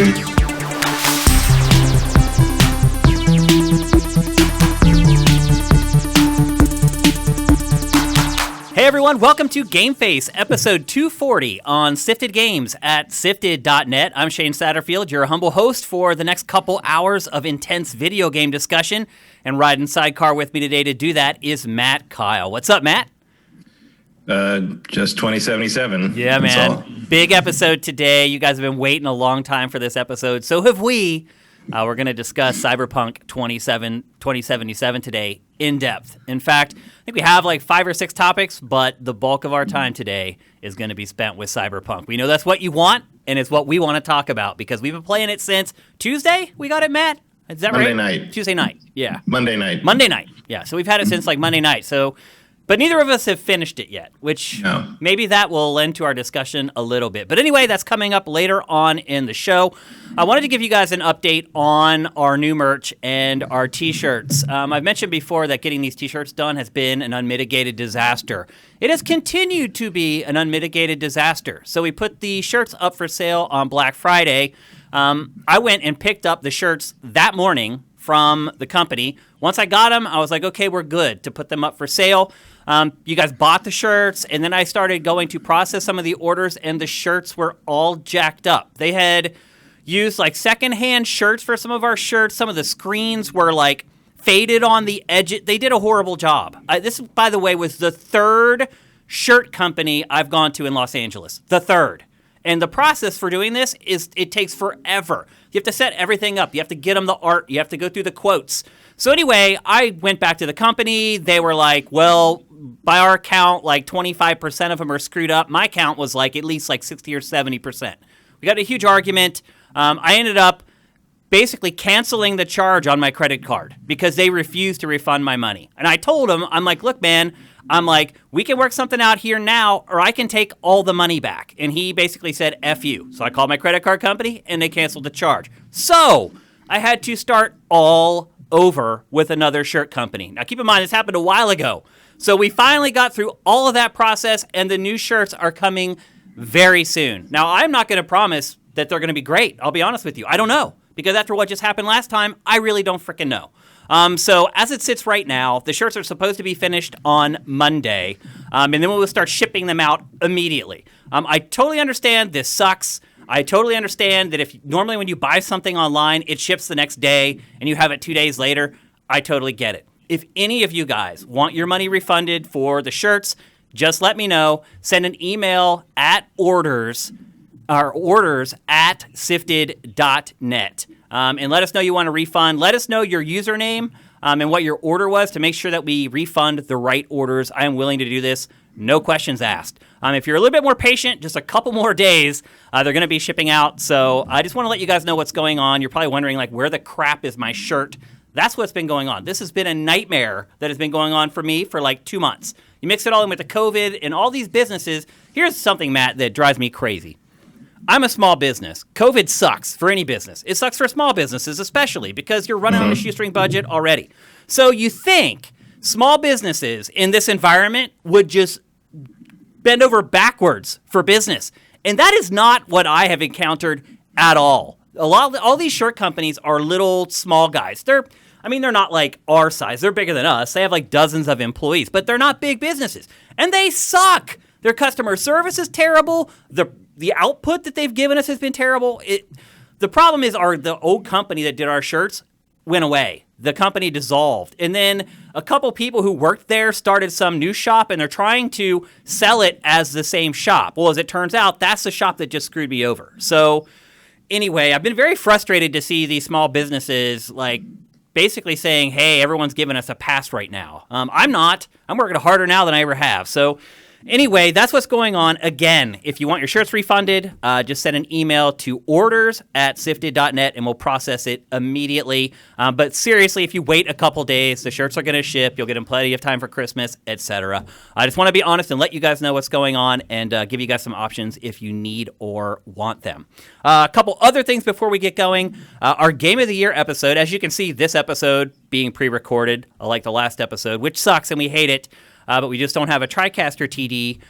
Hey everyone, welcome to GameFace, episode 240 on Sifted Games at SIFTD.net. I'm Shane Satterfield, your humble host for the next couple hours of intense video game discussion. And riding sidecar with me today to do that is Matt Kyle. What's up, Matt? Just 2077. Yeah, man. Big episode today. You guys have been waiting a long time for this episode. So have we. We're going to discuss Cyberpunk 2077 today in depth. In fact, I think we have like 5 or 6 topics, but the bulk of our time today is going to be spent with Cyberpunk. We know that's what you want, and it's what we want to talk about because we've been playing it since Tuesday. We got it, Matt? Is that Monday right? night. Tuesday night, yeah. Monday night. Yeah. So we've had it since like Monday night. But neither of us have finished it yet, which maybe that will lend to our discussion a little bit. But anyway, that's coming up later on in the show. I wanted to give you guys an update on our new merch and our T-shirts. I've mentioned before that getting these T-shirts done has been an unmitigated disaster. It has continued to be an unmitigated disaster. So we put the shirts up for sale on Black Friday. I went and picked up the shirts that morning from the company. Once I got them, I was like, okay, we're good to put them up for sale. You guys bought the shirts, and then I started going to process some of the orders, and the shirts were all jacked up. They had used like secondhand shirts for some of our shirts. Some of the screens were like faded on the edge. They did a horrible job. This, by the way, was the 3rd shirt company I've gone to in Los Angeles. The 3rd. And the process for doing this is it takes forever. You have to set everything up. You have to get them the art. You have to go through the quotes. So anyway, I went back to the company. They were like, well, by our count, like 25% of them are screwed up. My count was like at least like 60 or 70%. We got a huge argument. I ended up basically canceling the charge on my credit card because they refused to refund my money. And I told them, I'm like, look, man, we can work something out here now, or I can take all the money back. And he basically said, F you. So I called my credit card company, and they canceled the charge. So I had to start all over with another shirt company. Now, keep in mind, this happened a while ago. So we finally got through all of that process, and the new shirts are coming very soon. Now, I'm not going to promise that they're going to be great. I'll be honest with you. I don't know. Because after what just happened last time, I really don't freaking know. So as it sits right now, the shirts are supposed to be finished on Monday, and then we'll start shipping them out immediately. I totally understand this sucks. I totally understand that if normally when you buy something online, it ships the next day, and you have it 2 days later. I totally get it. If any of you guys want your money refunded for the shirts, just let me know. Send an email at orders at sifted.net. And let us know you want a refund. Let us know your username and what your order was to make sure that we refund the right orders. I am willing to do this. No questions asked. If you're a little bit more patient, just a couple more days, they're going to be shipping out. So I just want to let you guys know what's going on. You're probably wondering, like, where the crap is my shirt? That's what's been going on. This has been a nightmare that has been going on for me for like 2 months. You mix it all in with the COVID and all these businesses. Here's something, Matt, that drives me crazy. I'm a small business. COVID sucks for any business. It sucks for small businesses especially because you're running on a shoestring budget already. So you think small businesses in this environment would just bend over backwards for business. And that is not what I have encountered at all. All these shirt companies are little small guys. They're not like our size. They're bigger than us. They have like dozens of employees, but they're not big businesses. And they suck. Their customer service is terrible. The output that they've given us has been terrible. The problem is the old company that did our shirts went away. The company dissolved. And then a couple people who worked there started some new shop, and they're trying to sell it as the same shop. Well, as it turns out, that's the shop that just screwed me over. So anyway, I've been very frustrated to see these small businesses like basically saying, hey, everyone's giving us a pass right now. I'm not. I'm working harder now than I ever have. So anyway, that's what's going on. Again, if you want your shirts refunded, just send an email to orders at sifted.net and we'll process it immediately. But seriously, if you wait a couple days, the shirts are going to ship. You'll get them plenty of time for Christmas, etc. I just want to be honest and let you guys know what's going on and give you guys some options if you need or want them. A couple other things before we get going. Our Game of the Year episode, as you can see, this episode being pre-recorded, like the last episode, which sucks and we hate it. but we just don't have a TriCaster TD.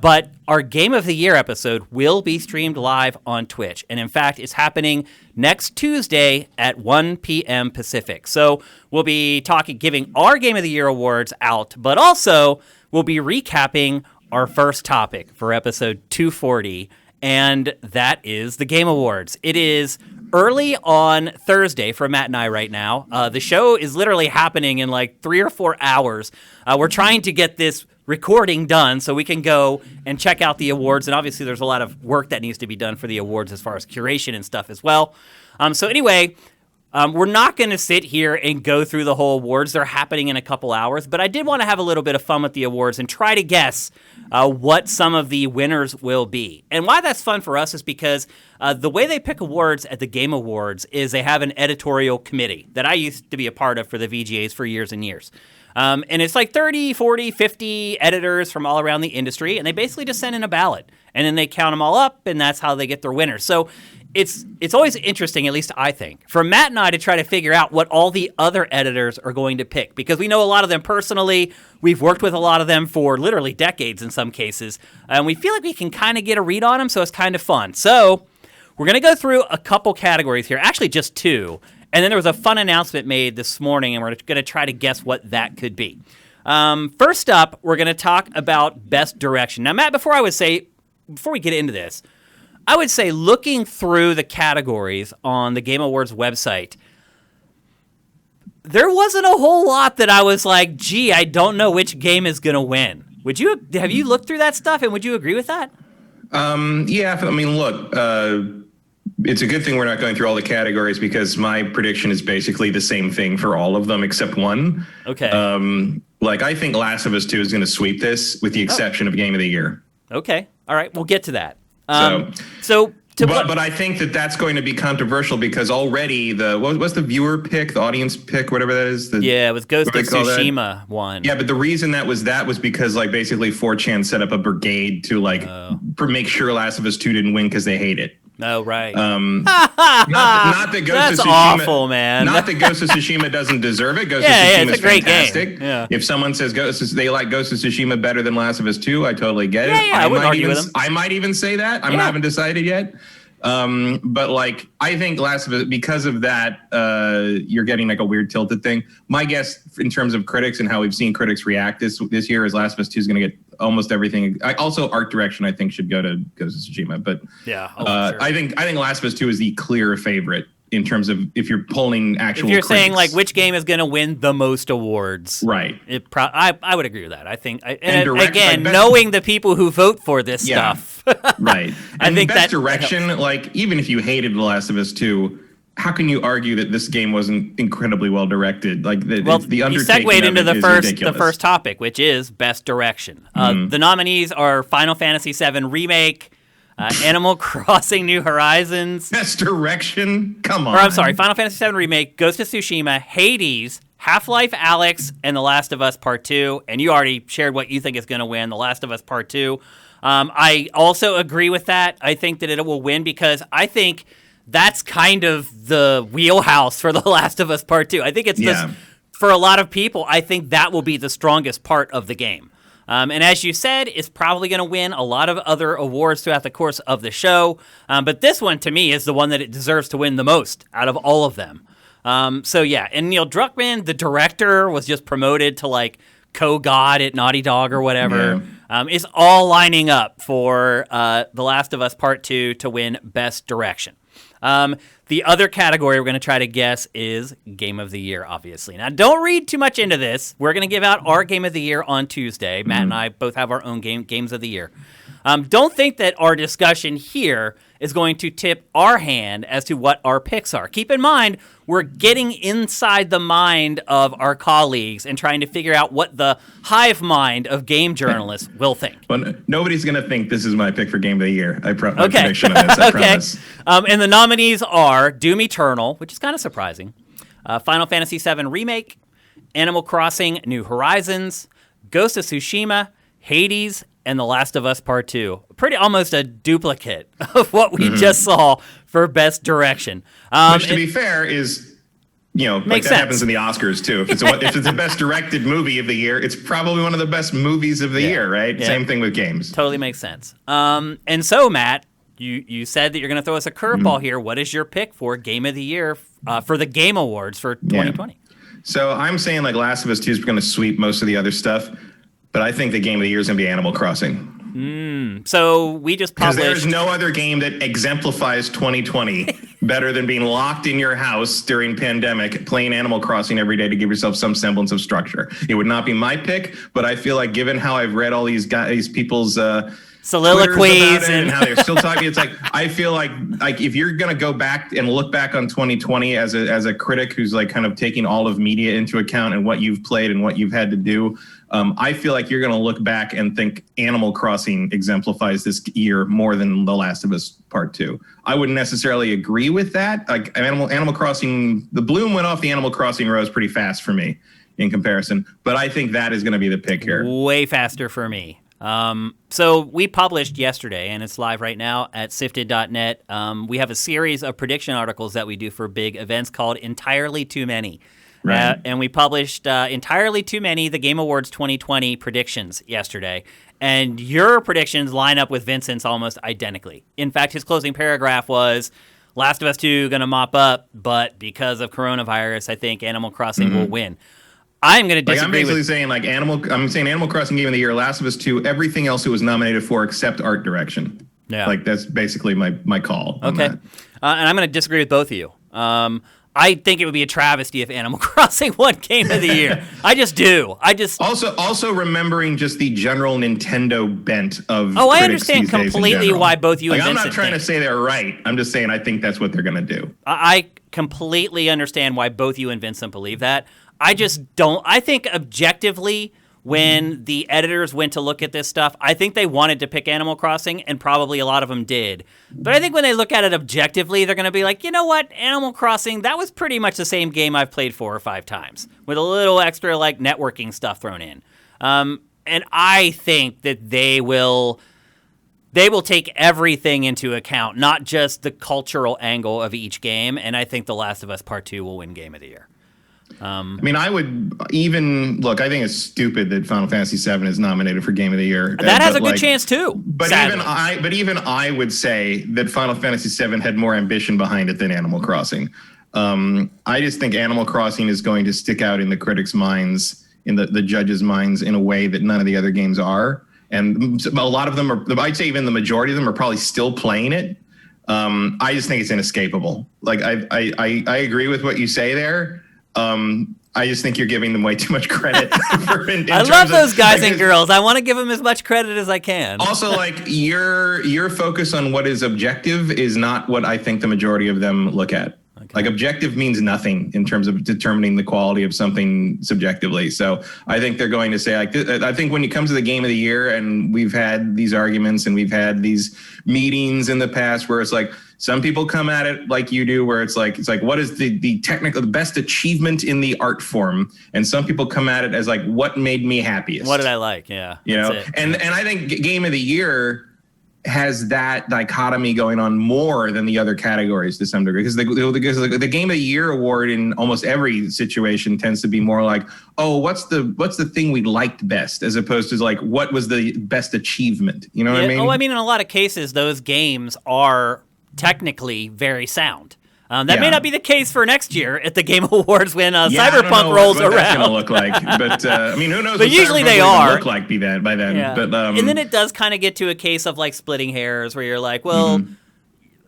But our Game of the Year episode will be streamed live on Twitch. And in fact, it's happening next Tuesday at 1 p.m. Pacific. So we'll be giving our Game of the Year awards out, but also we'll be recapping our first topic for episode 240, and that is the Game Awards. It is early on Thursday for Matt and I right now. The show is literally happening in like 3 or 4 hours. We're trying to get this recording done so we can go and check out the awards, and obviously there's a lot of work that needs to be done for the awards as far as curation and stuff as well. So anyway, we're not going to sit here and go through the whole awards. They're happening in a couple hours, but I did want to have a little bit of fun with the awards and try to guess what some of the winners will be. And why that's fun for us is because the way they pick awards at the Game Awards is they have an editorial committee that I used to be a part of for the VGAs for years and years. And it's like 30, 40, 50 editors from all around the industry, and they basically just send in a ballot. And then they count them all up, and that's how they get their winners. So it's always interesting, at least I think, for Matt and I to try to figure out what all the other editors are going to pick, because we know a lot of them personally. We've worked with a lot of them for literally decades in some cases, and we feel like we can kind of get a read on them, so it's kind of fun. So we're going to go through a couple categories here, actually just 2, and then there was a fun announcement made this morning, and we're going to try to guess what that could be. First up, we're going to talk about Best Direction. Now, Matt, before we get into this, I would say looking through the categories on the Game Awards website, there wasn't a whole lot that I was like, gee, I don't know which game is going to win. Have you looked through that stuff, and would you agree with that? Yeah, I mean, look, it's a good thing we're not going through all the categories, because my prediction is basically the same thing for all of them except one. Okay. I think Last of Us 2 is going to sweep this, with the exception of Game of the Year. Okay. All right. We'll get to that. But I think that's going to be controversial, because already what's the viewer pick, the audience pick, whatever that is? It was Ghost of Tsushima one. Yeah, but the reason that was because basically 4chan set up a brigade to make sure Last of Us 2 didn't win because they hate it. Oh, right. Not that Ghost That's of Tsushima, awful, man. Not that Ghost of Tsushima doesn't deserve it. Ghost of Tsushima is it's a great fantastic. Game. Yeah. If someone says they like Ghost of Tsushima better than Last of Us 2, I totally get it. Yeah, I wouldn't argue with them. I might even say that. I haven't decided yet. But I think Last of Us, because of that, you're getting a weird tilted thing. My guess in terms of critics and how we've seen critics react this year is Last of Us 2 is going to get almost everything. Also, art direction I think should go to Ghost of Tsushima. But yeah, sure. I think Last of Us 2 is the clear favorite in terms of if you're polling actual. If you're critics. saying which game is going to win the most awards, right? I would agree with that. I think, knowing the people who vote for this stuff, right? I think best direction, even if you hated The Last of Us 2, how can you argue that this game wasn't incredibly well directed? The undertaking you segued into the first topic, which is Best Direction. The nominees are Final Fantasy VII Remake, Animal Crossing New Horizons. Best Direction? Come on. Or I'm sorry, Final Fantasy VII Remake, Ghost of Tsushima, Hades, Half-Life Alyx, and The Last of Us Part 2. And you already shared what you think is going to win, The Last of Us Part 2. I also agree with that. I think that it will win because I think that's kind of the wheelhouse for The Last of Us Part 2. I think it's for a lot of people, I think that will be the strongest part of the game. And as you said, it's probably going to win a lot of other awards throughout the course of the show. But this one, to me, is the one that it deserves to win the most out of all of them. And Neil Druckmann, the director, was just promoted to co-god at Naughty Dog or whatever. Yeah. It's all lining up for The Last of Us Part 2 to win Best Direction. The other category we're going to try to guess is Game of the Year, obviously. Now, don't read too much into this. We're going to give out our Game of the Year on Tuesday. Matt and I both have our own games of the year. Don't think that our discussion here is going to tip our hand as to what our picks are. Keep in mind, we're getting inside the mind of our colleagues and trying to figure out what the hive mind of game journalists will think. Well, nobody's going to think this is my pick for Game of the Year. My prediction on this, I promise. And the nominees are Doom Eternal, which is kind of surprising, Final Fantasy VII Remake, Animal Crossing New Horizons, Ghost of Tsushima, Hades, and The Last of Us Part 2. Almost a duplicate of what we just saw for Best Direction. Which, to be fair, is like that happens in the Oscars too. If it's the best directed movie of the year, it's probably one of the best movies of the year, right? Yeah. Same thing with games. Totally makes sense. And so, Matt, you said that you're going to throw us a curveball here. What is your pick for Game of the Year for the Game Awards for 2020? Yeah. So I'm saying like Last of Us 2 is going to sweep most of the other stuff, but I think the Game of the Year is going to be Animal Crossing. So we just published... Because there's no other game that exemplifies 2020 better than being locked in your house during pandemic, playing Animal Crossing every day to give yourself some semblance of structure. It would not be my pick, but I feel like given how I've read all these people's soliloquies and how they're still talking, it's like I feel like if you're gonna go back and look back on 2020 as a critic who's like kind of taking all of media into account and what you've played and what you've had to do. I feel like you're going to look back and think Animal Crossing exemplifies this year more than The Last of Us Part 2. I wouldn't necessarily agree with that. Like Animal Crossing, the bloom went off the Animal Crossing rose pretty fast for me in comparison. But I think that is going to be the pick here. Way faster for me. So we published yesterday, and it's live right now at SIFTD.net. We have a series of prediction articles that we do for big events called Entirely Too Many. Right. And we published Entirely Too Many, the Game Awards 2020 predictions yesterday. And your predictions line up with Vincent's almost identically. In fact, his closing paragraph was, Last of Us 2 going to mop up, but because of coronavirus, I think Animal Crossing will win. I'm going to disagree. I'm basically saying Animal Crossing Game of the Year, Last of Us 2, everything else it was nominated for except art direction. Yeah. Like that's basically my call. Okay. And I'm going to disagree with both of you. I think it would be a travesty if Animal Crossing won Game of the Year. I just do. Also remembering just the general Nintendo bent of. I understand completely why both you and Vincent I'm not trying to say they're right. I'm just saying I think that's what they're going to do. I completely understand why both you and Vincent believe that. I just don't. I think objectively, when the editors went to look at this stuff, I think they wanted to pick Animal Crossing, and probably a lot of them did. But I think when they look at it objectively, they're going to be like, you know what, Animal Crossing, that was pretty much the same game I've played 4 or 5 times, with a little extra like networking stuff thrown in. And I think that they will take everything into account, not just the cultural angle of each game. And I think The Last of Us Part 2 will win Game of the Year. I would even look. I think it's stupid that Final Fantasy VII is nominated for Game of the Year. That has a good chance too. But even I would say that Final Fantasy VII had more ambition behind it than Animal Crossing. I just think Animal Crossing is going to stick out in the critics' minds, in the judges' minds, in a way that none of the other games are. And a lot of them are. I'd say even the majority of them are probably still playing it. I just think it's inescapable. Like I agree with what you say there. I just think you're giving them way too much credit. I love those guys and girls. I want to give them as much credit as I can. Also, like your focus on what is objective is not what I think the majority of them look at. Okay. Like objective means nothing in terms of determining the quality of something subjectively. So I think they're going to say, like, I think when it comes to the Game of the Year, and we've had these arguments and we've had these meetings in the past where it's like, some people come at it like you do, where it's like what is the technical, the best achievement in the art form, and some people come at it as like what made me happiest. What did I like? Yeah, and I think Game of the Year has that dichotomy going on more than the other categories to some degree, because the Game of the Year award in almost every situation tends to be more like, oh, what's the thing we liked best, as opposed to like what was the best achievement. You know what I mean? Oh, I mean, in a lot of cases, those games are technically very sound. That may not be the case for next year at the Game Awards when Cyberpunk rolls around. That's going to look like, but who knows? But usually they are look like by then. Yeah. But and then it does kind of get to a case of like splitting hairs, where you're like, well,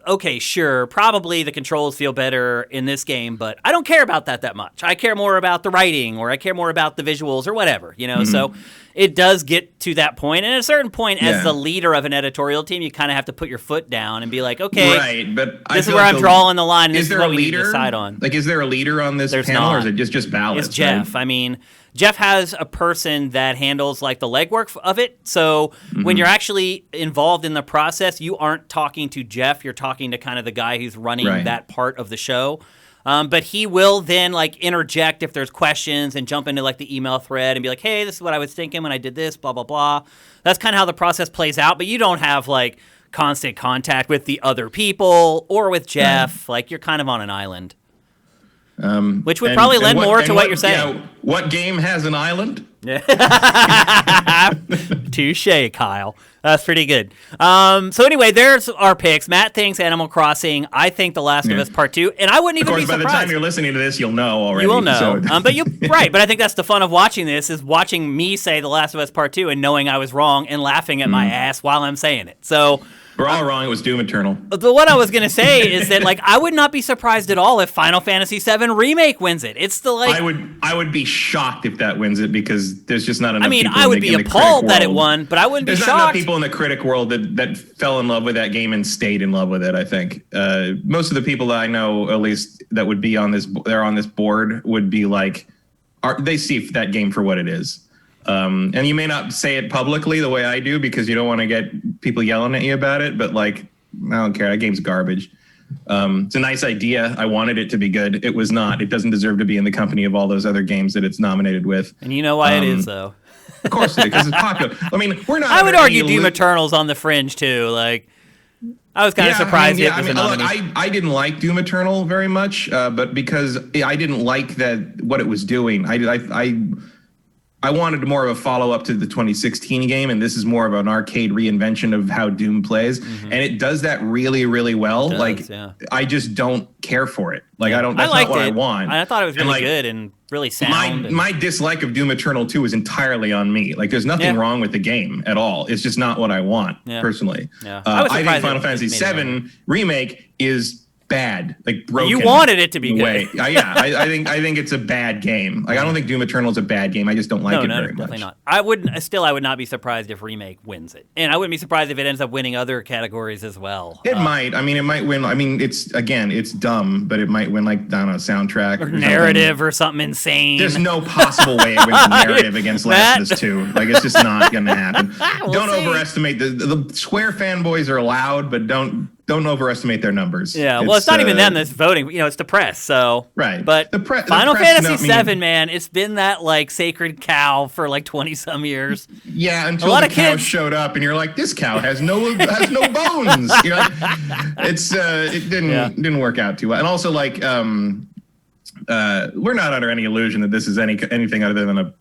okay, sure, probably the controls feel better in this game, but I don't care about that much. I care more about the writing, or I care more about the visuals, or whatever, So it does get to that point, and at a certain point, as the leader of an editorial team, you kind of have to put your foot down and be like, okay, right, but this is where I'm drawing the line, and this is what we need to decide on. Like, is there a leader on this panel, or is it just ballots? It's Jeff. Right? I mean, Jeff has a person that handles like the legwork of it. So when you're actually involved in the process, you aren't talking to Jeff. You're talking to kind of the guy who's running that part of the show. But he will then like interject if there's questions and jump into like the email thread and be like, hey, this is what I was thinking when I did this, blah, blah, blah. That's kind of how the process plays out. But you don't have like constant contact with the other people or with Jeff. Like, you're kind of on an island. Which would probably lend more to what you're saying. Yeah, what game has an island? Touche, Kyle. That's pretty good. So anyway, there's our picks. Matt thinks Animal Crossing. I think The Last of Us Part 2. And I wouldn't even be surprised. By the time you're listening to this, you'll know already. You will know. But you're right. But I think that's the fun of watching this, is watching me say The Last of Us Part 2 and knowing I was wrong and laughing at my ass while I'm saying it. So we're all wrong. It was Doom Eternal. What I was going to say is that, like, I would not be surprised at all if Final Fantasy VII Remake wins it. It's the, like... I would be shocked if that wins it, because there's just not enough people I would be appalled that it won, but I wouldn't be shocked. There's not enough people in the critic world that fell in love with that game and stayed in love with it, I think. Most of the people that I know, at least, that would be on this board would be like... they see that game for what it is. And you may not say it publicly the way I do, because you don't want to get people yelling at you about it. But, like, I don't care. That game's garbage. It's a nice idea. I wanted it to be good. It was not. It doesn't deserve to be in the company of all those other games that it's nominated with. And you know why it is, though. Of course it is, because it's popular. I mean, we're not. I would argue Doom Eternal's on the fringe, too. Like, I was kind of surprised it was a nominee. I didn't like Doom Eternal very much, but because I didn't like what it was doing. I wanted more of a follow-up to the 2016 game, and this is more of an arcade reinvention of how Doom plays, and it does that really, really well. I just don't care for it. Like, I don't. That's not what I want. I thought it was really good and really sound. My dislike of Doom Eternal 2 is entirely on me. Like, there's nothing wrong with the game at all. It's just not what I want personally. Yeah. I think Final Fantasy VII Remake is bad, like broken. You wanted it to be good. I think it's a bad game. Like, I don't think Doom Eternal is a bad game. I just don't like it very much. Definitely not. I would not be surprised if Remake wins it, and I wouldn't be surprised if it ends up winning other categories as well. It might. I mean, it might win. I mean, it's dumb, but it might win, like, I don't know, soundtrack or narrative or something insane. There's no possible way it wins narrative against Last of Us 2. Like, it's just not going to happen. Don't overestimate the Square fanboys are loud, but don't overestimate their numbers. Yeah, well, it's not even them that's voting. You know, it's the press. So right, but Final Fantasy VII, man, it's been that, like, sacred cow for like 20-some years. Yeah, until the cow showed up, and you're like, this cow has no bones. You know, it didn't work out too well. And also, like, we're not under any illusion that this is anything other than a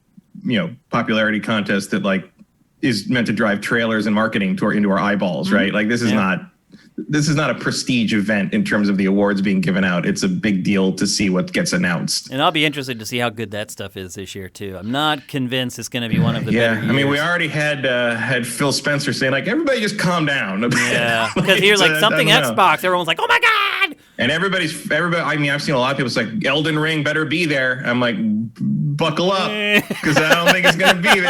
popularity contest that, like, is meant to drive trailers and marketing into our eyeballs, right? Like, this is not. This is not a prestige event in terms of the awards being given out. It's a big deal to see what gets announced. And I'll be interested to see how good that stuff is this year, too. I'm not convinced it's going to be one of the better years. I mean, we already had Phil Spencer saying, like, everybody just calm down. Yeah, because here's, like, something Xbox. Everyone's like, oh, my God. And everybody, I mean, I've seen a lot of people say, like, Elden Ring better be there. I'm like, buckle up, because I don't think it's going to be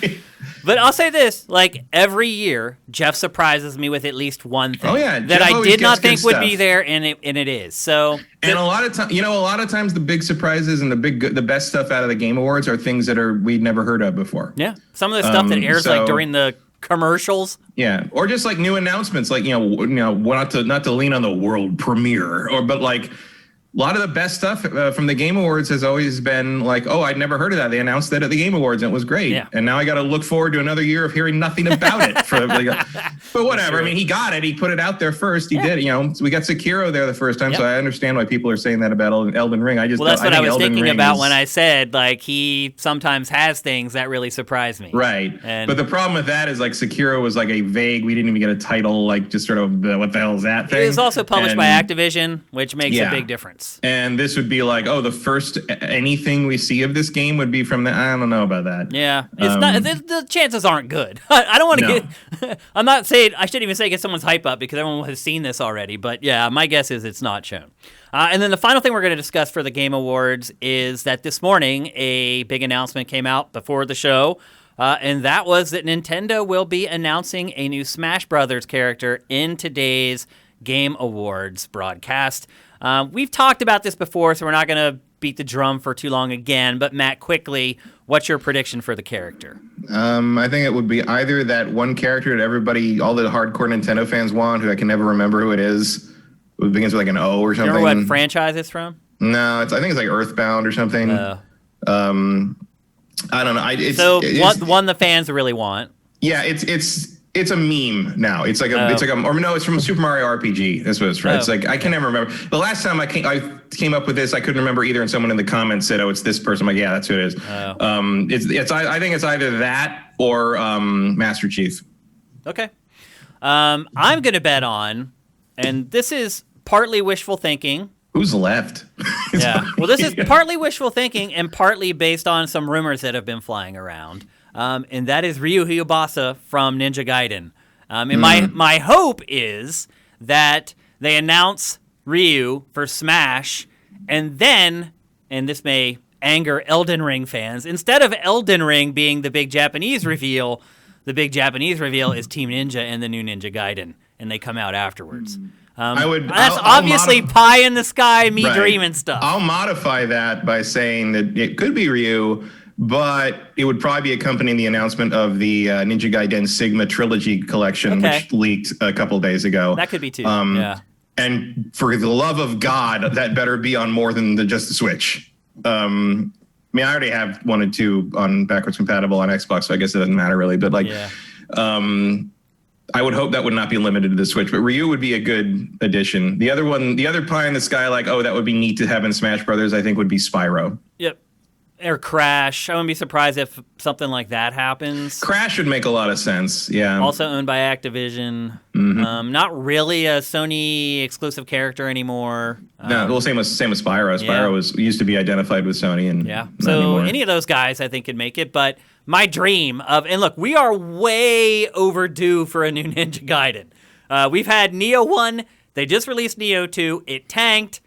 there. But I'll say this, like, every year, Jeff surprises me with at least one thing that I did not think would be there, and it is. So, and a lot of times the big surprises and the best stuff out of the Game Awards are things that we'd never heard of before. Yeah, some of the stuff that airs like during the commercials. Yeah, or just like new announcements, like not to lean on the world premiere, but like. A lot of the best stuff from the Game Awards has always been like, oh, I'd never heard of that. They announced that at the Game Awards, and it was great. Yeah. And now I got to look forward to another year of hearing nothing about it. But whatever. I mean, he got it. He put it out there first. He did. So we got Sekiro there the first time, so I understand why people are saying that about Elden Ring. That's what I was thinking about when I said, like, he sometimes has things that really surprise me. Right. But the problem with that is, like, Sekiro was like a vague, we didn't even get a title, like, just sort of what the hell is that thing? It was also published by Activision, which makes a big difference. And this would be like, the first anything we see of this game would be from I don't know about that. Yeah, it's not. The chances aren't good. I don't want to get. I'm not saying. I shouldn't even say get someone's hype up, because everyone has seen this already. But yeah, my guess is it's not shown. And then the final thing we're going to discuss for the Game Awards is that this morning a big announcement came out before the show. And that was that Nintendo will be announcing a new Smash Brothers character in today's Game Awards broadcast. We've talked about this before, so we're not going to beat the drum for too long again. But Matt, quickly, what's your prediction for the character? I think it would be either that one character that all the hardcore Nintendo fans want, who I can never remember who it is. It begins with like an O or something. Remember what franchise it's from? No, I think it's like Earthbound or something. I don't know. One the fans really want. Yeah, it's It's a meme now. It's like it's from Super Mario RPG. That's what it's from. It's like I can never remember. The last time I came up with this, I couldn't remember either. And someone in the comments said, "Oh, it's this person." I'm like, yeah, that's who it is. I think it's either that or Master Chief. Okay. I'm gonna bet on, and this is partly wishful thinking. Who's left? Yeah. Well, this is partly wishful thinking and partly based on some rumors that have been flying around. And that is Ryu Hyobasa from Ninja Gaiden. And my hope is that they announce Ryu for Smash, and then, and this may anger Elden Ring fans, instead of Elden Ring being the big Japanese reveal, the big Japanese reveal is Team Ninja and the new Ninja Gaiden, and they come out afterwards. That's obviously pie in the sky, dreaming stuff. I'll modify that by saying that it could be Ryu, but it would probably be accompanying the announcement of the Ninja Gaiden Sigma Trilogy Collection, which leaked a couple of days ago. That could be too. Yeah. And for the love of God, that better be on more than just the Switch. I mean, I already have 1 and 2 on backwards compatible on Xbox, so I guess it doesn't matter really. But I would hope that would not be limited to the Switch, but Ryu would be a good addition. The other pie in the sky, like, oh, that would be neat to have in Smash Brothers, I think would be Spyro. Yep. Or Crash. I wouldn't be surprised if something like that happens. Crash would make a lot of sense, yeah. Also owned by Activision. Mm-hmm. Not really a Sony exclusive character anymore. No, well, same with Spyro. Spyro used to be identified with Sony, and so anymore. Any of those guys I think could make it, but my dream of, and look, we are way overdue for a new Ninja Gaiden. We've had Neo 1, they just released Neo 2, it tanked.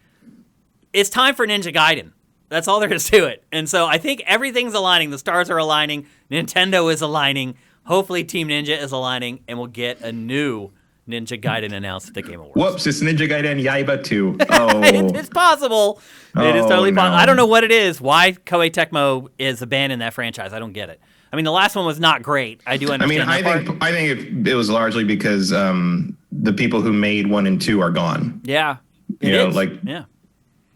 It's time for Ninja Gaiden. That's all there is to it. And so I think everything's aligning. The stars are aligning. Nintendo is aligning. Hopefully Team Ninja is aligning, and we'll get a new Ninja Gaiden announced at the Game Awards. Whoops, it's Ninja Gaiden Yaiba 2. Oh. It's possible. It is totally possible. I don't know what it is. Why Koei Tecmo is abandoning that franchise. I don't get it. I mean, the last one was not great. I do understand I think it was largely because the people who made 1 and 2 are gone. Yeah.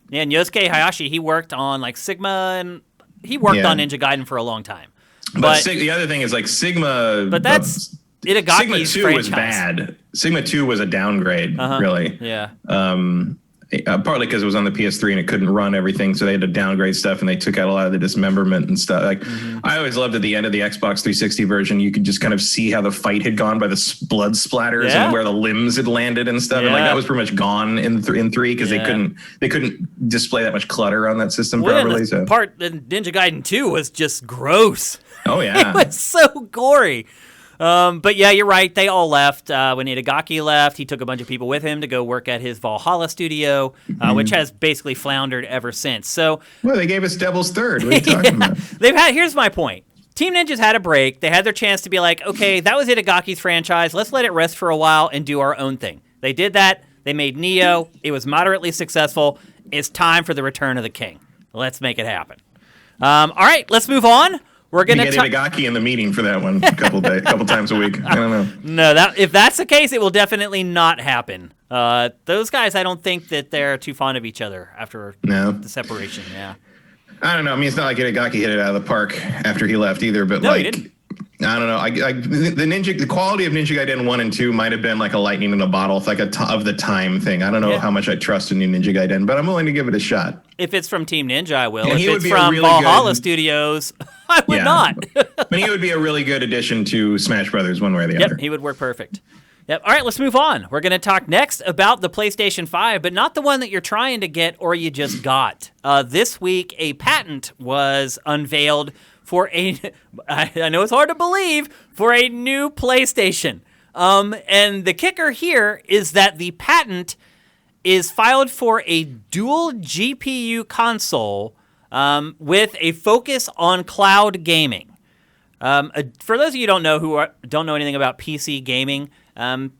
Yeah, and Yosuke Hayashi, he worked on like Sigma, and he worked on Ninja Gaiden for a long time. But the other thing is like Sigma. But that's Itagaki's Sigma 2 franchise. was bad. Sigma 2 was a downgrade, really. Yeah. Partly because it was on the PS3 and it couldn't run everything, so they had to downgrade stuff, and they took out a lot of the dismemberment and stuff. Like, I always loved at the end of the Xbox 360 version, you could just kind of see how the fight had gone by the blood splatters and where the limbs had landed and stuff. And like that was pretty much gone in 3 because they couldn't display that much clutter on that system properly. The Ninja Gaiden 2 was just gross. Oh yeah, it was so gory. But yeah, you're right. They all left. When Itagaki left, he took a bunch of people with him to go work at his Valhalla studio, which has basically floundered ever since. So, well, they gave us Devil's Third. What are you talking about? Here's my point. Team Ninja's had a break. They had their chance to be like, okay, that was Itagaki's franchise. Let's let it rest for a while and do our own thing. They did that. They made Neo. It was moderately successful. It's time for the return of the king. Let's make it happen. All right, let's move on. We're gonna get Itagaki in the meeting for that one a couple times a week. I don't know. No, if that's the case, it will definitely not happen. Those guys, I don't think that they're too fond of each other after the separation. Yeah. I don't know. I mean, it's not like Itagaki hit it out of the park after he left either, but he didn't. I don't know. The quality of Ninja Gaiden 1 and 2 might have been like a lightning in a bottle, like of the time thing. I don't know how much I trust in new Ninja Gaiden, but I'm willing to give it a shot. If it's from Team Ninja, I will. If it's from Valhalla Studios, I would not. But he would be a really good addition to Smash Brothers one way or the other. Yep, he would work perfect. Yep. All right, let's move on. We're going to talk next about the PlayStation 5, but not the one that you're trying to get or you just got. This week, a patent was unveiled for I know it's hard to believe, for a new PlayStation. And the kicker here is that the patent is filed for a dual GPU console with a focus on cloud gaming. For those of you who don't know anything about PC gaming, if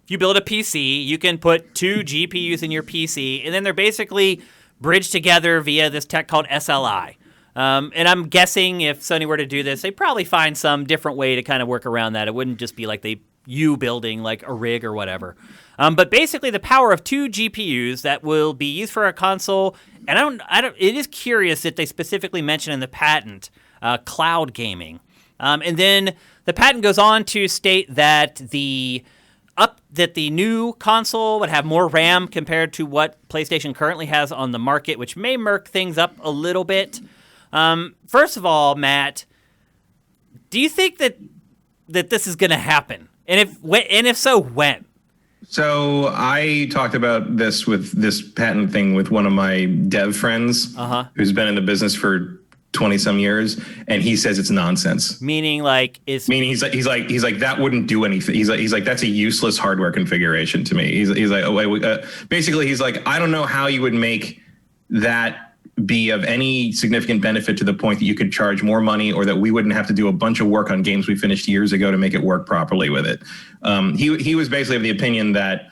you build a PC, you can put 2 GPUs in your PC, and then they're basically bridged together via this tech called SLI. And I'm guessing if Sony were to do this, they'd probably find some different way to kind of work around that. It wouldn't just be like you building like a rig or whatever. But basically the power of 2 GPUs that will be used for a console, and it is curious that they specifically mention in the patent cloud gaming. And then The patent goes on to state that the new console would have more RAM compared to what PlayStation currently has on the market, which may murk things up a little bit. First of all, Matt, do you think that this is going to happen? And if so, when? So I talked about this patent thing with one of my dev friends who's been in the business for 20 some years, and he says it's nonsense. Meaning he's like that wouldn't do anything. He's like that's a useless hardware configuration to me. He's like, oh wait, basically he's like, I don't know how you would make that be of any significant benefit to the point that you could charge more money, or that we wouldn't have to do a bunch of work on games we finished years ago to make it work properly with it. He was basically of the opinion that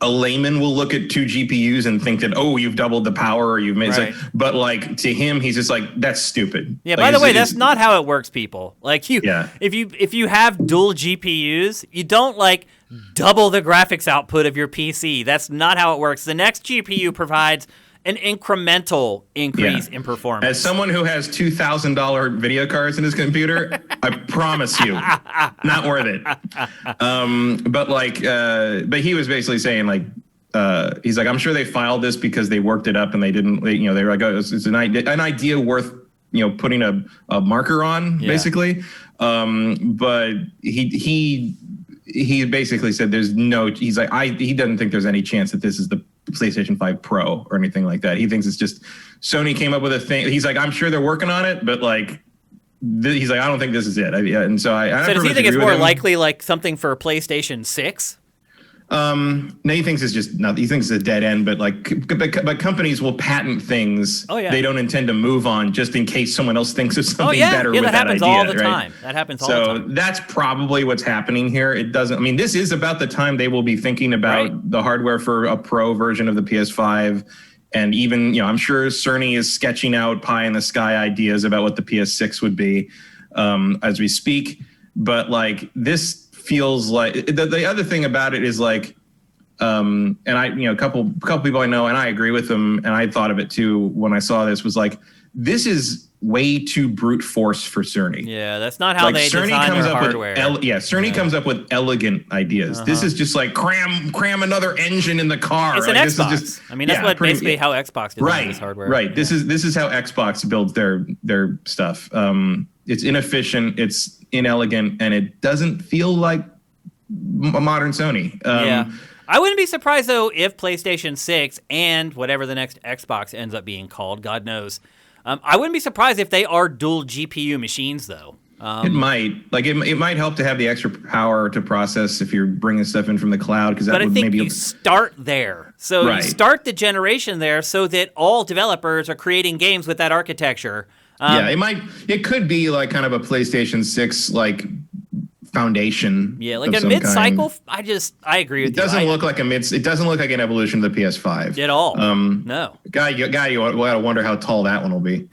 a layman will look at 2 GPUs and think that, oh, you've doubled the power, or you've made but like to him, he's just like, that's stupid. Yeah. Like, by the way, that's not how it works, people. Like Yeah. if you have dual GPUs, you don't like double the graphics output of your PC. That's not how it works. The next GPU provides an incremental increase in performance. As someone who has $2,000 video cards in his computer, I promise you, not worth it. But he was basically saying like, he's like, I'm sure they filed this because they worked it up and they were like, oh, it's an idea worth, putting a marker on, basically. But he basically said he doesn't think there's any chance that this is the PlayStation 5 Pro or anything like that. He thinks it's just Sony came up with a thing. He's like, I'm sure they're working on it, but like, he's like, I don't think this is it. So does he think it's more likely like something for PlayStation 6? No, he thinks it's just nothing. He thinks it's a dead end, but but companies will patent things they don't intend to move on just in case someone else thinks of something better with that idea. That happens all the time. That happens all the time. So that's probably what's happening here. This is about the time they will be thinking about the hardware for a pro version of the PS5. And even, I'm sure Cerny is sketching out pie in the sky ideas about what the PS6 would be as we speak. But like this feels like the other thing about it is like, and I, a couple people I know, and I agree with them, and I thought of it too when I saw this, was like, this is way too brute force for Cerny. Yeah, that's not how they design their hardware. Cerny comes up with elegant ideas. This is just like cram another engine in the car. It's an Xbox. That's basically how Xbox designs this hardware. Right. This is how Xbox builds their stuff. It's inefficient. It's inelegant, and it doesn't feel like a modern Sony. I wouldn't be surprised though if PlayStation 6 and whatever the next Xbox ends up being called, God knows. I wouldn't be surprised if they are dual GPU machines though. It might it might help to have the extra power to process if you're bringing stuff in from the cloud, because I think you start there. So you start the generation there so that all developers are creating games with that architecture. It could be like kind of a PlayStation 6 like foundation. Yeah, like a mid-cycle. I agree with you. It doesn't look like it doesn't look like an evolution of the PS5 at all. No. Guy, you gotta wonder how tall that one will be.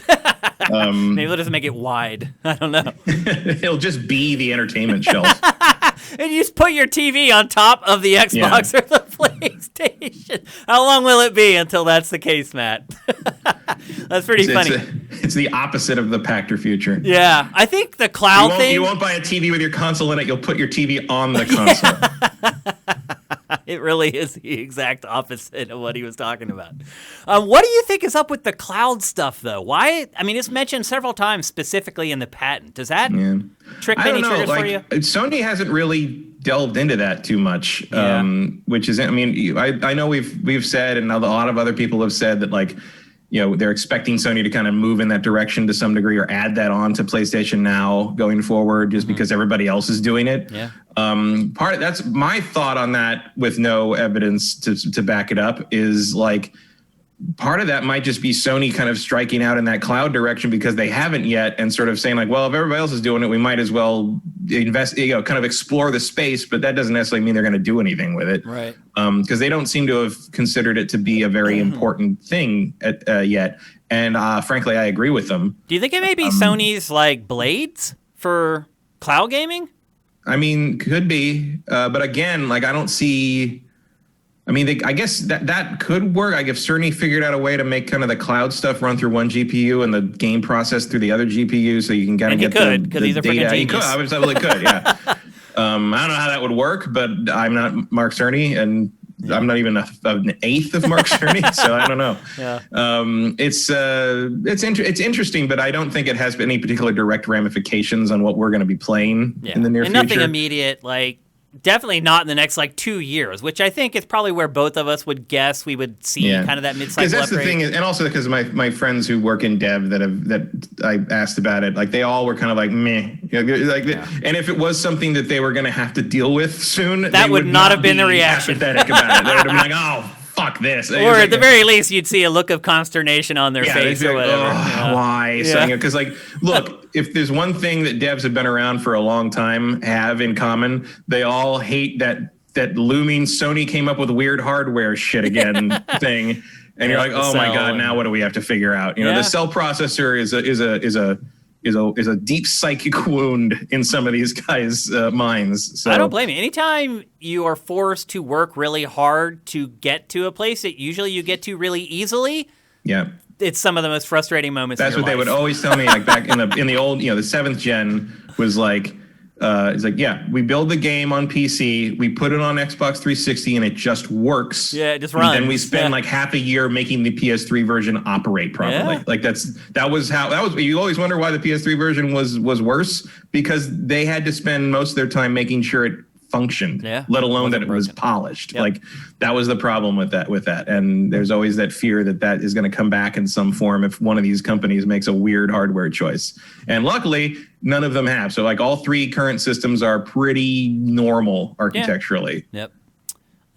Maybe they'll just make it wide. I don't know. It'll just be the entertainment shelf. And you just put your TV on top of the Xbox or the PlayStation. How long will it be until that's the case, Matt? That's pretty funny. It's the opposite of the Pactor future. Yeah, I think the cloud thing... You won't buy a TV with your console in it. You'll put your TV on the console. It really is the exact opposite of what he was talking about. What do you think is up with the cloud stuff, though? Why? It's mentioned several times specifically in the patent. Does that trick any triggers for you? Sony hasn't really delved into that too much, which is, I know we've said, and a lot of other people have said that, like, they're expecting Sony to kind of move in that direction to some degree, or add that on to PlayStation Now going forward, just because everybody else is doing it. Yeah. That's my thought on that, with no evidence to back it up, is like, part of that might just be Sony kind of striking out in that cloud direction because they haven't yet, and sort of saying like, well, if everybody else is doing it, we might as well invest, kind of explore the space, but that doesn't necessarily mean they're going to do anything with it. Right. Because they don't seem to have considered it to be a very important thing yet. And frankly, I agree with them. Do you think it may be Sony's like blades for cloud gaming? Could be. But again, like, I don't see I mean, I guess that could work. Like if Cerny figured out a way to make kind of the cloud stuff run through one GPU and the game process through the other GPU, so you can kind of get the data. He could. I absolutely could. Yeah. I don't know how that would work, but I'm not Mark Cerny, and I'm not even an eighth of Mark Cerny, so I don't know. Yeah. It's interesting, but I don't think it has any particular direct ramifications on what we're going to be playing in the near future. Nothing immediate, like. Definitely not in the next 2 years, which I think is probably where both of us would guess we would see kind of that mid-cycle upgrade. Because that's the thing, and also because my friends who work in dev that I asked about it, like they all were kind of like meh, and if it was something that they were going to have to deal with soon, that would not have been the reaction. Apathetic about it. They would have been like, oh. Fuck this. Or at the very least, you'd see a look of consternation on their face or whatever. Why? Yeah. Because, look, if there's one thing that devs have been around for a long time have in common, they all hate that looming Sony came up with weird hardware shit again thing. And you're like, oh my God, now what do we have to figure out? The cell processor is a deep psychic wound in some of these guys' minds. So I don't blame you. Anytime you are forced to work really hard to get to a place that usually you get to really easily, it's some of the most frustrating moments. That's what they would always tell me. Like back in the old, the 7th gen was like. It's like, we build the game on PC, we put it on Xbox 360, and it just works. Yeah, it just runs. And then we spend half a year making the PS3 version operate properly. Yeah. Like that was. You always wonder why the PS3 version was worse, because they had to spend most of their time making sure it functioned, let alone that it was polished. Yep. Like that was the problem with that. And there's always that fear that is going to come back in some form if one of these companies makes a weird hardware choice. And luckily, none of them have. So all 3 current systems are pretty normal architecturally. Yeah.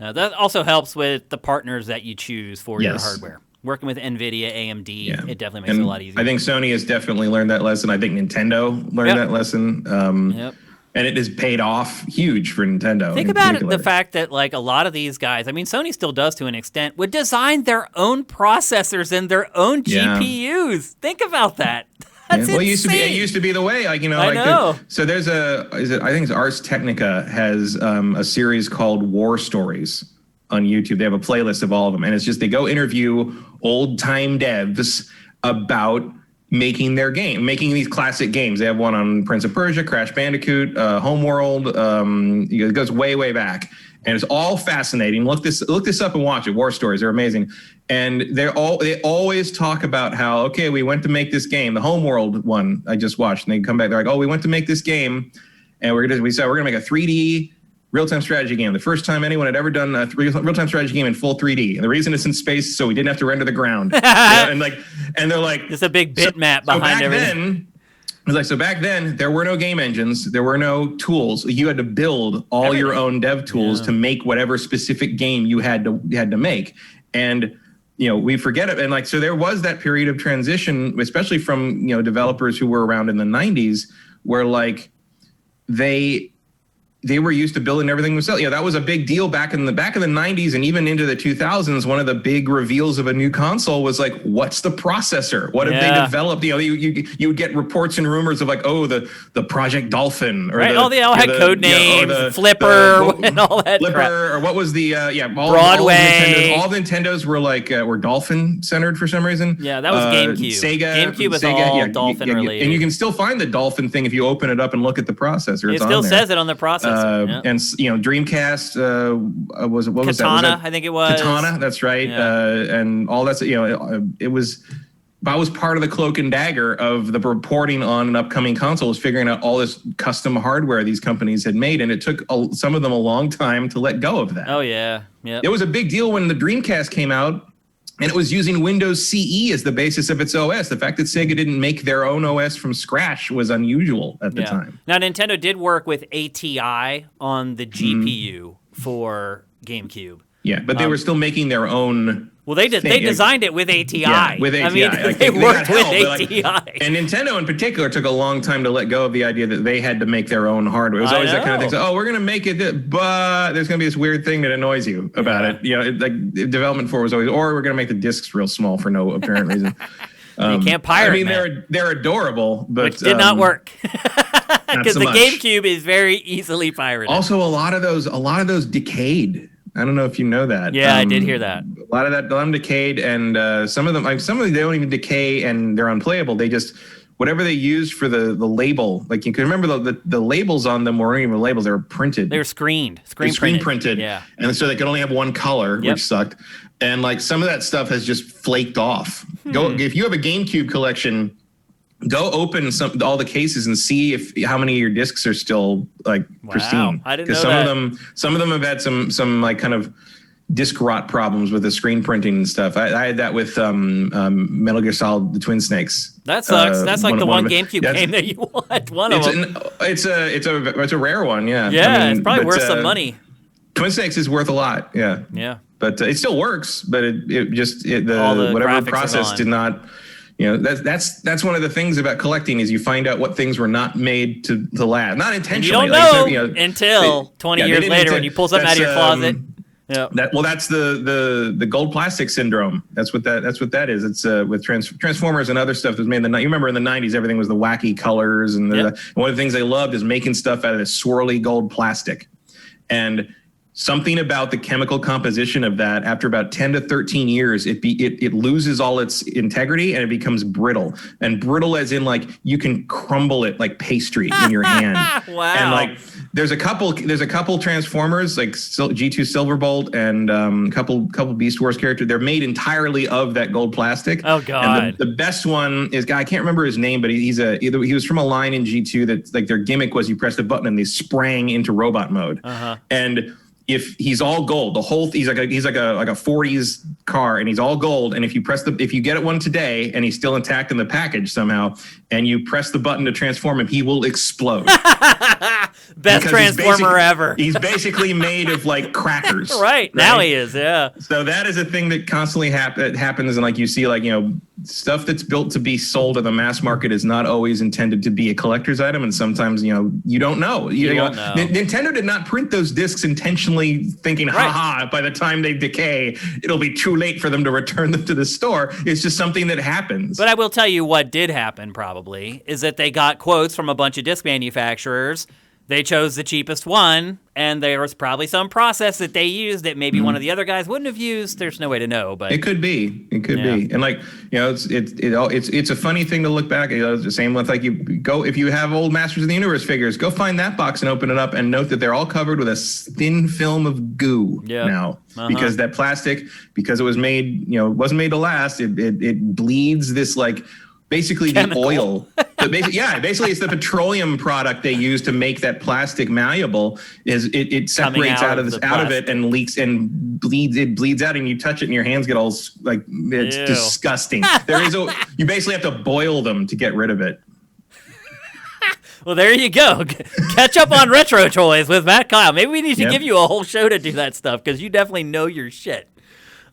Yep. That also helps with the partners that you choose for your hardware. Working with NVIDIA, AMD, it definitely makes it a lot easier. I think Sony has definitely learned that lesson. I think Nintendo learned that lesson. And it has paid off huge for Nintendo. Think about the fact that a lot of these guys, I mean, Sony still does to an extent, would design their own processors and their own GPUs. Think about that. That's well, it used to be the way. I know. So there's I think it's Ars Technica has a series called War Stories on YouTube. They have a playlist of all of them, and it's just they go interview old time devs about making these classic games. They have one on Prince of Persia, Crash Bandicoot, Homeworld. It goes way back, and it's all fascinating. Look this up and watch it. War Stories, they're amazing, and they always talk about how we went to make this game, the Homeworld one I just watched, and they come back, they're like, we went to make this game, and we said we're gonna make a 3D real-time strategy game. The first time anyone had ever done a real-time strategy game in full 3D. And the reason it's in space, so we didn't have to render the ground. And they're like, it's a big bitmap behind everything. Back then, there were no game engines, there were no tools. You had to build all your own dev tools to make whatever specific game you had to make. And we forget it. And so there was that period of transition, especially from developers who were around in the 90s, where they were used to building everything themselves. That was a big deal back in the 90s and even into the 2000s. One of the big reveals of a new console was what's the processor? What have they developed? You would get reports and rumors of the Project Dolphin, or they all had code names, Flipper and all that. Flipper, crap. Or what was the Broadway? All the Nintendos were Dolphin centered for some reason. Yeah, that was GameCube. GameCube was all Dolphin related, and you can still find the Dolphin thing if you open it up and look at the processor. It still says it on the processor. And Dreamcast was Katana, was that? I think it was Katana. That's right. And all that's it was. That was part of the cloak and dagger of the reporting on an upcoming console, was figuring out all this custom hardware these companies had made, and it took some of them a long time to let go of that. Oh yeah, yeah. It was a big deal when the Dreamcast came out. And it was using Windows CE as the basis of its OS. The fact that Sega didn't make their own OS from scratch was unusual at the time. Now, Nintendo did work with ATI on the GPU for GameCube. Yeah, but they were still making their own. Well, they did. They designed it with ATI. Yeah, with ATI. I mean, they worked with ATI. And Nintendo in particular took a long time to let go of the idea that they had to make their own hardware. It was always that kind of thing. So, we're going to make it, but there's going to be this weird thing that annoys you about it. Development for it was always, or we're going to make the discs real small for no apparent reason. You can't pirate. I mean, they're adorable, but which did not work. Because the GameCube is very easily pirated. Also, a lot of those decayed. I don't know if you know that. Yeah, I did hear that. A lot of them decayed, and some of them they don't even decay and they're unplayable. They just whatever they used for the label, like you can remember the labels on them weren't even labels; they were printed. They were screen printed. Yeah, and so they could only have one color, which sucked. And like some of that stuff has just flaked off. Go if you have a GameCube collection. Go open all the cases and see how many of your discs are still like pristine. I didn't know that. Some of them have had some like kind of disc rot problems with the screen printing and stuff. I had that with Metal Gear Solid: The Twin Snakes. That sucks. That's like the one GameCube game that you want. One of them. It's a rare one. Yeah. Yeah, I mean, it's probably worth some money. Twin Snakes is worth a lot. Yeah. Yeah. But it still works. But the whatever process did not. That's one of the things about collecting is you find out what things were not made to last, not intentionally. And you don't know until 20 years later when you pull something out of your closet. Yeah. That's the gold plastic syndrome. That's what that is. It's with Transformers and other stuff that was made in the. You remember in the 90s, everything was the wacky colors, and one of the things they loved is making stuff out of this swirly gold plastic, and something about the chemical composition of that, after about 10 to 13 years, it loses all its integrity and it becomes brittle. And brittle as in like you can crumble it like pastry in your hand. Wow. And like there's a couple Transformers like G2 Silverbolt and a couple Beast Wars characters. They're made entirely of that gold plastic. Oh God. And the best one is I can't remember his name, but he was from a line in G2 that like their gimmick was you pressed a button and they sprang into robot mode. And if he's all gold, he's like a 40s car, and he's all gold. And if you get one today, and he's still intact in the package somehow, and you press the button to transform him, he will explode. Best Transformer ever. He's basically made of like crackers. Right now he is, yeah. So that is a thing that constantly happens, and like you see, like stuff that's built to be sold in the mass market is not always intended to be a collector's item, and sometimes you don't know. You don't know. Nintendo did not print those discs intentionally thinking, by the time they decay, it'll be too late for them to return them to the store. It's just something that happens. But I will tell you what did happen probably is that they got quotes from a bunch of disc manufacturers. They chose the cheapest one, and there was probably some process that they used that maybe one of the other guys wouldn't have used. There's no way to know, but it could be. And like it's a funny thing to look back. It's the same with like you go if you have old Masters of the Universe figures, go find that box and open it up and note that they're all covered with a thin film of goo now because that plastic, because it was made, wasn't made to last. It bleeds this like. Basically, chemical. The oil. Basically, it's the petroleum product they use to make that plastic malleable. It separates out of it and leaks and bleeds. It bleeds out, and you touch it, and your hands get all like it's disgusting. You basically have to boil them to get rid of it. Well, there you go. Catch up on retro toys with Matt Kyle. Maybe we need to give you a whole show to do that stuff because you definitely know your shit.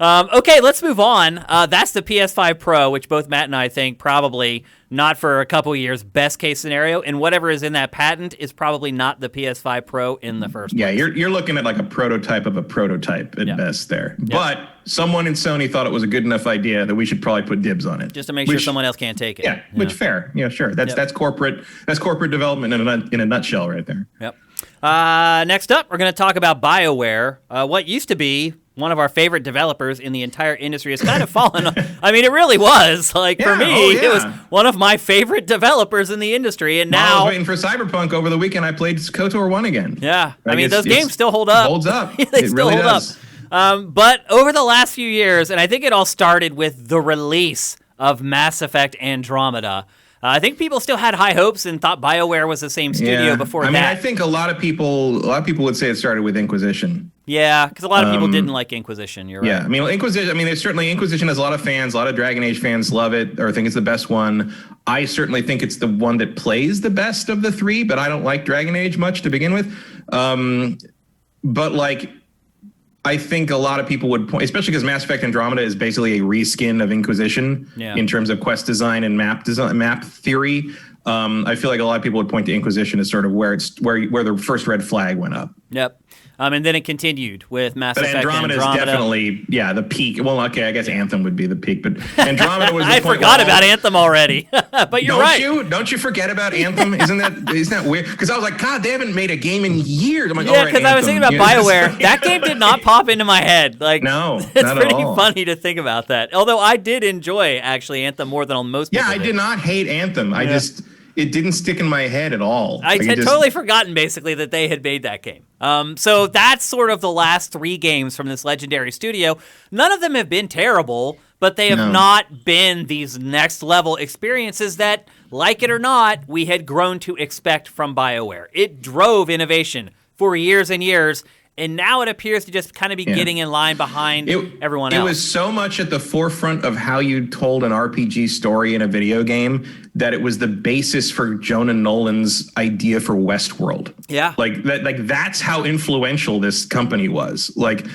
Okay, let's move on. That's the PS5 Pro, which both Matt and I think probably not for a couple years, best case scenario, and whatever is in that patent is probably not the PS5 Pro in the first place. Yeah, you're looking at like a prototype of a prototype at best there. Yep. But someone in Sony thought it was a good enough idea that we should probably put dibs on it. Just to make sure someone else can't take it. Yeah, which fair. Yeah, sure. That's corporate development in a nutshell right there. Yep. Next up, we're going to talk about BioWare. What used to be one of our favorite developers in the entire industry has kind of fallen. I mean, it really was. Like, for me, it was one of my favorite developers in the industry. And now I was waiting for Cyberpunk over the weekend. I played KOTOR 1 again. Yeah. I mean, those games still hold up. Holds up. They still hold up. But over the last few years, and I think it all started with the release of Mass Effect Andromeda, I think people still had high hopes and thought BioWare was the same studio before that. I mean, I think a lot of people would say it started with Inquisition. Yeah, because a lot of people didn't like Inquisition. You're right. Yeah, I mean, Inquisition has a lot of fans. A lot of Dragon Age fans love it or think it's the best one. I certainly think it's the one that plays the best of the three, but I don't like Dragon Age much to begin with. But like, I think a lot of people would point, especially because Mass Effect Andromeda is basically a reskin of Inquisition in terms of quest design and map theory. I feel like a lot of people would point to Inquisition as sort of where the first red flag went up. Yep. And then it continued with Mass Effect. Andromeda is definitely, the peak. Well, okay, I guess Anthem would be the peak, but Andromeda was the I forgot about Anthem already. But you're right. Don't you forget about Anthem? Isn't that weird? Because I was like, God, they haven't made a game in years. I'm like, yeah, because I was thinking about BioWare. That game did not pop into my head. Like, no, it's pretty funny to think about that. Although I did enjoy, actually, Anthem more than most people I did not hate Anthem. I just... It didn't stick in my head at all. I had totally forgotten, basically, that they had made that game. So that's sort of the last 3 games from this legendary studio. None of them have been terrible, but they have not been these next-level experiences that, like it or not, we had grown to expect from BioWare. It drove innovation for years and years, and now it appears to just kind of be getting in line behind everyone else. It was so much at the forefront of how you told an RPG story in a video game that it was the basis for Jonah Nolan's idea for Westworld. Yeah. Like that's how influential this company was. Like,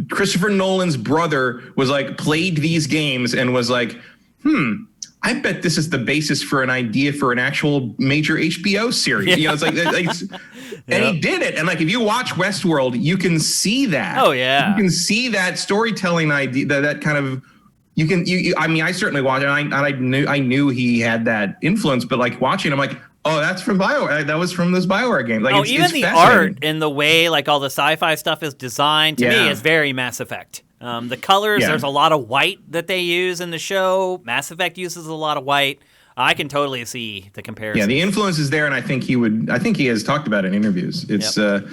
Christopher Nolan's brother was like, played these games and was like, I bet this is the basis for an idea for an actual major HBO series. It's like and he did it. And like, if you watch Westworld, you can see that. Oh yeah. You can see that storytelling idea, that kind of, I mean, I certainly watched it. I knew he had that influence, but like watching, I'm like, oh, that's from BioWare. That was from this BioWare game. Like, even the art and the way like all the sci-fi stuff is designed to me is very Mass Effect. The colors, there's a lot of white that they use in the show. Mass Effect uses a lot of white. I can totally see the comparison. Yeah, the influence is there, and I think he has talked about it in interviews. It's so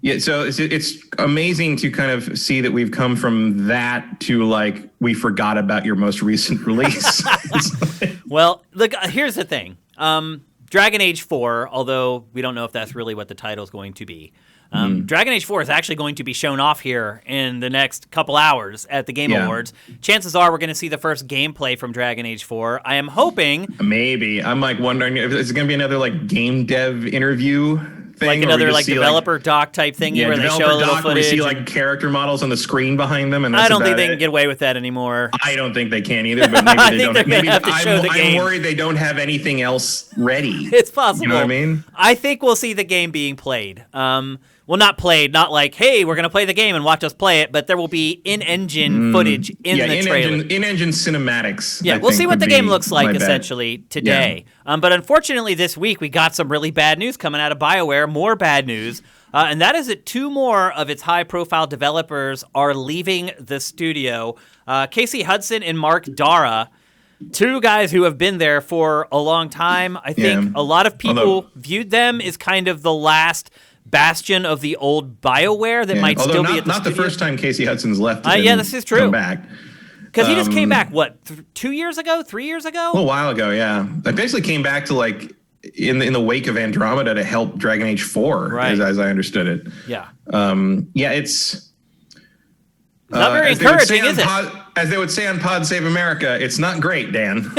it's amazing to kind of see that we've come from that to like, we forgot about your most recent release. Well, look, here's the thing. Dragon Age 4, although we don't know if that's really what the title is going to be. Dragon Age 4 is actually going to be shown off here in the next couple hours at the Game Awards. Chances are we're going to see the first gameplay from Dragon Age 4. I am hoping... Maybe. I'm like wondering if it's going to be another like game dev interview thing. Like another like developer doc type thingy where they show a little footage. We see like character models on the screen behind them. And I don't think they can get away with that anymore. I don't think they can either, but maybe they don't. Maybe I'm worried they don't have anything else ready. It's possible. You know what I mean? I think we'll see the game being played. Well, not played, not like, hey, we're going to play the game and watch us play it, but there will be in-engine footage in the trailer. In-engine cinematics. Yeah, we'll see what the game looks like, essentially, today. Yeah. But unfortunately, this week, we got some really bad news coming out of BioWare, more bad news, and that is that 2 more of its high-profile developers are leaving the studio. Casey Hudson and Mark Dara, 2 guys who have been there for a long time. I think a lot of people viewed them as kind of the last bastion of the old BioWare that might still be at the not studio. The first time Casey Hudson's left. This is true. Come back. Because he just came back, 2 years ago, 3 years ago? A little while ago, yeah. I basically came back to like in the wake of Andromeda to help Dragon Age 4, as I understood it. Yeah. It's not very encouraging, is it? As they would say on Pod Save America, it's not great, Dan.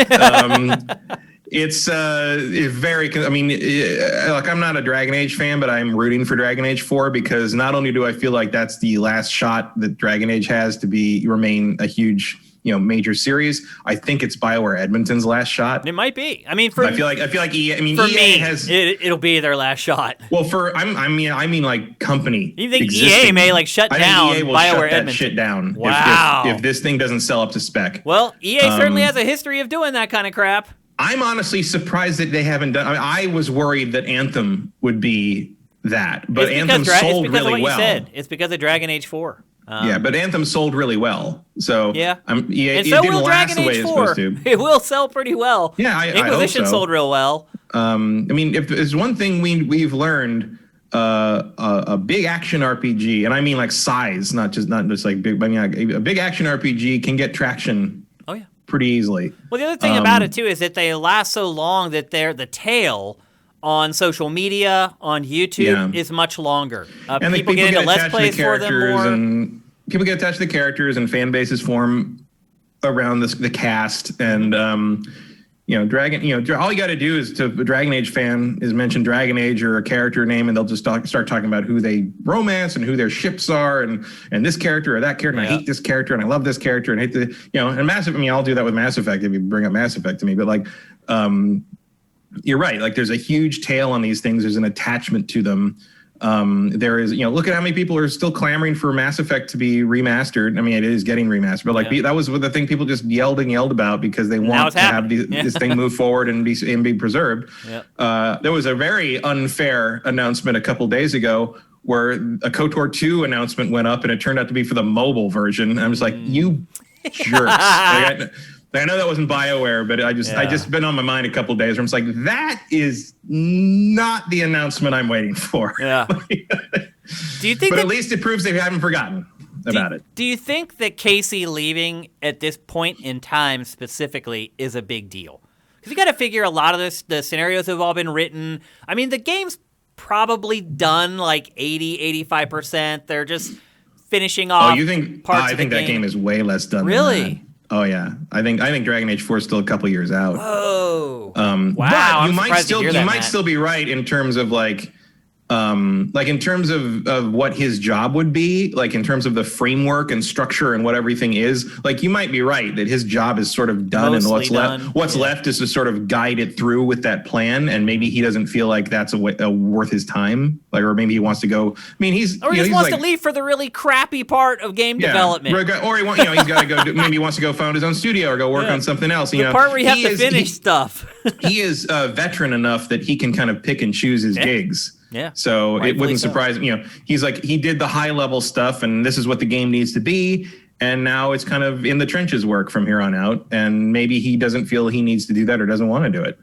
It's very. I mean, like, I'm not a Dragon Age fan, but I'm rooting for Dragon Age 4 because not only do I feel like that's the last shot that Dragon Age has to remain a huge, major series. I think it's BioWare Edmonton's last shot. It might be. I mean, I feel like EA. I mean, for EA has. It'll be their last shot. Well, I mean, like company. You think EA may like shut down EA will BioWare shut Edmonton? That shit down. Wow. If this thing doesn't sell up to spec. Well, EA certainly has a history of doing that kind of crap. I'm honestly surprised that they haven't done. I mean, I was worried that Anthem would be that, but Anthem sold really well. You said. It's because of Dragon Age 4. But Anthem sold really well. So EA, and so it will didn't Dragon last the way Age it's 4. supposed to. It will sell pretty well. Yeah, Inquisition I hope so. sold real well. I mean, if there's one thing we've learned, a big action RPG, and I mean like size, not just like big. I mean, like, a big action RPG can get traction. Oh yeah. Pretty easily. Well, the other thing about it too is that they last so long that the tail on social media, on YouTube, is much longer. And people get into Let's Plays for them more. And people get attached to the characters, and fan bases form around the cast. And Dragon. All you got to do is, to a Dragon Age fan, is mention Dragon Age or a character name, and they'll just start talking about who they romance and who their ships are, and this character or that character. And I hate this character, and I love this character, and hate the And Mass Effect. I mean, I'll do that with Mass Effect if you bring up Mass Effect to me. But like, you're right. Like, there's a huge tail on these things. There's an attachment to them. There is, look at how many people are still clamoring for Mass Effect to be remastered. I mean, it is getting remastered, but like that was the thing people just yelled about because they want to have this thing move forward and be preserved. Yep. There was a very unfair announcement a couple days ago where a KOTOR 2 announcement went up and it turned out to be for the mobile version. And I was like, you jerks. I know that wasn't BioWare, but I just been on my mind a couple of days where I'm just like, that is not the announcement I'm waiting for. Yeah. Do you think but at least it proves they haven't forgotten about it. Do you think that Casey leaving at this point in time specifically is a big deal? Because you got to figure a lot of the scenarios have all been written. I mean, the game's probably done like 80-85%. They're just finishing off. Oh, you think? I think that game is way less done. Really? Than that. Oh yeah, I think Dragon Age 4 is still a couple years out. Whoa! Wow, but you might still be right in terms of like in terms of what his job would be, like in terms of the framework and structure and what everything is. Like you might be right that his job is sort of done, mostly and what's left is to sort of guide it through with that plan. And maybe he doesn't feel like that's worth his time, like, or maybe he wants to go. I mean, he wants to leave for the really crappy part of game development, or he's got to go. Maybe he wants to go found his own studio or go work on something else. The part where you have to finish stuff. He is veteran enough that he can kind of pick and choose his gigs. Yeah. So it wouldn't surprise me. He's like, he did the high level stuff and this is what the game needs to be. And now it's kind of in the trenches work from here on out. And maybe he doesn't feel he needs to do that or doesn't want to do it,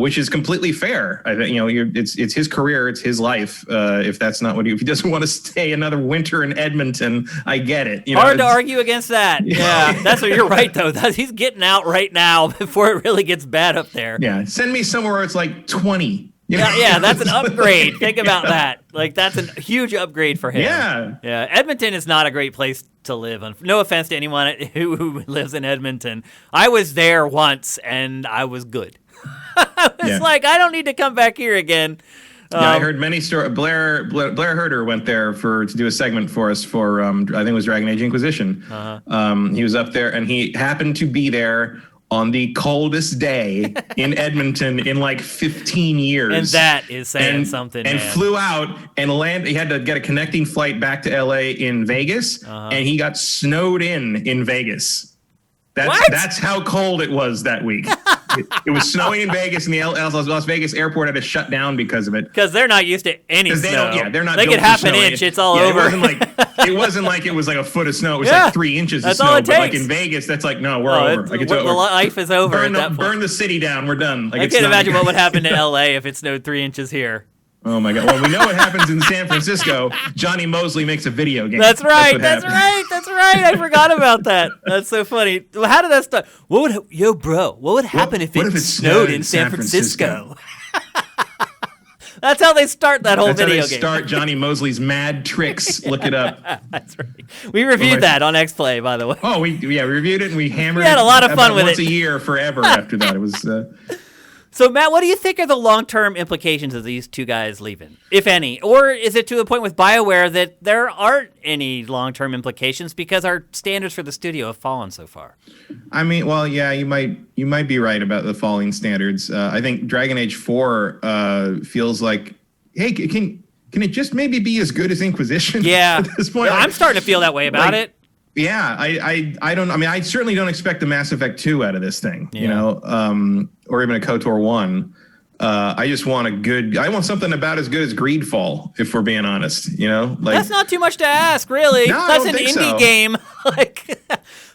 which is completely fair. I think, it's his career. It's his life. If that's not if he doesn't want to stay another winter in Edmonton, I get it. Hard to argue against that. Yeah. That's what you're right, though. He's getting out right now before it really gets bad up there. Yeah. Send me somewhere where it's like 20. Yeah, that's an upgrade. Think about that. Like, that's a huge upgrade for him. Yeah. Edmonton is not a great place to live. No offense to anyone who lives in Edmonton. I was there once, and I was good. It's like, I don't need to come back here again. I heard many stories. Blair Herter went there to do a segment for us for, I think it was Dragon Age Inquisition. He was up there, and he happened to be there on the coldest day in Edmonton in like 15 years. And that is saying something, and man. Flew out and landed. He had to get a connecting flight back to LA in Vegas, and he got snowed in Vegas. That's how cold it was that week. It was snowing in Vegas, and the Las Vegas airport had to shut down because of it. Because they're not used to any snow. They're not. They get half an inch, it's all over. It wasn't like it was like a foot of snow. It was like 3 inches of snow. All it takes. But like in Vegas, that's like, no, we're over. Like it's over. The life is over at that point. Burn the city down. We're done. Like, I can't imagine what would happen to LA if it snowed 3 inches here. Oh my God! Well, we know what happens in San Francisco. Johnny Mosley makes a video game. That's right. That's right. I forgot about that. That's so funny. How did that start? What would happen if it snowed in San Francisco? That's how they start that whole video game. That's how they start Johnny Mosley's mad tricks. Look it up. That's right. We reviewed that on X-Play, by the way. Oh, we reviewed it and we hammered. We had a lot of fun with it. Once a year forever after that. It was. So, Matt, what do you think are the long-term implications of these two guys leaving, if any? Or is it to the point with BioWare that there aren't any long-term implications because our standards for the studio have fallen so far? I mean, well, yeah, you might be right about the falling standards. I think Dragon Age 4 feels like, hey, can it just maybe be as good as Inquisition? Yeah. At this point? I'm starting to feel that way about it. Yeah, I don't. I mean, I certainly don't expect a Mass Effect 2 out of this thing. Yeah. Or even a KOTOR 1. I just want I want something about as good as Greedfall, if we're being honest. That's not too much to ask, really. No, that's an indie game.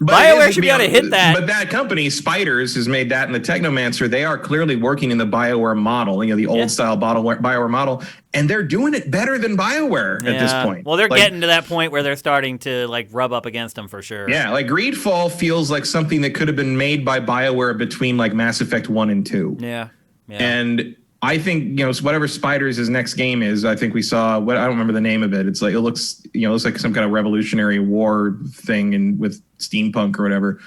BioWare should be able to hit that. But that company, Spiders, has made that, and the Technomancer, they are clearly working in the BioWare model, the old style BioWare model, and they're doing it better than BioWare at this point. Well, they're getting to that point where they're starting to rub up against them for sure. Yeah, like Greedfall feels like something that could have been made by BioWare between like Mass Effect 1 and 2. Yeah. And I think, whatever Spiders' next game is, I think we saw I don't remember the name of it. It's like, it looks like some kind of Revolutionary War thing with steampunk or whatever.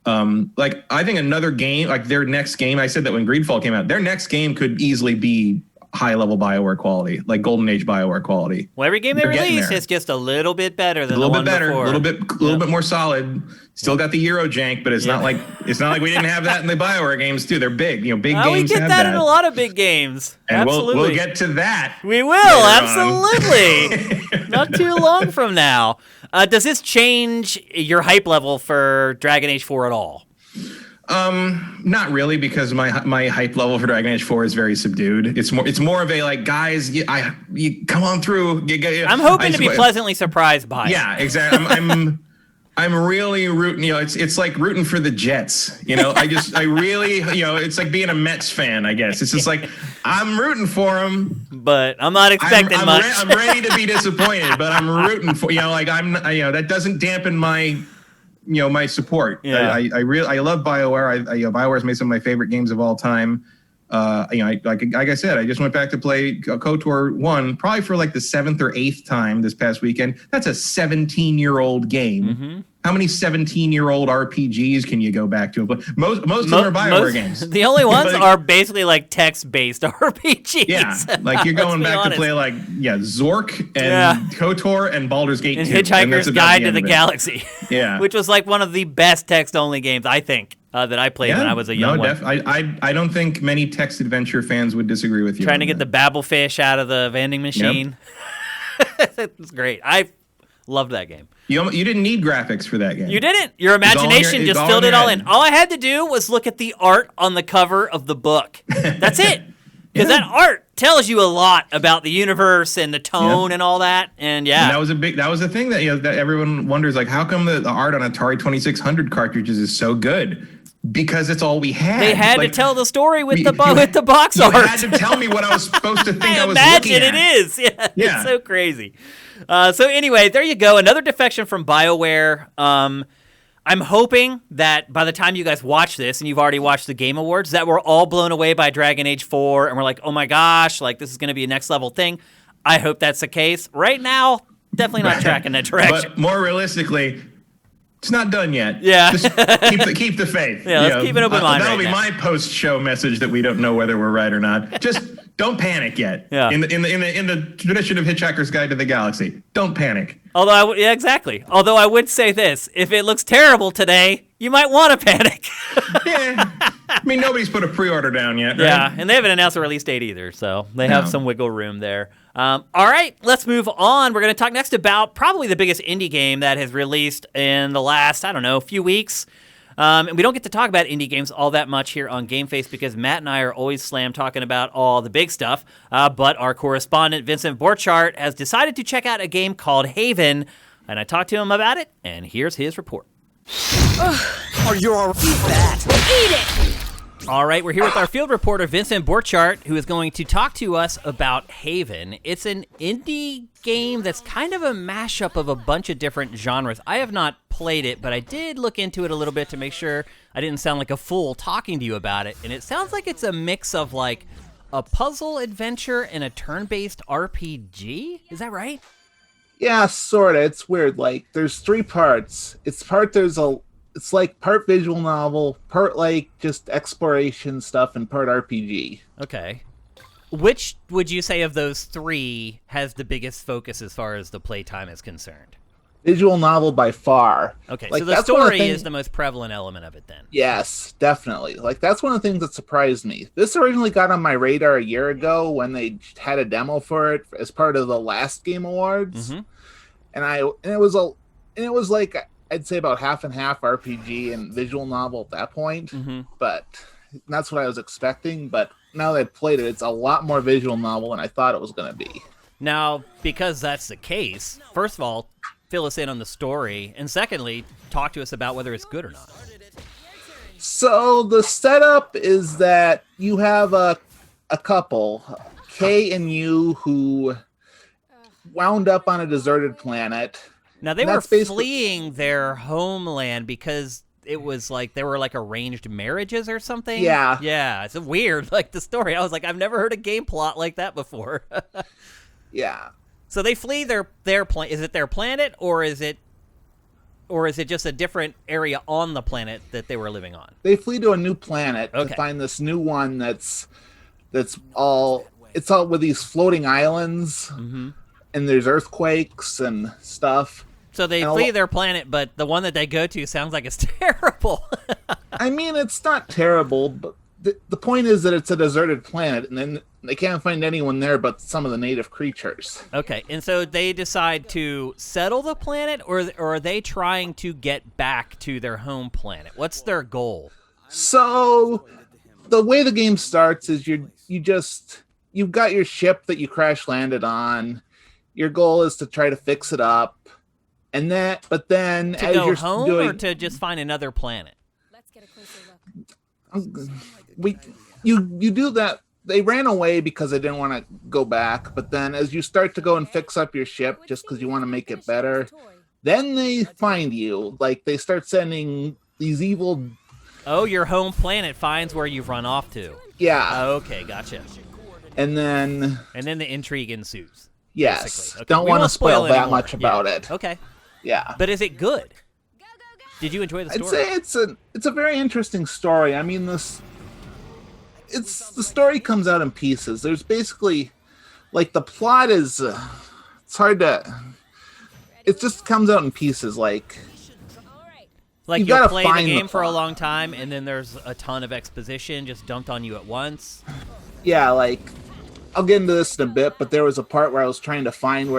I think another game, like their next game, I said that when Greedfall came out, their next game could easily be high level BioWare quality, like Golden Age BioWare quality. Well, every game they release is just a little bit better than the one before. A little bit more solid. Still got the Euro jank, but it's not like we didn't have that in the BioWare games too. They're big, big games. We get that in a lot of big games. And we'll get to that. We will, absolutely. Not too long from now. Does this change your hype level for Dragon Age 4 at all? Not really, because my hype level for Dragon Age 4 is very subdued. It's more of a like, guys, you come on through. I'm hoping to be pleasantly surprised by it. Yeah, exactly. I'm really rooting. It's like rooting for the Jets. I really, it's like being a Mets fan. I guess it's just like I'm rooting for them, but I'm not expecting much. I'm ready to be disappointed, but I'm rooting for that doesn't dampen my. My support. Yeah. I love BioWare. BioWare's made some of my favorite games of all time. Like I said, I just went back to play KOTOR 1 probably for like the 7th or 8th time this past weekend. That's a 17-year-old game. Mm-hmm. How many 17-year-old RPGs can you go back to? Most of them are BioWare games. The only ones are basically like text-based RPGs. Yeah, like you're going back to play like Zork and KOTOR and Baldur's Gate 2. And Hitchhiker's Guide to the Galaxy. Yeah, which was like one of the best text-only games, I think, that I played when I was a young one. I don't think many text adventure fans would disagree with you. Trying to get the Babblefish out of the vending machine. Yep. It's great. I loved that game. You didn't need graphics for that game. You didn't. Your imagination just filled it all in. All I had to do was look at the art on the cover of the book. That's it. Because that art tells you a lot about the universe and the tone and all that. And that was a thing that that everyone wonders, like, how come the art on Atari 2600 cartridges is so good? Because it's all we had. They had to tell the story with the box art. You had to tell me what I was supposed to think I was looking at. Imagine it is. Yeah. It's so crazy. So anyway, there you go. Another defection from BioWare. I'm hoping that by the time you guys watch this, and you've already watched the Game Awards, that we're all blown away by Dragon Age 4, and we're like, oh my gosh, like this is going to be a next level thing. I hope that's the case. Right now, definitely not tracking that direction. But more realistically, it's not done yet. Yeah. Just keep the faith. Yeah, let's keep an open mind. That'll be my post-show message that we don't know whether we're right or not. Just don't panic yet. Yeah. In the tradition of Hitchhiker's Guide to the Galaxy, don't panic. Although exactly. Although I would say this: if it looks terrible today, you might want to panic. Yeah. I mean, nobody's put a pre-order down yet, right? Yeah, and they haven't announced a release date either, so they have some wiggle room there. All right, let's move on. We're going to talk next about probably the biggest indie game that has released in the last, few weeks. And we don't get to talk about indie games all that much here on GameFace because Matt and I are always slam talking about all the big stuff. But our correspondent, Vincent Borchardt, has decided to check out a game called Haven, and I talked to him about it, and here's his report. Are you all right? Eat that. Eat it! All right, we're here with our field reporter, Vincent Borchardt, who is going to talk to us about Haven. It's an indie game that's kind of a mashup of a bunch of different genres. I have not played it, but I did look into it a little bit to make sure I didn't sound like a fool talking to you about it. And it sounds like it's a mix of like a puzzle adventure and a turn-based RPG. Is that right? Yeah, sort of. It's weird. Like, there's 3 parts. It's like part visual novel, part like just exploration stuff, and part RPG. Okay. Which would you say of those 3 has the biggest focus as far as the playtime is concerned? Visual novel by far. Okay, like, so the story is the most prevalent element of it then. Yes, definitely. Like, that's one of the things that surprised me. This originally got on my radar a year ago when they had a demo for it as part of the last Game Awards. Mm-hmm. And it was like, I'd say about half and half RPG and visual novel at that point. Mm-hmm. But that's what I was expecting. But now that I've played it, it's a lot more visual novel than I thought it was going to be. Now, because that's the case, first of all, fill us in on the story. And secondly, talk to us about whether it's good or not. So the setup is that you have a couple, Kay and you, who wound up on a deserted planet. Now, they were fleeing their homeland because it was like they were like arranged marriages or something. Yeah. Yeah, it's weird, like the story. I was like, I've never heard a game plot like that before. Yeah. So they flee their planet. Is it their planet or is it just a different area on the planet that they were living on? They flee to a new planet to find this new one that's all it's all with these floating islands, and there's earthquakes and stuff. So they flee their planet, but the one that they go to sounds like it's terrible. I mean, it's not terrible, but the point is that it's a deserted planet, and then they can't find anyone there but some of the native creatures. Okay, and so they decide to settle the planet, or are they trying to get back to their home planet? What's their goal? So the way the game starts is you've got your ship that you crash landed on. Your goal is to try to fix it up. And but then to as go you're home doing, or to just find another planet. Let's get a closer look. You do that. They ran away because they didn't want to go back. But then as you start to go and fix up your ship just because you want to make it better, then they find you. Like they start sending these evil. Oh, your home planet finds where you've run off to. Yeah. Okay, gotcha. And then the intrigue ensues. Yes. Okay. Don't want to spoil that much about it. it. Okay. Yeah. But is it good? Did you enjoy the story? I'd say it's a very interesting story. I mean, the story comes out in pieces. There's basically like the plot is it's hard to. It just comes out in pieces. Like you'll play the game for a long time, and then there's a ton of exposition just dumped on you at once. Yeah, like I'll get into this in a bit, but there was a part where I was trying to find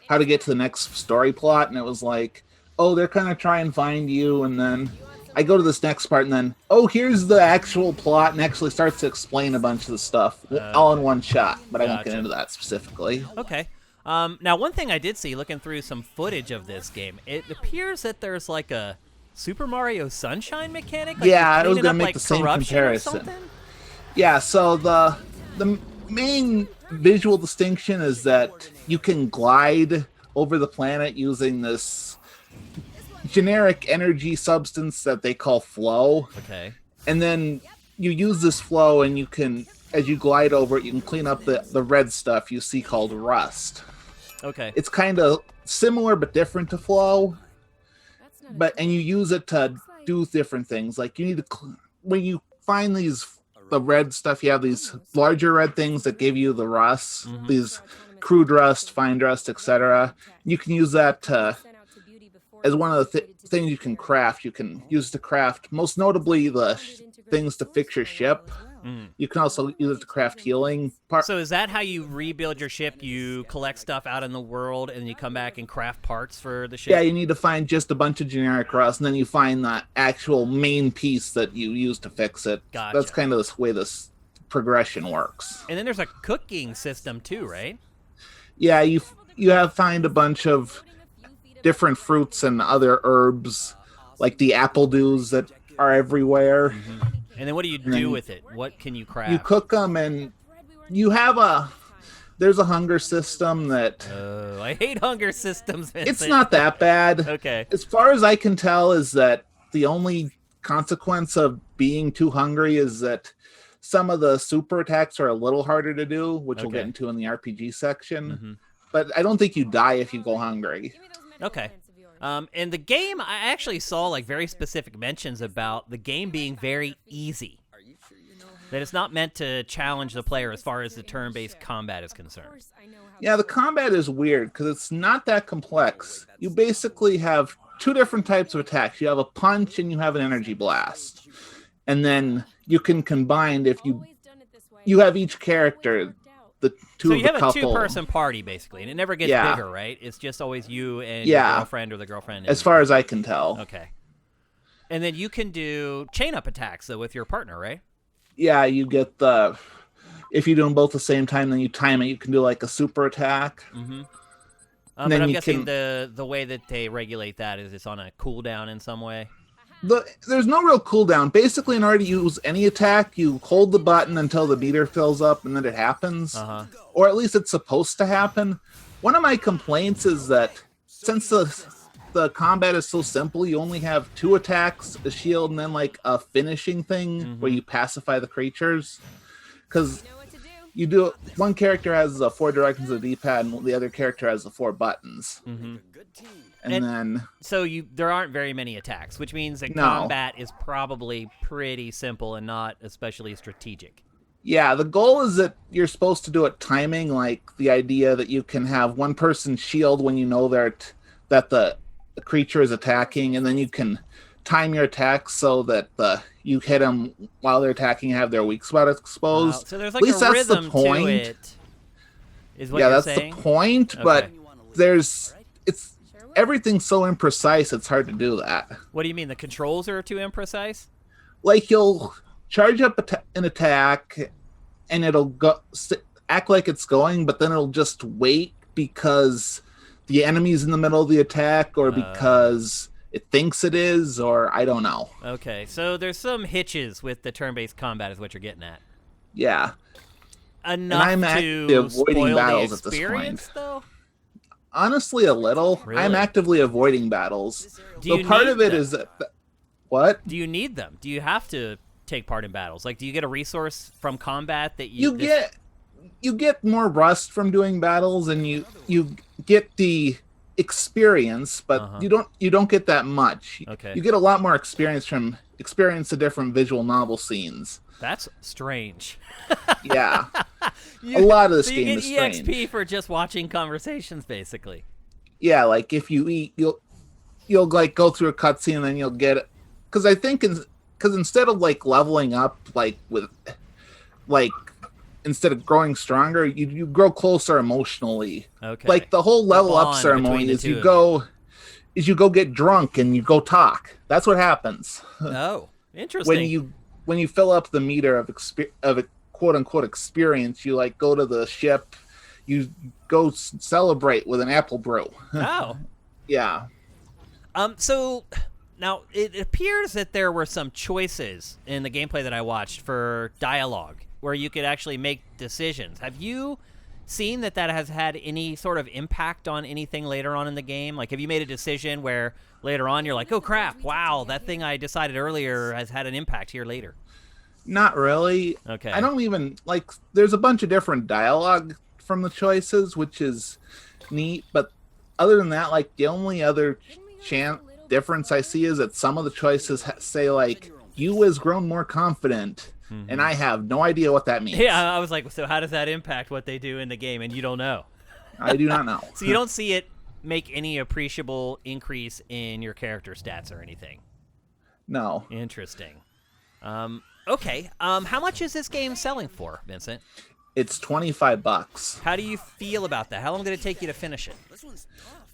how to get to the next story plot, and it was like, oh, they're kind of trying to find you, and then I go to this next part, and then, oh, here's the actual plot, and actually starts to explain a bunch of the stuff all in one shot, but I won't get into that specifically. Okay. Now, one thing I did see, looking through some footage of this game, it appears that there's like a Super Mario Sunshine mechanic. Like I was going to make like the same comparison. Or yeah, so the main visual distinction is that you can glide over the planet using this generic energy substance that they call flow. Okay. And then you use this flow, and you can, as you glide over it, you can clean up the red stuff you see called rust. Okay. It's kind of similar but different to flow. And you use it to do different things. Like you need to, when you find the red stuff, you have these larger red things that give you the rust, these crude rust, fine rust, etc. You can use that as one of the things you can craft. You can use to craft, most notably, the things to fix your ship. You can also use it to craft healing parts. So is that how you rebuild your ship? You collect stuff out in the world, and you come back and craft parts for the ship? Yeah, you need to find just a bunch of generic rust, and then you find the actual main piece that you use to fix it. Gotcha. That's kind of the way this progression works. And then there's a cooking system too, right? Yeah, you find a bunch of different fruits and other herbs, like the apple dews that are everywhere. And then what do you do with it? What can you craft? You cook them, and you have there's a hunger system that... I hate hunger systems, Vincent. It's not that bad. Okay. As far as I can tell is that the only consequence of being too hungry is that some of the super attacks are a little harder to do, which we'll get into in the RPG section. But I don't think you die if you go hungry. Okay. In the game, I actually saw like very specific mentions about the game being very easy. That it's not meant to challenge the player as far as the turn-based combat is concerned. Yeah, the combat is weird because it's not that complex. You basically have two different types of attacks. You have a punch and you have an energy blast. And then you can combine if you have each character. So you have a two-person party, basically, and it never gets bigger, right? It's just always you and your girlfriend or the girlfriend. As far as I can tell. Okay. And then you can do chain-up attacks, though, with your partner, right? Yeah, you get if you do them both at the same time, then you time it. You can do, like, a super attack. But I'm guessing the way that they regulate that is it's on a cooldown in some way. There's no real cooldown. Basically, in order to use any attack, you hold the button until the meter fills up, and then it happens. Or at least it's supposed to happen. One of my complaints is that since the combat is so simple, you only have two attacks, a shield, and then like a finishing thing where you pacify the creatures. Because one character has 4 directions of the D-pad, and the other character has the 4 buttons. And then so there aren't very many attacks, which means that combat is probably pretty simple and not especially strategic. Yeah, the goal is that you're supposed to do it timing, like the idea that you can have one person shield when you know that the creature is attacking, and then you can time your attacks so that you hit them while they're attacking, have their weak spot exposed. So there's At like least a that's the rhythm to point. it. Is what Yeah, you're that's saying? the point, Okay. but it's everything's so imprecise, it's hard to do that. What do you mean? The controls are too imprecise? Like, you'll charge up an attack, and it'll act like it's going, but then it'll just wait because the enemy's in the middle of the attack, or because it thinks it is, or I don't know. Okay, so there's some hitches with the turn-based combat is what you're getting at. Yeah. Enough I'm to actively avoiding spoil battles the at this experience, point. though? Honestly, a little. Really? I'm actively avoiding battles. Do So you part need of it them? is that... What? Do you need them? Do you have to take part in battles? Like, do you get a resource from combat that You get more rust from doing battles, and you get the experience, but you don't get that much. Okay. You get a lot more experience from the different visual novel scenes. That's strange. Yeah. A lot of this so game you is get strange. EXP for just watching conversations, basically. Yeah, like if you eat, you'll like go through a cutscene, and then you'll get it. Because I think instead of like leveling up, like instead of growing stronger, you grow closer emotionally. Okay. Like the whole level up bond ceremony between the is two you go get drunk and you go talk. That's what happens. Oh, interesting. When you fill up the meter of a quote unquote experience, you like go to the ship, you go celebrate with an apple brew. Oh. Yeah. So now it appears that there were some choices in the gameplay that I watched for dialogue where you could actually make decisions. Have you seen that has had any sort of impact on anything later on in the game? Like, have you made a decision where later on you're like, oh crap, wow, that thing I decided earlier has had an impact here later? Not really. Okay. I don't even like. There's a bunch of different dialogue from the choices, which is neat. But other than that, like the only other difference I see is that some of the choices say like, "You has grown more confident," and I have no idea what that means. Yeah, I was like, so how does that impact what they do in the game? And you don't know. I do not know. So you don't see it make any appreciable increase in your character stats or anything? No. Interesting. Okay. How much is this game selling for, Vincent? It's $25. How do you feel about that? How long did it take you to finish it?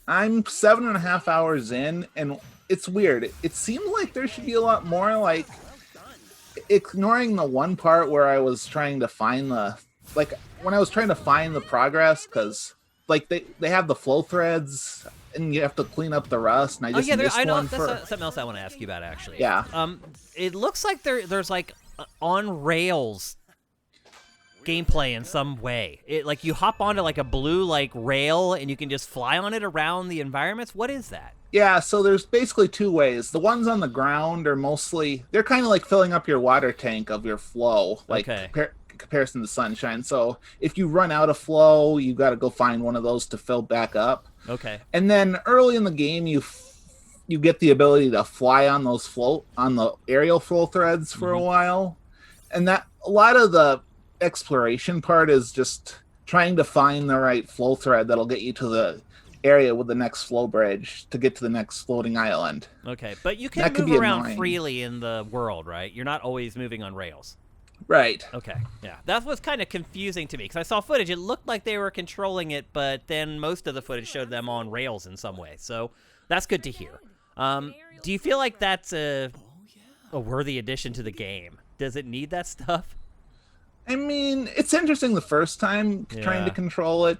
I'm 7.5 hours in, and it's weird. It seemed like there should be a lot more, like, ignoring the one part where I was trying to find when I was trying to find the progress, because, like, they have the flow threads, and you have to clean up the rust, and I just missed one for... That's something else I want to ask you about, actually. Yeah. It looks like there's, like, on rails gameplay in some way. It like you hop onto like a blue like rail and you can just fly on it around the environments. What is that? Yeah, so there's basically two ways. The ones on the ground are they're kind of like filling up your water tank of your flow, like comparison to sunshine. So if you run out of flow, you got to go find one of those to fill back up. Okay. And then early in the game, you get the ability to fly on the aerial flow threads for a while, and that a lot of the exploration part is just trying to find the right flow thread that'll get you to the area with the next flow bridge to get to the next floating island. Okay, but you can move around freely in the world, right? You're not always moving on rails. Right. Okay, yeah. That was kind of confusing to me because I saw footage. It looked like they were controlling it, but then most of the footage showed them on rails in some way. So that's good to hear. Do you feel like that's a worthy addition to the game? Does it need that stuff? I mean, it's interesting the first time trying to control it,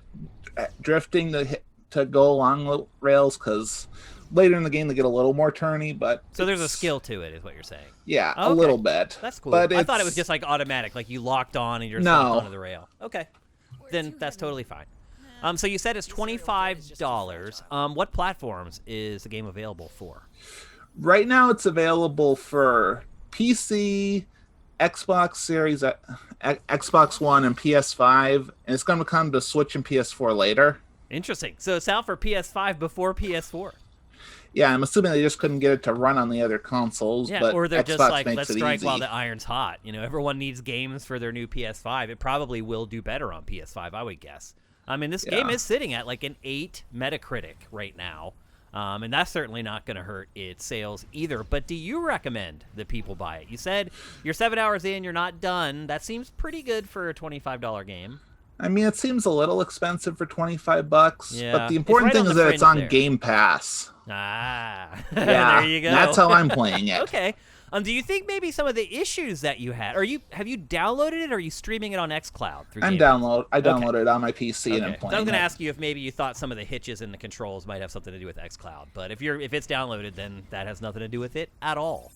drifting to go along the rails, because later in the game they get a little more turny, but... So there's a skill to it, is what you're saying? Yeah, a little bit. That's cool. But I thought it was just like automatic, like you locked on and you're locked onto the rail. Okay, then that's totally fine. So you said it's $25. What platforms is the game available for? Right now it's available for PC, Xbox Series, Xbox One, and PS5, and it's going to come to Switch and PS4 later. Interesting. So it's out for PS5 before PS4. Yeah, I'm assuming they just couldn't get it to run on the other consoles. Yeah, but or they're Xbox just like, makes let's it strike easy. while the iron's hot. Everyone needs games for their new PS5. It probably will do better on PS5, I would guess. I mean, this game is sitting at like an 8 Metacritic right now. And that's certainly not going to hurt its sales either. But do you recommend that people buy it? You said you're 7 hours in, you're not done. That seems pretty good for a $25 game. I mean, it seems a little expensive for $25, Yeah, but the important thing is that it's on Game Pass. Ah, Yeah, there you go. that's how I'm playing it. Okay. Do you think maybe some of the issues that you had, have you downloaded it, or are you streaming it on xCloud? I downloaded it on my PC and I'm So playing I was going to it. ask you if maybe you thought some of the hitches in the controls might have something to do with xCloud, but if it's downloaded, then that has nothing to do with it at all.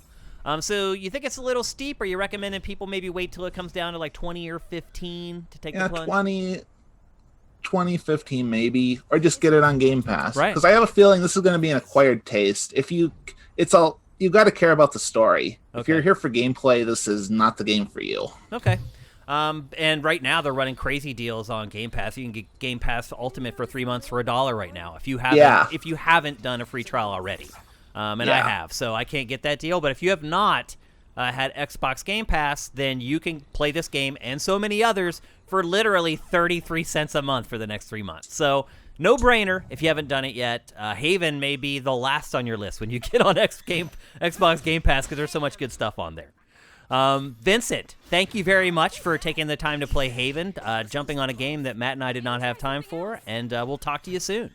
So you think it's a little steep, or you recommending people maybe wait till it comes down to like 20 or 15 to take the plunge? 20, 15 maybe, or just get it on Game Pass. Right. Because I have a feeling this is going to be an acquired taste. You got to care about the story. Okay. If you're here for gameplay, this is not the game for you. Okay. And right now they're running crazy deals on Game Pass. You can get Game Pass Ultimate for 3 months for $1 right now if you haven't done a free trial already. I have, so I can't get that deal. But if you have not had Xbox Game Pass, then you can play this game and so many others for literally 33 cents a month for the next 3 months. So no-brainer if you haven't done it yet. Haven may be the last on your list when you get on Xbox Game Pass because there's so much good stuff on there. Vincent, thank you very much for taking the time to play Haven, jumping on a game that Matt and I did not have time for, and we'll talk to you soon.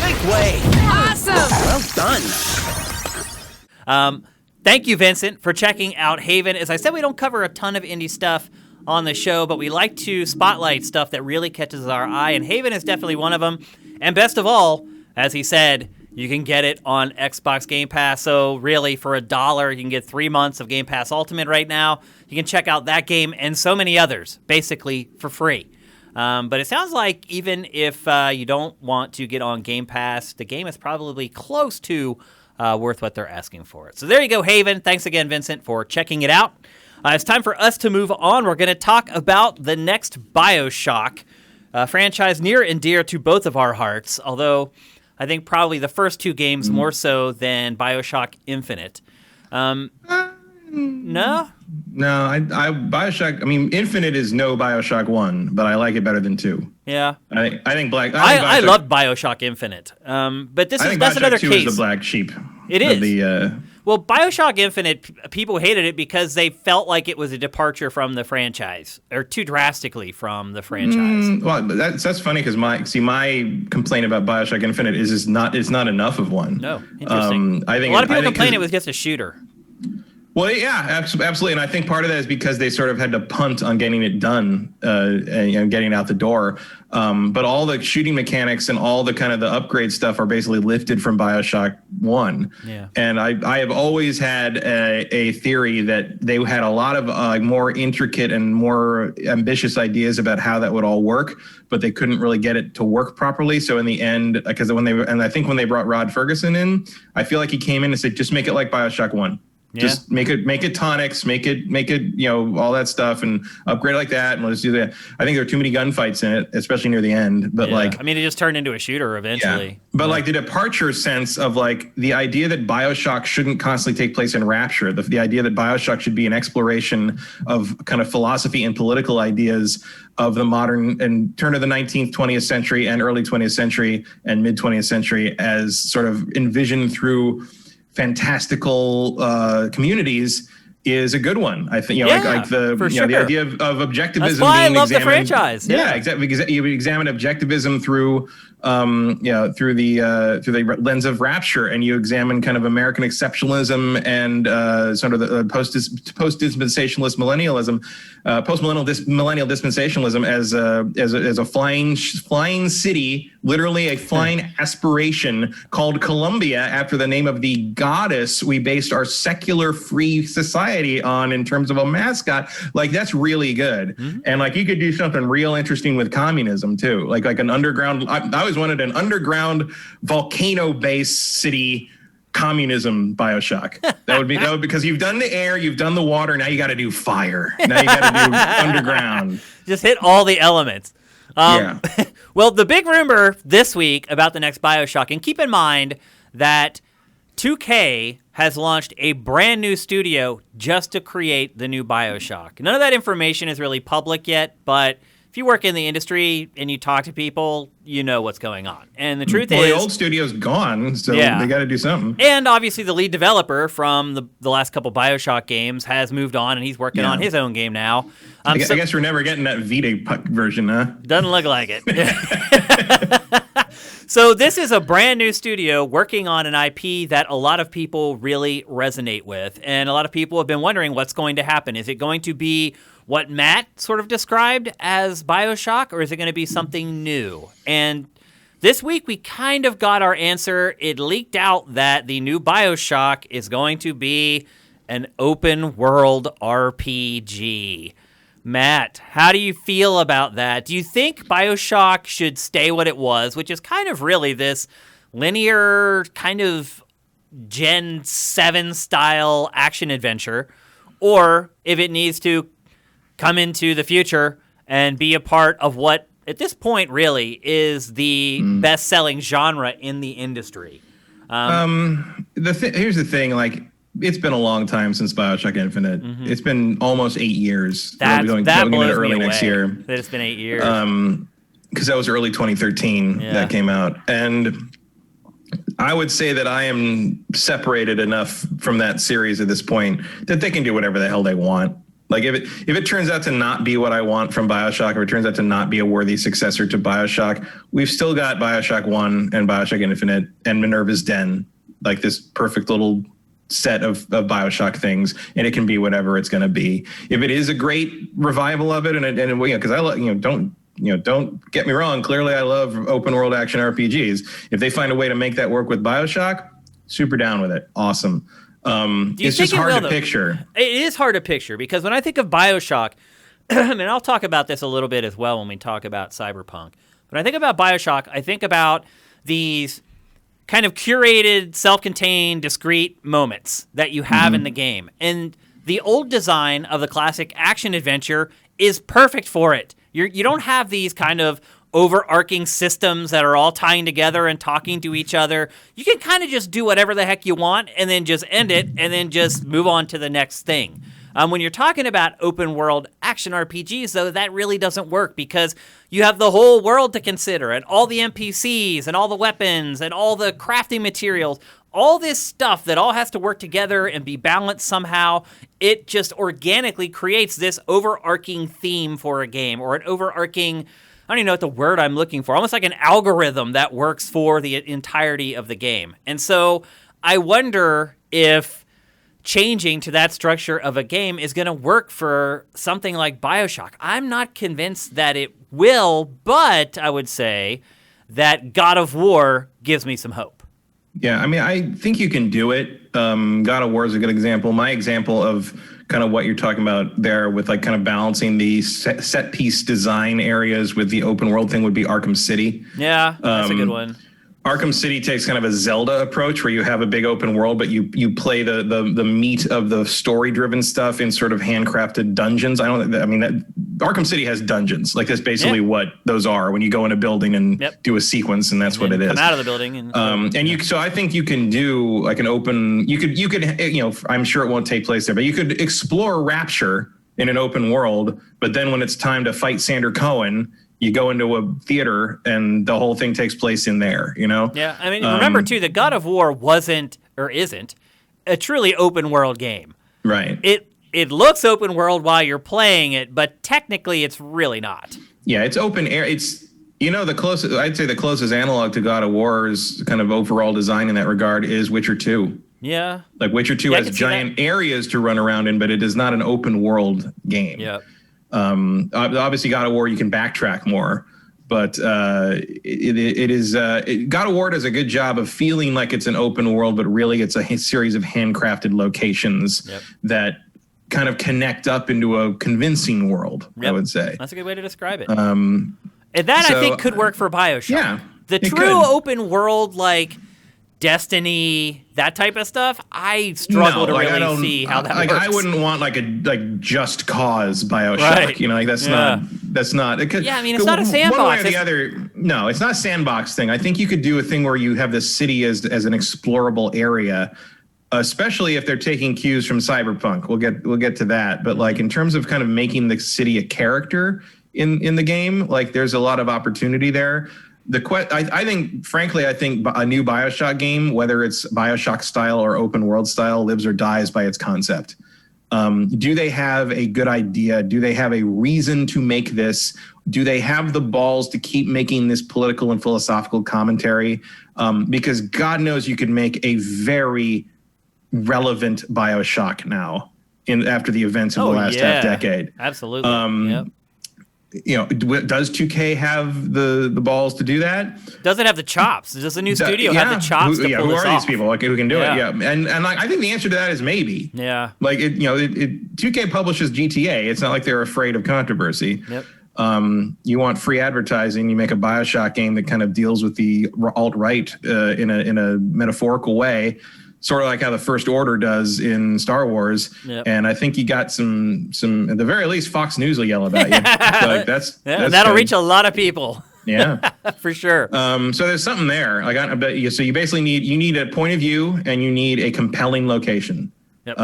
Make way. Awesome. Well done. Thank you, Vincent, for checking out Haven. As I said, we don't cover a ton of indie stuff on the show, but we like to spotlight stuff that really catches our eye, and Haven is definitely one of them. And best of all, as he said, you can get it on Xbox Game Pass. So really, for $1, you can get 3 months of Game Pass Ultimate right now. You can check out that game and so many others, basically for free. But it sounds like even if you don't want to get on Game Pass, the game is probably close to worth what they're asking for it. So there you go, Haven. Thanks again, Vincent, for checking it out. It's time for us to move on. We're going to talk about the next BioShock, franchise near and dear to both of our hearts, although I think probably the first two games more so than BioShock Infinite. No? No, BioShock. I mean, Infinite is no BioShock 1, but I like it better than 2. Yeah. I think I loved BioShock Infinite. But that's another BioShock 2 case. is the black sheep. It is. Well, BioShock Infinite, people hated it because they felt like it was a departure from the franchise, or too drastically from the franchise. Well, that's funny because my complaint about BioShock Infinite is it's not enough of one. No, interesting. I think a lot of people complain it was just a shooter. Well, yeah, absolutely, and I think part of that is because they sort of had to punt on getting it done and getting it out the door. But all the shooting mechanics and all the kind of the upgrade stuff are basically lifted from BioShock 1. Yeah. And I have always had a theory that they had a lot of more intricate and more ambitious ideas about how that would all work, but they couldn't really get it to work properly. So in the end, because I think when they brought Rod Ferguson in, I feel like he came in and said, just make it like BioShock 1. Yeah. Just make it tonics, make it, all that stuff and upgrade it like that. And let's do that. I think there are too many gunfights in it, especially near the end. But it just turned into a shooter eventually. Yeah. But the departure sense of the idea that BioShock shouldn't constantly take place in Rapture, the idea that BioShock should be an exploration of kind of philosophy and political ideas of the modern and turn of the 19th, 20th century and early 20th century and mid 20th century as sort of envisioned through fantastical communities is a good one. I think the idea of objectivism. That's why being I love the examined, franchise. Yeah, exactly. Because you examine objectivism through through the lens of Rapture, and you examine kind of American exceptionalism and sort of the post-dispensationalist millennialism, millennial dispensationalism as a flying city, literally a flying aspiration called Columbia after the name of the goddess we based our secular free society on in terms of a mascot. That's really good. Mm-hmm. And you could do something real interesting with communism too, like an underground. I always wanted an underground volcano-based city communism BioShock. That would be because you've done the air, you've done the water, now you got to do fire. Now you got to do underground. Just hit all the elements. Well, the big rumor this week about the next BioShock, and keep in mind that 2K has launched a brand new studio just to create the new BioShock. None of that information is really public yet, but if you work in the industry and you talk to people, you know what's going on. And the truth is... the old studio's gone, so they got to do something. And obviously the lead developer from the last couple BioShock games has moved on, and he's working on his own game now. I guess we're never getting that Vita version, huh? Doesn't look like it. So this is a brand new studio working on an IP that a lot of people really resonate with. And a lot of people have been wondering what's going to happen. Is it going to be what Matt sort of described as BioShock, or is it going to be something new? And this week we kind of got our answer. It leaked out that the new BioShock is going to be an open world RPG. Matt, how do you feel about that? Do you think BioShock should stay what it was, which is kind of really this linear kind of Gen 7 style action adventure, or if it needs to come into the future and be a part of what, at this point, really is the best-selling genre in the industry? Here's the thing, like, it's been a long time since BioShock Infinite. It's been almost 8 years. That blows early me next away, year. that it's been 8 years. Because that was early 2013 that came out. And I would say that I am separated enough from that series at this point that they can do whatever the hell they want. Like, if it turns out to not be what I want from BioShock, or it turns out to not be a worthy successor to BioShock, we've still got BioShock 1 and BioShock Infinite and Minerva's Den, like this perfect little set of BioShock things, and it can be whatever it's going to be. If it is a great revival of it, and because I don't get me wrong, clearly I love open world action RPGs. If they find a way to make that work with BioShock, super down with it. Awesome. It's just hard to picture. It is hard to picture, because when I think of BioShock, and I'll talk about this a little bit as well when we talk about Cyberpunk, when I think about BioShock, I think about these kind of curated, self-contained, discrete moments that you have in the game. And the old design of the classic action adventure is perfect for it. You don't have these kind of overarching systems that are all tying together and talking to each other. You can kind of just do whatever the heck you want and then just end it and then just move on to the next thing. When you're talking about open world action RPGs, though, that really doesn't work, because you have the whole world to consider, and all the NPCs and all the weapons and all the crafting materials, all this stuff that all has to work together and be balanced somehow. It just organically creates this overarching theme for a game, or an overarching, I don't even know what the word I'm looking for, almost like an algorithm that works for the entirety of the game. And so I wonder if changing to that structure of a game is going to work for something like BioShock. I'm not convinced that it will, but I would say that God of War gives me some hope. Yeah, I mean, I think you can do it. God of War is a good example. My example of kind of what you're talking about there with like kind of balancing the set piece design areas with the open world thing would be Arkham City. Yeah, that's a good one. Arkham City takes kind of a Zelda approach where you have a big open world, but you play the meat of the story driven stuff in sort of handcrafted dungeons. Arkham City has dungeons. Like, that's basically what those are when you go in a building and do a sequence, and that's what it is. Come out of the building so I think you can do like an open. You could I'm sure it won't take place there, but you could explore Rapture in an open world. But then when it's time to fight Sander Cohen, you go into a theater and the whole thing takes place in there, Yeah, I mean, remember, too, that God of War wasn't, or isn't, a truly open world game. Right. It looks open world while you're playing it, but technically it's really not. Yeah, it's open air. It's, I'd say the closest analog to God of War's kind of overall design in that regard is Witcher 2. Yeah. Like, Witcher 2 has giant areas to run around in, but it is not an open world game. Yeah. Obviously, God of War, you can backtrack more, but it is God of War does a good job of feeling like it's an open world, but really it's a series of handcrafted locations that kind of connect up into a convincing world. I would say that's a good way to describe it. And that, I think, could work for BioShock. Yeah, the true open world, like, Destiny, that type of stuff, I struggle to really see how that works. I wouldn't want like Just Cause BioShock. Right. You know, like that's not. Yeah, I mean, it's not a sandbox. One way or the other, no, it's not a sandbox thing. I think you could do a thing where you have the city as an explorable area, especially if they're taking cues from Cyberpunk. We'll get to that. But like in terms of kind of making the city a character in the game, like there's a lot of opportunity there. I think a new BioShock game, whether it's BioShock style or open world style, lives or dies by its concept. Do they have a good idea? Do they have a reason to make this? Do they have the balls to keep making this political and philosophical commentary? Because God knows you could make a very relevant BioShock now after the events of the last half decade. Absolutely. Yep. You know, does 2K have the balls to do that? Does it have the chops? Does the new studio have the chops to pull who this are off? these people who can do it? Yeah, and like, I think the answer to that is maybe. Yeah. Like 2K publishes GTA. It's not like they're afraid of controversy. Yep. You want free advertising? You make a BioShock game that kind of deals with the alt-right in a metaphorical way. Sort of like how the First Order does in Star Wars. Yep. And I think you got some at the very least, Fox News will yell about you. So like that's that'll reach a lot of people. Yeah, for sure. So there's something there. So you basically need a point of view and you need a compelling location. Yep.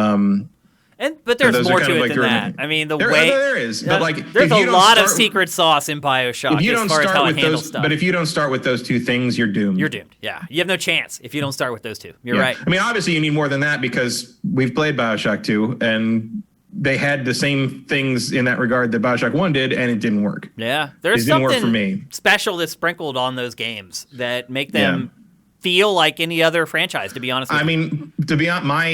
But there's more to it than that. I mean, there is, but like there's a lot of secret sauce in BioShock as far as how it handles stuff. But if you don't start with those two things, you're doomed. You're doomed. Yeah, you have no chance if you don't start with those two. You're right. I mean, obviously, you need more than that because we've played BioShock 2, and they had the same things in that regard that BioShock 1 did, and it didn't work. Yeah, there's something special that's sprinkled on those games that make them feel like any other franchise, to be honest with you. I mean, to be honest, my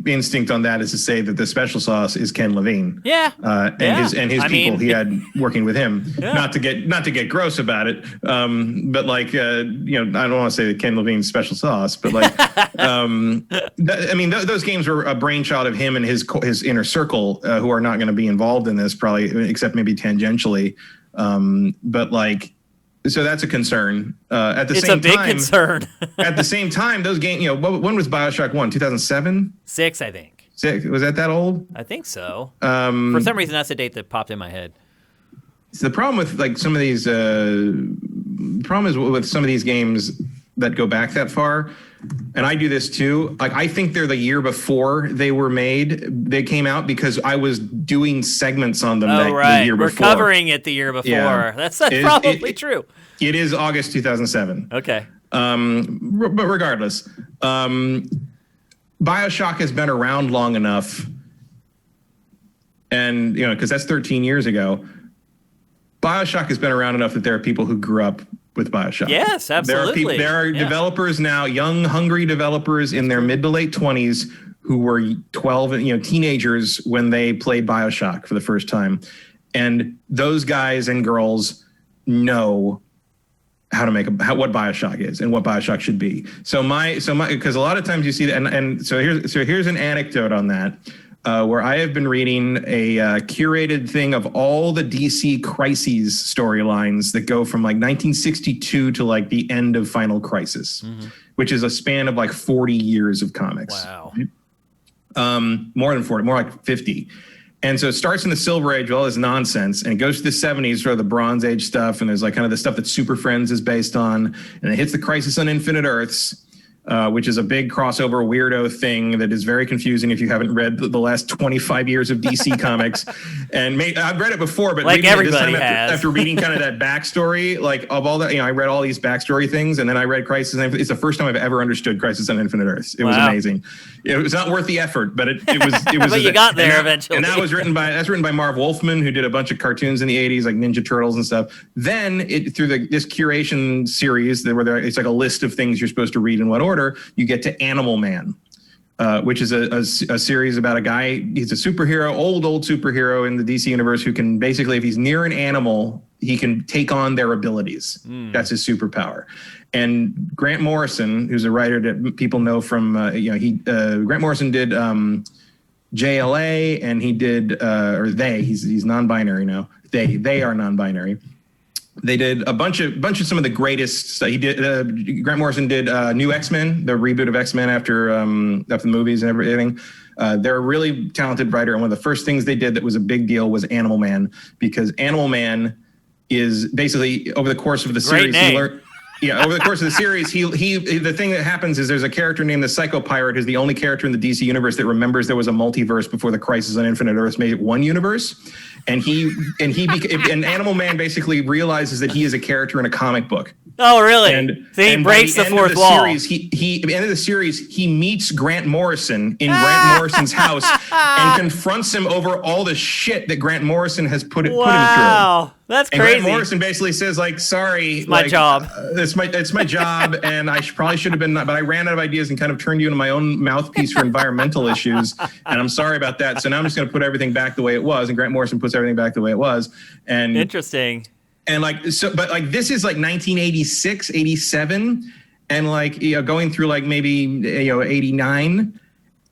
instinct on that is to say that the special sauce is Ken Levine. Yeah. And his people he had working with him. Yeah. Not to get gross about it, but like I don't want to say that Ken Levine's special sauce, but like those games were a brainchild of him and his inner circle, who are not going to be involved in this probably, except maybe tangentially. But like. So that's a concern. It's a big concern. At the same time, those games, when was BioShock 1? 2007? 6, I think. 6? Was that old? I think so. For some reason, that's the date that popped in my head. So the problem with like some of these, with some of these games that go back that far, and I do this too. Like I think they're the year before they came out because I was doing segments on them the year before. We're covering it the year before. Yeah. That's probably true. It is August 2007. Okay. But regardless, BioShock has been around long enough, and because that's 13 years ago. BioShock has been around enough that there are people who grew up with BioShock. Yes, absolutely. There are developers now, young, hungry developers in their mid to late 20s who were 12, teenagers when they played BioShock for the first time. And those guys and girls know how to what BioShock is and what BioShock should be. So because a lot of times you see that, and so here's an anecdote on that. Where I have been reading a curated thing of all the DC Crises storylines that go from like 1962 to like the end of Final Crisis, which is a span of like 40 years of comics. Wow. More than 40, more like 50. And so it starts in the Silver Age with all this nonsense, and it goes to the 70s for the Bronze Age stuff, and there's like kind of the stuff that Super Friends is based on, and it hits the Crisis on Infinite Earths. Which is a big crossover weirdo thing that is very confusing if you haven't read the last 25 years of DC comics. And I've read it before, but like everybody has. After reading kind of that backstory, like of all that, I read all these backstory things, and then I read Crisis. It's the first time I've ever understood Crisis on Infinite Earths. It was amazing. It was not worth the effort, but it was. But you got there eventually. And that was written by Marv Wolfman, who did a bunch of cartoons in the 80s, like Ninja Turtles and stuff. Then through this curation series, it's like a list of things you're supposed to read in what order. You get to Animal Man, which is a series about a guy. He's a superhero, old superhero in the DC universe who can basically, if he's near an animal, he can take on their abilities. That's his superpower. And Grant Morrison, who's a writer that people know from, Grant Morrison did JLA, and he did, he's non-binary now. They are non-binary. They did a bunch of some of the greatest. He did. Grant Morrison did New X-Men, the reboot of X-Men after the movies and everything. They're a really talented writer, and one of the first things they did that was a big deal was Animal Man, because Animal Man is basically over the course of the series. Over the course of the series, the thing that happens is there's a character named the Psycho Pirate who's the only character in the DC universe that remembers there was a multiverse before the Crisis on Infinite Earths made it one universe, and Animal Man basically realizes that he is a character in a comic book. Oh, really? So he breaks the fourth wall. At the end of the series, he meets Grant Morrison in Grant Morrison's house and confronts him over all the shit that Grant Morrison has put him through. Wow, that's crazy. And Grant Morrison basically says, like, sorry. It's my job. It's my job, and I probably should have been, but I ran out of ideas and kind of turned you into my own mouthpiece for environmental issues, and I'm sorry about that. So now I'm just going to put everything back the way it was, and Grant Morrison puts everything back the way it was. And interesting. And but this is like 1986, 87, and going through maybe 89.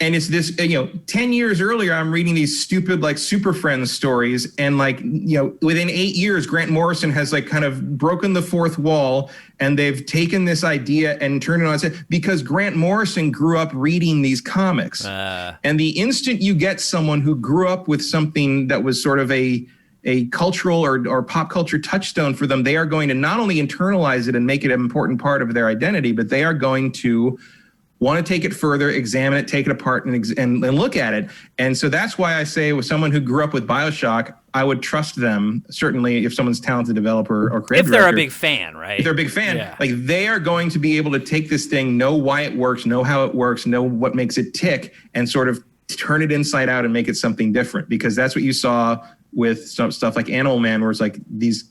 And it's this, 10 years earlier, I'm reading these stupid Super Friends stories. And within 8 years, Grant Morrison has kind of broken the fourth wall, and they've taken this idea and turned it on its head, because Grant Morrison grew up reading these comics. And the instant you get someone who grew up with something that was sort of a cultural or pop culture touchstone for them, they are going to not only internalize it and make it an important part of their identity, but they are going to want to take it further, examine it, take it apart, and look at it. And so that's why I say, with someone who grew up with BioShock, I would trust them, certainly if someone's a talented developer or creative director. If they're a big fan, right? If they're a big fan, they are going to be able to take this thing, know why it works, know how it works, know what makes it tick, and sort of turn it inside out and make it something different. Because that's what you saw with some stuff like Animal Man, where it's like these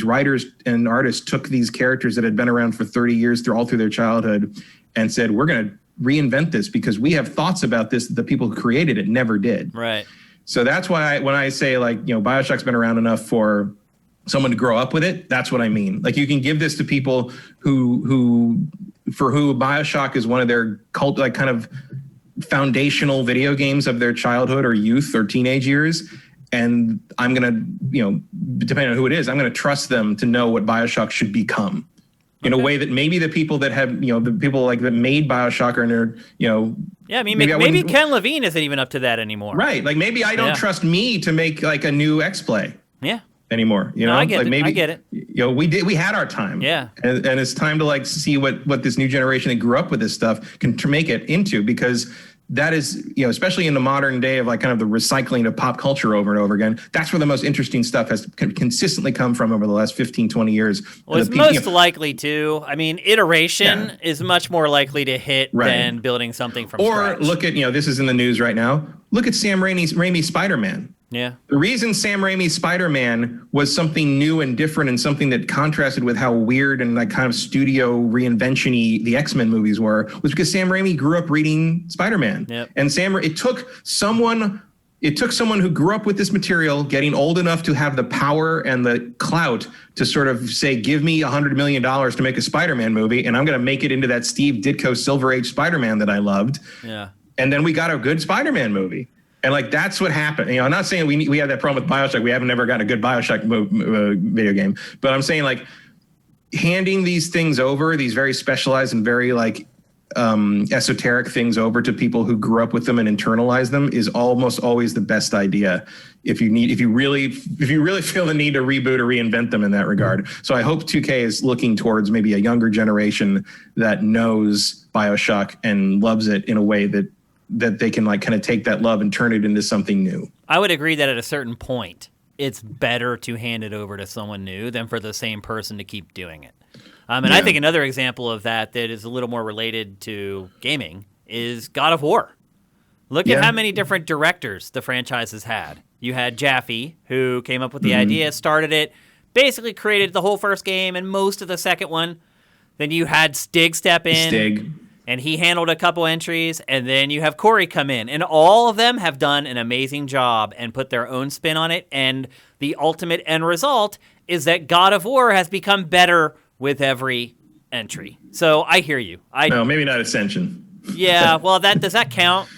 writers and artists took these characters that had been around for 30 years all through their childhood and said, we're going to reinvent this because we have thoughts about this that the people who created it never did. Right. So that's why when I say BioShock's been around enough for someone to grow up with it, that's what I mean. You can give this to people who BioShock is one of their kind of foundational video games of their childhood or youth or teenage years. And I'm going to, depending on who it is, I'm going to trust them to know what BioShock should become in a way that maybe the people that have, the people that made BioShock are, Yeah, I mean, maybe Ken Levine isn't even up to that anymore. Right. Maybe I don't trust me to make a new X-Play. Yeah. Anymore. I get it. I get it. We had our time. Yeah. And it's time to see what this new generation that grew up with this stuff can make it into, because that is, especially in the modern day of kind of the recycling of pop culture over and over again, that's where the most interesting stuff has consistently come from over the last 15, 20 years. Well, it's most likely to. I mean, iteration is much more likely to hit than building something from scratch. Or look at, this is in the news right now, look at Sam Raimi's Spider-Man. Yeah. The reason Sam Raimi's Spider-Man was something new and different and something that contrasted with how weird and kind of studio reinvention-y the X-Men movies were was because Sam Raimi grew up reading Spider-Man. Yep. And it took someone who grew up with this material getting old enough to have the power and the clout to sort of say, give me $100 million to make a Spider-Man movie, and I'm going to make it into that Steve Ditko Silver Age Spider-Man that I loved. Yeah. And then we got a good Spider-Man movie. And that's what happened. I'm not saying we have that problem with BioShock. We haven't never gotten a good BioShock video game. But I'm saying handing these things over, these very specialized and very esoteric things over to people who grew up with them and internalize them is almost always the best idea. If you really feel the need to reboot or reinvent them in that regard. So I hope 2K is looking towards maybe a younger generation that knows BioShock and loves it in a way that they can kind of take that love and turn it into something new. I would agree that at a certain point, it's better to hand it over to someone new than for the same person to keep doing it. I think another example of that is a little more related to gaming is God of War. Look at how many different directors the franchise has had. You had Jaffe, who came up with the idea, started it, basically created the whole first game and most of the second one. Then you had Stig step in. And he handled a couple entries, and then you have Corey come in. And all of them have done an amazing job and put their own spin on it. And the ultimate end result is that God of War has become better with every entry. So I hear you. No, maybe not Ascension. Yeah, well, does that count?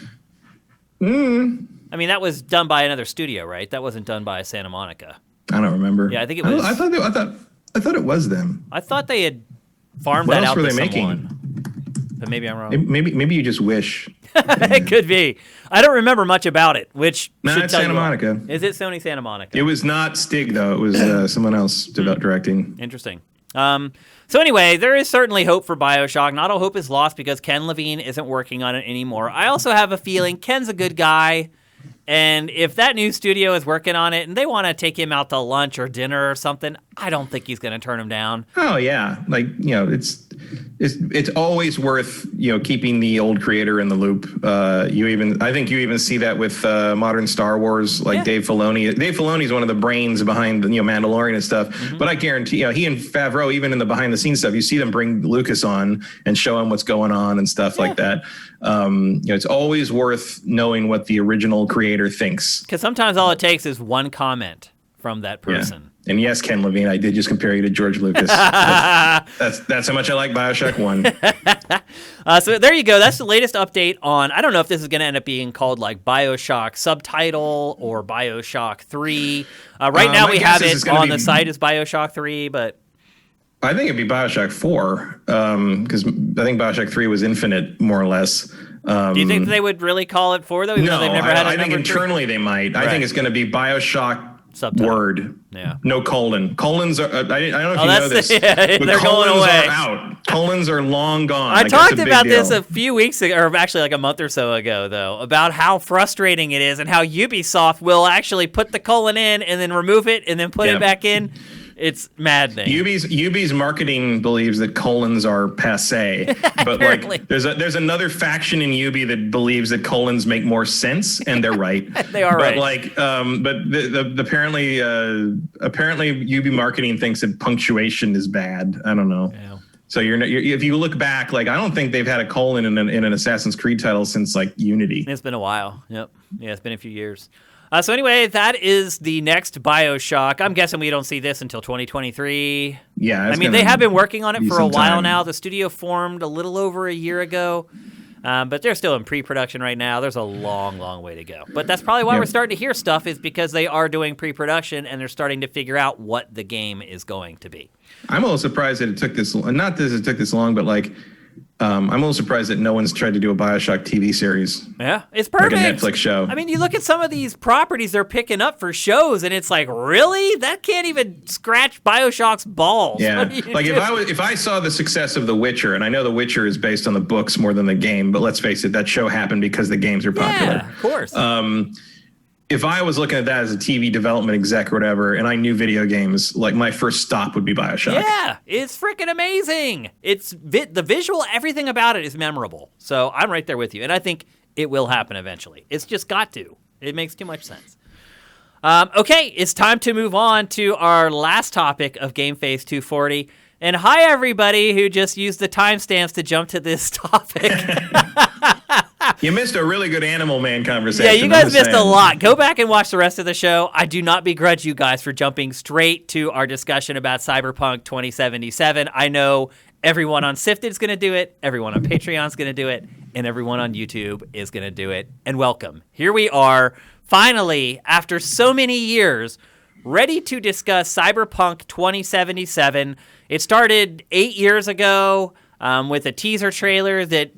I mean, that was done by another studio, right? That wasn't done by Santa Monica. I don't remember. Yeah, I think it was. I thought I thought it was them. I thought they had farmed What that else out were to they someone. making? But maybe I'm wrong. Maybe you just wish. It could be. I don't remember much about it, which No, should it's tell Santa you all. Monica. Is it Sony Santa Monica? It was not Stig though. It was someone else directing. Interesting. So anyway, there is certainly hope for BioShock. Not all hope is lost because Ken Levine isn't working on it anymore. I also have a feeling Ken's a good guy, and if that new studio is working on it and they want to take him out to lunch or dinner or something, I don't think he's going to turn him down. Oh yeah, like it's always worth keeping the old creator in the loop. I think you even see that with modern Star Wars, like Dave Filoni. Dave Filoni is one of the brains behind Mandalorian and stuff. Mm-hmm. But I guarantee, he and Favreau, even in the behind the scenes stuff, you see them bring Lucas on and show him what's going on and stuff like that. It's always worth knowing what the original creator thinks. Because sometimes all it takes is one comment from that person. Yeah. And yes, Ken Levine, I did just compare you to George Lucas. That's how much I like BioShock 1. So there you go. That's the latest update on, I don't know if this is going to end up being called like BioShock Subtitle or BioShock 3. Right now we have it on the site as BioShock 3, but... I think it'd be BioShock 4, because I think BioShock 3 was infinite, more or less. Do you think they would really call it 4, though? Even though they've never had a I think internally they might. Right. I think it's going to be BioShock Subtitle. Word. Yeah. No colon. Colons are, I don't know if you know this, but they're going away. Are out. Colons are long gone. I talked about this a few weeks ago, or actually like a month or so ago, though, about how frustrating it is and how Ubisoft will actually put the colon in and then remove it and then put it back in. It's maddening. Ubi's marketing believes that colons are passé, but like there's another faction in Ubi that believes that colons make more sense, and they're right. They are right. But apparently Ubi marketing thinks that punctuation is bad. I don't know. Yeah. So if you look back, like I don't think they've had a colon in an Assassin's Creed title since like Unity. It's been a while. Yep. Yeah, it's been a few years. So anyway, that is the next BioShock. I'm guessing we don't see this until 2023. Yeah. I mean, they have been working on it for a while now. The studio formed a little over a year ago, but they're still in pre-production right now. There's a long, long way to go. But that's probably why we're starting to hear stuff, is because they are doing pre-production and they're starting to figure out what the game is going to be. I'm a little surprised that it took this, not that it took this long, but like, I'm a little surprised that no one's tried to do a BioShock TV series. Yeah, it's perfect. Like a Netflix show. I mean, you look at some of these properties they're picking up for shows, and it's like, really? That can't even scratch BioShock's balls. Yeah, like if I saw the success of The Witcher, and I know The Witcher is based on the books more than the game, but let's face it, that show happened because the games are popular. Yeah, of course. If I was looking at that as a TV development exec or whatever, and I knew video games, like my first stop would be BioShock. Yeah, it's freaking amazing. It's the visual, everything about it is memorable. So I'm right there with you, and I think it will happen eventually. It's just got to. It makes too much sense. Okay, it's time to move on to our last topic of GameFace 240. And hi, everybody who just used the timestamps to jump to this topic. You missed a really good Animal Man conversation. Yeah, you guys missed a lot. Go back and watch the rest of the show. I do not begrudge you guys for jumping straight to our discussion about Cyberpunk 2077. I know everyone on SIFTD is going to do it, everyone on Patreon is going to do it, and everyone on YouTube is going to do it. And welcome. Here we are, finally, after so many years, ready to discuss Cyberpunk 2077. It started 8 years ago with a teaser trailer that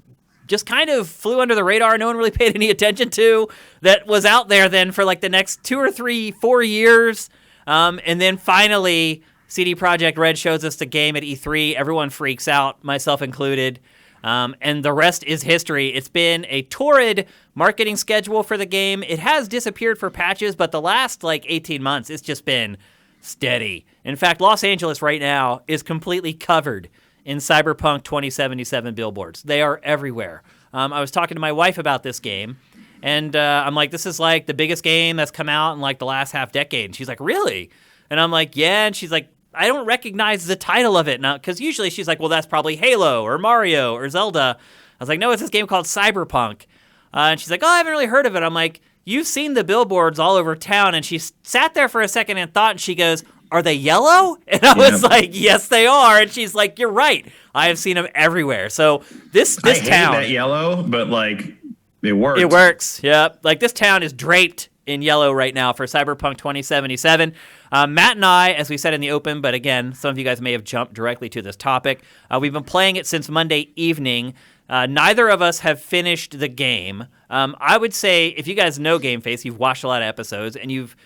just kind of flew under the radar. No one really paid any attention to. That was out there then for like the next 2 or 3, 4 years. And then finally, CD Projekt Red shows us the game at E3. Everyone freaks out, myself included. And the rest is history. It's been a torrid marketing schedule for the game. It has disappeared for patches, but the last 18 months, it's just been steady. In fact, Los Angeles right now is completely covered in Cyberpunk 2077 billboards. They are everywhere. I was talking to my wife about this game, and I'm like, this is like the biggest game that's come out in like the last half decade. And she's like, really? And I'm like, yeah. And she's like, I don't recognize the title of it now, because usually she's like, well, that's probably Halo or Mario or Zelda. I was like, no, it's this game called Cyberpunk. And she's like, oh, I haven't really heard of it. I'm like, you've seen the billboards all over town. And she sat there for a second and thought, and she goes, are they yellow? And I was like, yes, they are. And she's like, you're right. I have seen them everywhere. So this I town, hate that yellow, but like it works. It works. Yep. Like this town is draped in yellow right now for Cyberpunk 2077. Matt and I, as we said in the open, but again, some of you guys may have jumped directly to this topic. We've been playing it since Monday evening. Neither of us have finished the game. I would say, if you guys know GameFace, you've watched a lot of episodes, and you've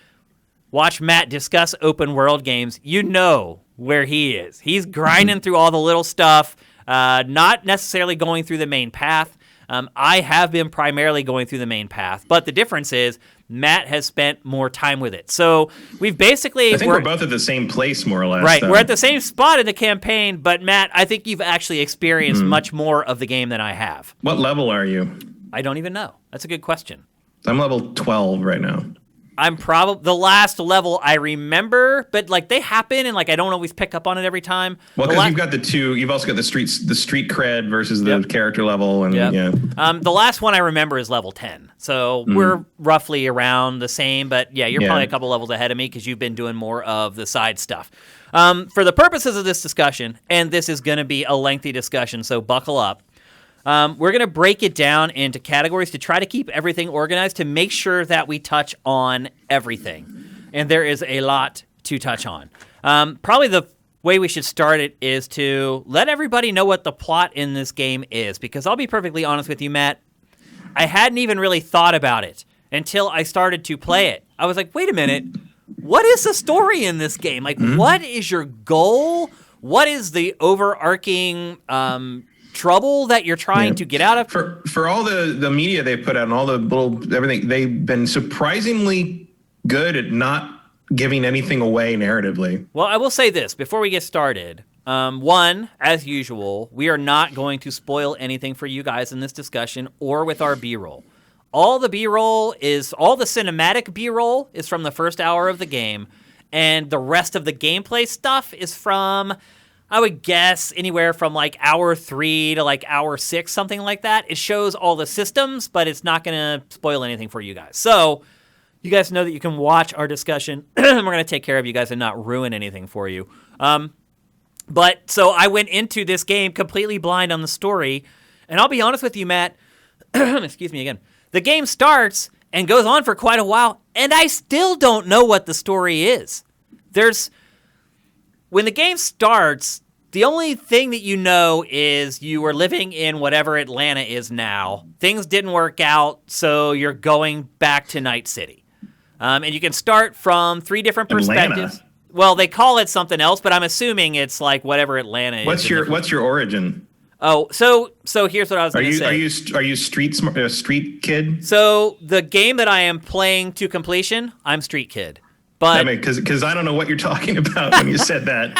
watched Matt discuss open world games, you know where he is. He's grinding through all the little stuff, not necessarily going through the main path. I have been primarily going through the main path, but the difference is Matt has spent more time with it. So we've basically... I think we're both at the same place, more or less. Right, though. we're at the same spot in the campaign, but Matt, I think you've actually experienced much more of the game than I have. What level are you? I don't even know. That's a good question. I'm level 12 right now. I'm probably the last level I remember, but like they happen and like I don't always pick up on it every time. Well, because you've got the two. You've also got the street cred versus the character level, and yeah. The last one I remember is level 10, so we're roughly around the same. But yeah, you're probably a couple levels ahead of me because you've been doing more of the side stuff. For the purposes of this discussion, and this is going to be a lengthy discussion, so buckle up. We're going to break it down into categories to try to keep everything organized to make sure that we touch on everything. And there is a lot to touch on. Probably the way we should start it is to let everybody know what the plot in this game is. Because I'll be perfectly honest with you, Matt, I hadn't even really thought about it until I started to play it. I was like, wait a minute, what is the story in this game? Like, what is your goal? What is the overarching... trouble that you're trying to get out of? For all the media they put out and all the little everything, they've been surprisingly good at not giving anything away narratively. Well, I will say this before we get started. One, as usual, we are not going to spoil anything for you guys in this discussion or with our B-roll. All the cinematic B-roll is from the first hour of the game, and the rest of the gameplay stuff is from... I would guess anywhere from like hour 3 to like hour 6, something like that. It shows all the systems, but it's not going to spoil anything for you guys. So you guys know that you can watch our discussion. We're going to take care of you guys and not ruin anything for you. But so I went into this game completely blind on the story. And I'll be honest with you, Matt. Excuse me again. The game starts and goes on for quite a while, and I still don't know what the story is. When the game starts, the only thing that you know is you were living in whatever Atlanta is now. Things didn't work out, so you're going back to Night City. And you can start from 3 different perspectives. Atlanta. Well, they call it something else, but I'm assuming it's like whatever Atlanta is. What's your origin? Oh, so here's what I was going to say. Are you street kid? So the game that I am playing to completion, I'm street kid. But because I don't know what you're talking about when you said that.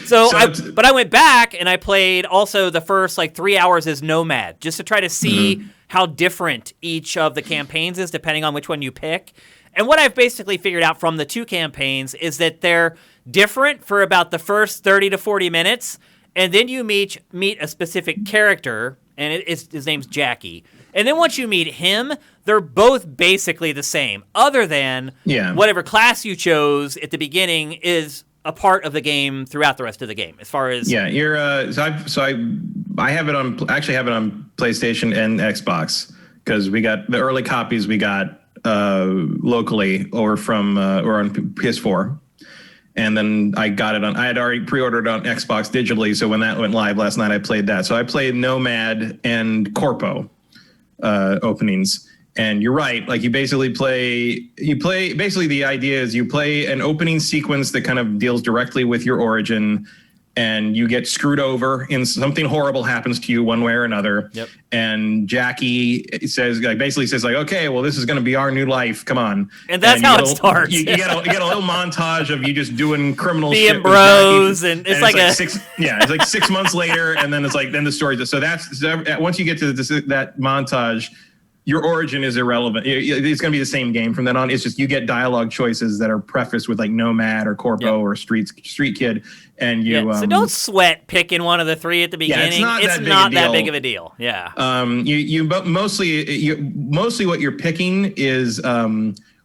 But I went back and I played also the first like 3 hours as Nomad just to try to see how different each of the campaigns is depending on which one you pick. And what I've basically figured out from the 2 campaigns is that they're different for about the first 30 to 40 minutes, and then you meet a specific character, and his name's Jackie. And then once you meet him, they're both basically the same, other than whatever class you chose at the beginning is a part of the game throughout the rest of the game. As far as you're I have it on PlayStation and Xbox because we got the early copies we got locally or on PS4. And then I got it I had already pre-ordered on Xbox digitally, so when that went live last night, I played that. So I played Nomad and Corpo openings. And you're right, like basically the idea is you play an opening sequence that kind of deals directly with your origin, and you get screwed over and something horrible happens to you one way or another. Yep. And Jackie basically says okay, well, this is going to be our new life. Come on. And that's how it starts. You get a little montage of you just doing criminal being shit. Bros. And it's like it's like 6 months later. And then then the story. So once you get to that montage, your origin is irrelevant. It's going to be the same game from then on. It's just you get dialogue choices that are prefaced with like Nomad or Corpo or Street Kid, and you. So don't sweat picking one of the 3 at the beginning. It's not that big of a deal. Yeah. Mostly what you're picking is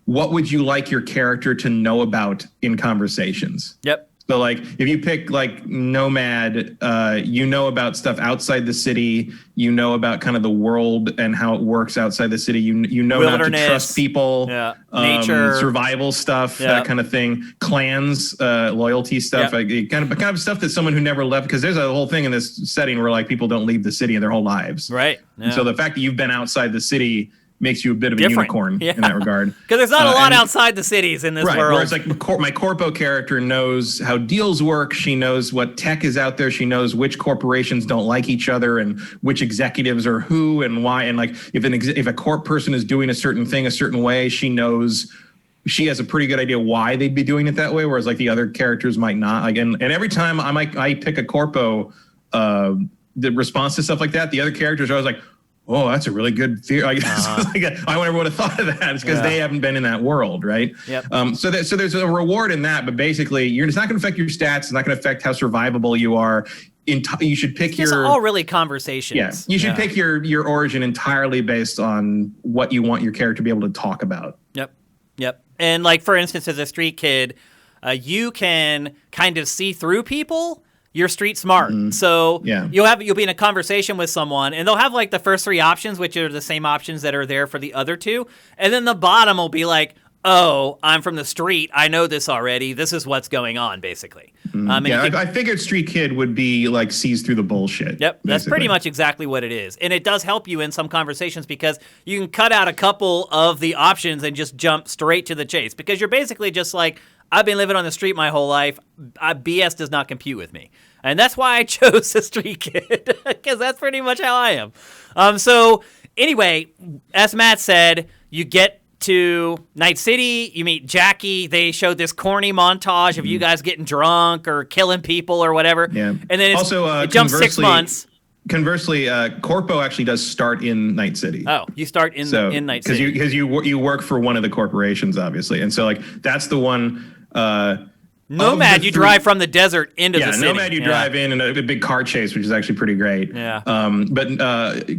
what would you like your character to know about in conversations. Yep. But like if you pick like Nomad, you know about stuff outside the city. You know about kind of the world and how it works outside the city. You know not to trust people. Nature, survival stuff, that kind of thing. Clans, loyalty stuff, like kind of stuff that someone who never left. Because there's a whole thing in this setting where like people don't leave the city in their whole lives. Right. Yeah. And so the fact that you've been outside the city makes you a bit of a unicorn in that regard. Because there's not a lot outside the cities in this world. Whereas like my Corpo character knows how deals work. She knows what tech is out there. She knows which corporations don't like each other and which executives are who and why. And like if a corp person is doing a certain thing a certain way, she knows. She has a pretty good idea why they'd be doing it that way, whereas like the other characters might not. Like, and every time I pick a Corpo, the response to stuff like that, the other characters are always like, oh, that's a really good theory. I never would have thought of that. It's because they haven't been in that world, right? Yep. So there's a reward in that, but basically, it's not going to affect your stats. It's not going to affect how survivable you are. You should pick it's all really conversations. Yeah, you should pick your origin entirely based on what you want your character to be able to talk about. Yep. And like for instance, as a street kid, you can kind of see through people. You're street smart. So you'll be in a conversation with someone and they'll have like the first three options, which are the same options that are there for the other two. And then the bottom will be like, oh, I'm from the street. I know this already. This is what's going on, basically. I figured street kid would be like sees through the bullshit. Yep, that's pretty much exactly what it is. And it does help you in some conversations because you can cut out a couple of the options and just jump straight to the chase. Because you're basically just like, I've been living on the street my whole life. BS does not compute with me. And that's why I chose the street kid, because that's pretty much how I am. So anyway, as Matt said, you get to Night City, you meet Jackie. They showed this corny montage of you guys getting drunk or killing people or whatever. Yeah. And then it jumps 6 months. Conversely, Corpo actually does start in Night City. Oh, you start in Night City. Because you work for one of the corporations, obviously. And so like that's the one... Nomad, you drive from the desert into the city. Nomad, you drive in a big car chase, which is actually pretty great. Yeah. But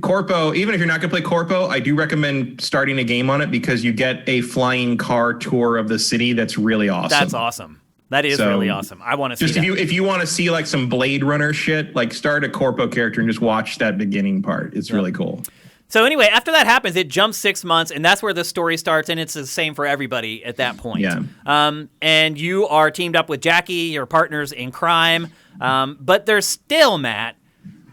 Corpo, even if you're not going to play Corpo, I do recommend starting a game on it because you get a flying car tour of the city that's really awesome. That's awesome. That is really awesome. I want to see that. If you want to see like some Blade Runner shit, like start a Corpo character and just watch that beginning part. It's really cool. So anyway, after that happens, it jumps 6 months, and that's where the story starts, and it's the same for everybody at that point. Yeah. And you are teamed up with Jackie, your partners in crime, but there's still, Matt,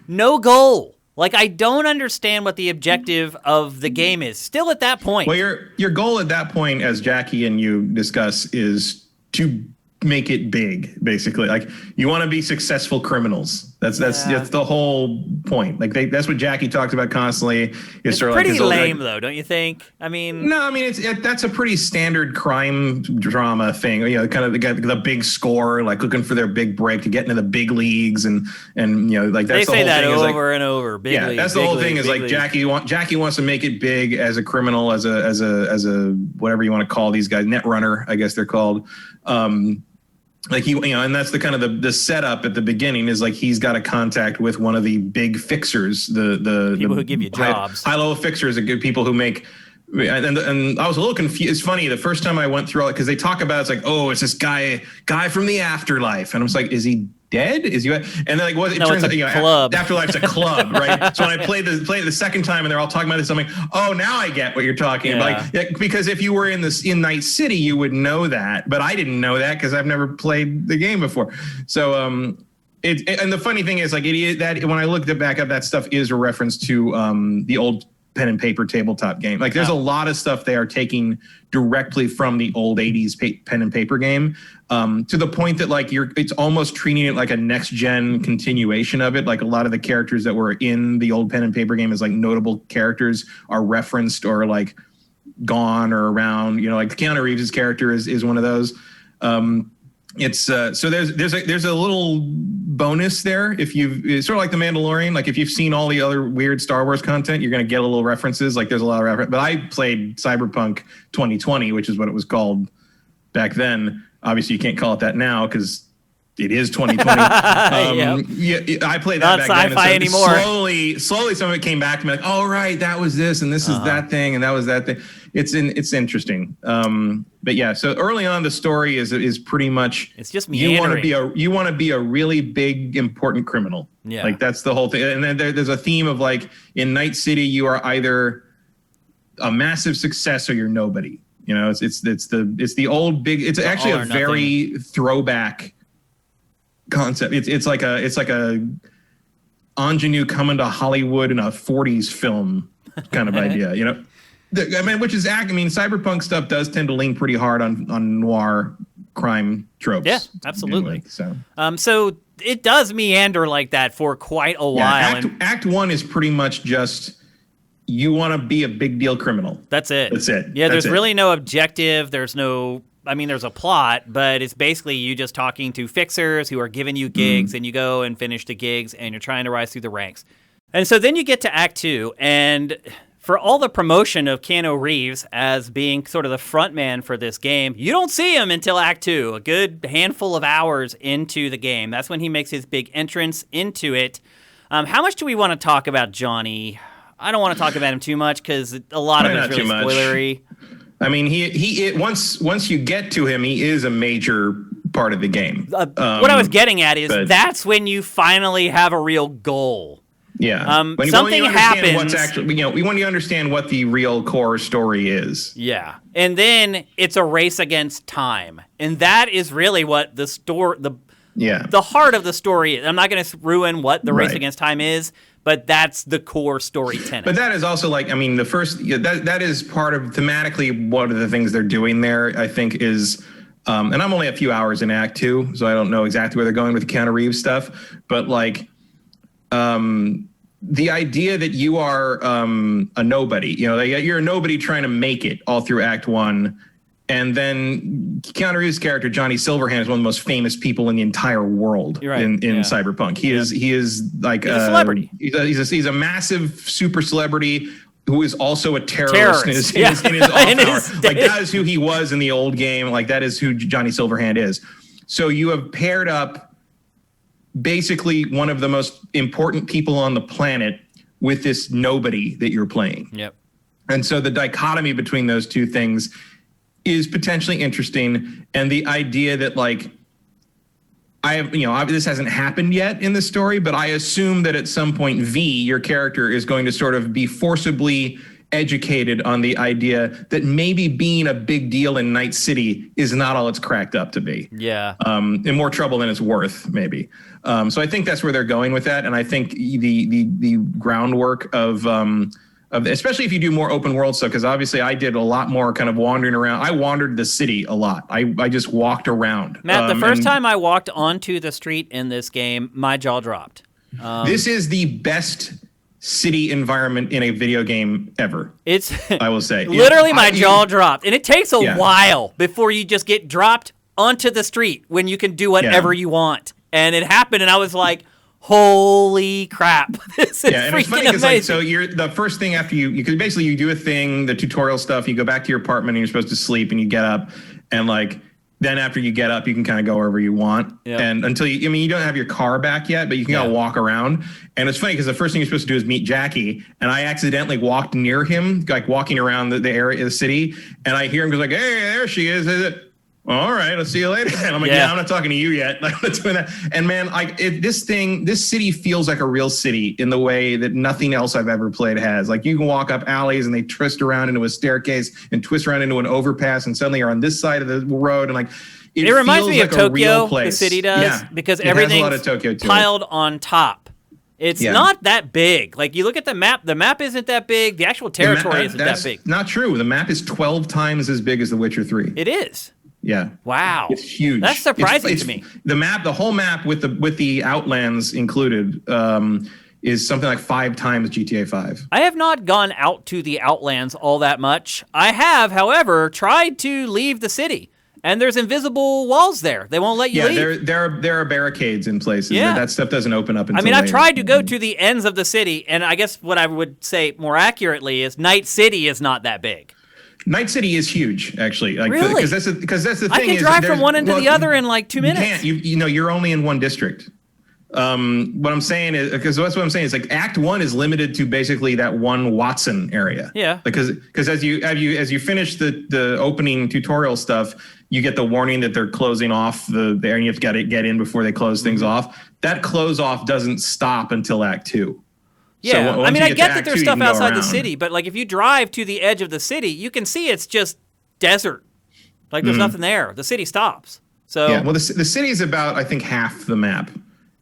no goal. Like, I don't understand what the objective of the game is. Still at that point. Well, your goal at that point, as Jackie and you discuss, is to make it big, basically. Like, you want to be successful criminals. That's the whole point. Like that's what Jackie talks about constantly. It's sort of pretty lame, though, don't you think? I mean, no, I mean that's a pretty standard crime drama thing. You know, kind of the big score, like looking for their big break to get into the big leagues, and you know, like that's the whole thing. They say that over and over. Big league, that's the whole thing. Is like Jackie wants to make it big as a criminal, as a whatever you want to call these guys, net runner, I guess they're called. Like and that's the kind of the setup at the beginning is like he's got a contact with one of the big fixers, the people who give you jobs, high-level fixers, are good people who make. And I was a little confused. It's funny the first time I went through all it because they talk about it's like, oh, it's this guy from the afterlife, and I was like, is he dead? Is he? And then like, it turns out club. Afterlife's a club, right? So when I played it the second time, and they're all talking about this, I'm like, oh, now I get what you're talking about. Like, because if you were in Night City, you would know that, but I didn't know that because I've never played the game before. So and the funny thing is, like, that when I looked it back up, that stuff is a reference to the old pen and paper tabletop game. Like there's a lot of stuff they are taking directly from the old 80s pen and paper game, to the point that like it's almost treating it like a next gen continuation of it. Like a lot of the characters that were in the old pen and paper game as like notable characters are referenced or like gone or around, you know, like Keanu Reeves' character is one of those. It's so there's a little bonus there if it's sort of like The Mandalorian. Like if you've seen all the other weird Star Wars content, you're going to get a little references. Like there's a lot of reference. But I played Cyberpunk 2020, which is what it was called back then. Obviously, you can't call it that now because it is 2020. Yeah, I played that Not back sci-fi then. And so anymore. slowly, some of it came back to me like, oh right, that was this, and this is that thing, and that was that thing. It's interesting. But yeah, so early on, the story is pretty much it's just you want meandering. to be a really big important criminal. Yeah, like that's the whole thing. And then there's a theme of like in Night City, you are either a massive success or you're nobody. You know, it's the old big. It's actually a very throwback concept. It's like a ingenue coming to Hollywood in a 40s film kind of idea. You know, Cyberpunk stuff does tend to lean pretty hard on noir crime tropes. Yeah, absolutely. So so it does meander like that for quite a while. Act 1 is pretty much just you want to be a big deal criminal. That's it. Yeah, there's really no objective. There's no. I mean, there's a plot, but it's basically you just talking to fixers who are giving you gigs, and you go and finish the gigs, and you're trying to rise through the ranks. And so then you get to Act 2, and for all the promotion of Keanu Reeves as being sort of the front man for this game, you don't see him until Act 2, a good handful of hours into the game. That's when he makes his big entrance into it. How much do we want to talk about Johnny? I don't want to talk about him too much because a lot of it's really spoilery. I mean, he once you get to him, he is a major part of the game. What I was getting at is that's when you finally have a real goal. Yeah. Something happens. What's actually, we want to understand what the real core story is. Yeah. And then it's a race against time. And that is really what the heart of the story is. I'm not going to ruin what the race against time is, but that's the core story tenet. But that is also the first, that is part of thematically one of the things they're doing there, I think is, and I'm only a few hours in Act 2, so I don't know exactly where they're going with the Keanu Reeves stuff, but the idea that you are a nobody, you're a nobody trying to make it all through Act 1. And then Keanu Reeves' character, Johnny Silverhand, is one of the most famous people in the entire world in Cyberpunk. He is like a celebrity. He's a massive super celebrity who is also a terrorist. In his off hour. Like that is who he was in the old game. Like that is who Johnny Silverhand is. So you have paired up basically one of the most important people on the planet with this nobody that you're playing. Yep. And so the dichotomy between those two things is potentially interesting. And the idea that this hasn't happened yet in the story, but I assume that at some point your character is going to sort of be forcibly educated on the idea that maybe being a big deal in Night City is not all it's cracked up to be. Yeah. In more trouble than it's worth, maybe. So I think that's where they're going with that. And I think the groundwork of especially if you do more open world stuff, because obviously I did a lot more kind of wandering around. I wandered the city a lot. I just walked around. Matt, the first time I walked onto the street in this game, my jaw dropped. This is the best city environment in a video game ever. I will say. Literally my jaw dropped. And it takes a while before you just get dropped onto the street when you can do whatever you want. And it happened, and I was like, holy crap. This is and it's funny because so you're the first thing after you basically you do a thing, the tutorial stuff, you go back to your apartment and you're supposed to sleep and you get up and then after you get up, you can kind of go wherever you want. Yep. And until you don't have your car back yet, but you can kind of walk around. And it's funny because the first thing you're supposed to do is meet Jackie. And I accidentally walked near him, walking around the area of the city. And I hear him goes hey, there she is. Is it? All right, I'll see you later. And I'm like, I'm not talking to you yet. I'm not doing that. And man, this city feels like a real city in the way that nothing else I've ever played has. Like you can walk up alleys and they twist around into a staircase and twist around into an overpass and suddenly you're on this side of the road. And it reminds me like of Tokyo, the city does, because everything's piled on top. It's not that big. Like you look at the map isn't that big. The actual territory isn't that big. Not true. The map is 12 times as big as The Witcher 3. It is. Yeah. Wow. It's huge. That's surprising to me. The whole map with the Outlands included is something like 5 times GTA 5. I have not gone out to the Outlands all that much. I have, however, tried to leave the city. And there's invisible walls there. They won't let you leave. There are barricades in places. Yeah. That stuff doesn't open up until I've tried to go to the ends of the city, and I guess what I would say more accurately is Night City is not that big. Night City is huge, actually. Like, Really? Because that's the thing. I can drive from one end to the other in like 2 minutes. You can't. You know, you're only in one district. What I'm saying is, because that's what I'm saying is like Act 1 is limited to basically that one Watson area. Yeah. Because as you finish the opening tutorial stuff, you get the warning that they're closing off the area. You have to get in before they close things off. That close off doesn't stop until Act 2. Yeah, So I mean, I get that Act there's 2, stuff you can go outside the around. city, but like if you drive to the edge of the city, you can see it's just desert. Like there's nothing there. The city stops. So Yeah, well, the city is about, I think, half the map.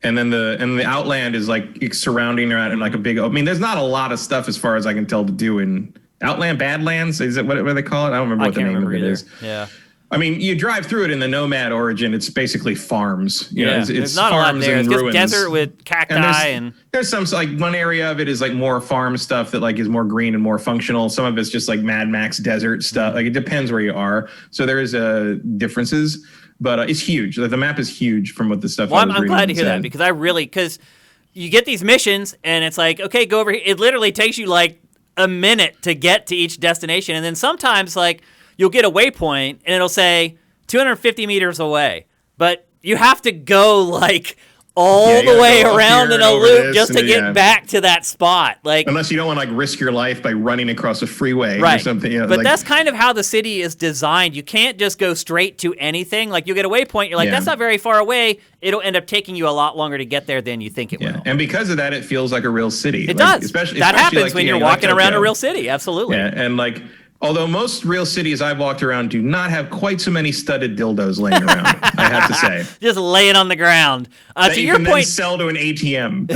And then the Outland is like surrounding around in like a big. I mean, there's not a lot of stuff as far as I can tell to do in Outland. Badlands, is it what do they call it? I don't remember what the name of it is. Yeah. I mean, you drive through it in the Nomad Origin. It's basically farms. You know, it's there's not a lot farms there. and It's just ruins. desert with cacti and there's some like one area of it is like more farm stuff that like is more green and more functional. Some of it's just like Mad Max desert stuff. Like it depends where you are. So there is differences. But it's huge. The map is huge from what the stuff. Well, I was I'm glad to reading hear that said. because you get these missions and it's like, okay, go over here. It literally takes you like a minute to get to each destination. And then sometimes like you'll get a waypoint and it'll say 250 meters away, but you have to go like all you the gotta way go up around here in and a over loop this just to and get yeah. back to that spot. Like, Unless you don't want to like risk your life by running across a freeway right. or something. You know, but like, that's kind of how the city is designed. You can't just go straight to anything. Like you get a waypoint, you're like, that's not very far away. It'll end up taking you a lot longer to get there than you think it will. And because of that, it feels like a real city. It like, does. Especially that happens like, when you you're know, walking like around a Tokyo. real city. Absolutely. Yeah, and like, although most real cities I've walked around do not have quite so many studded dildos laying around, I have to say. Just lay it on the ground. That To you your can then point, sell to an ATM.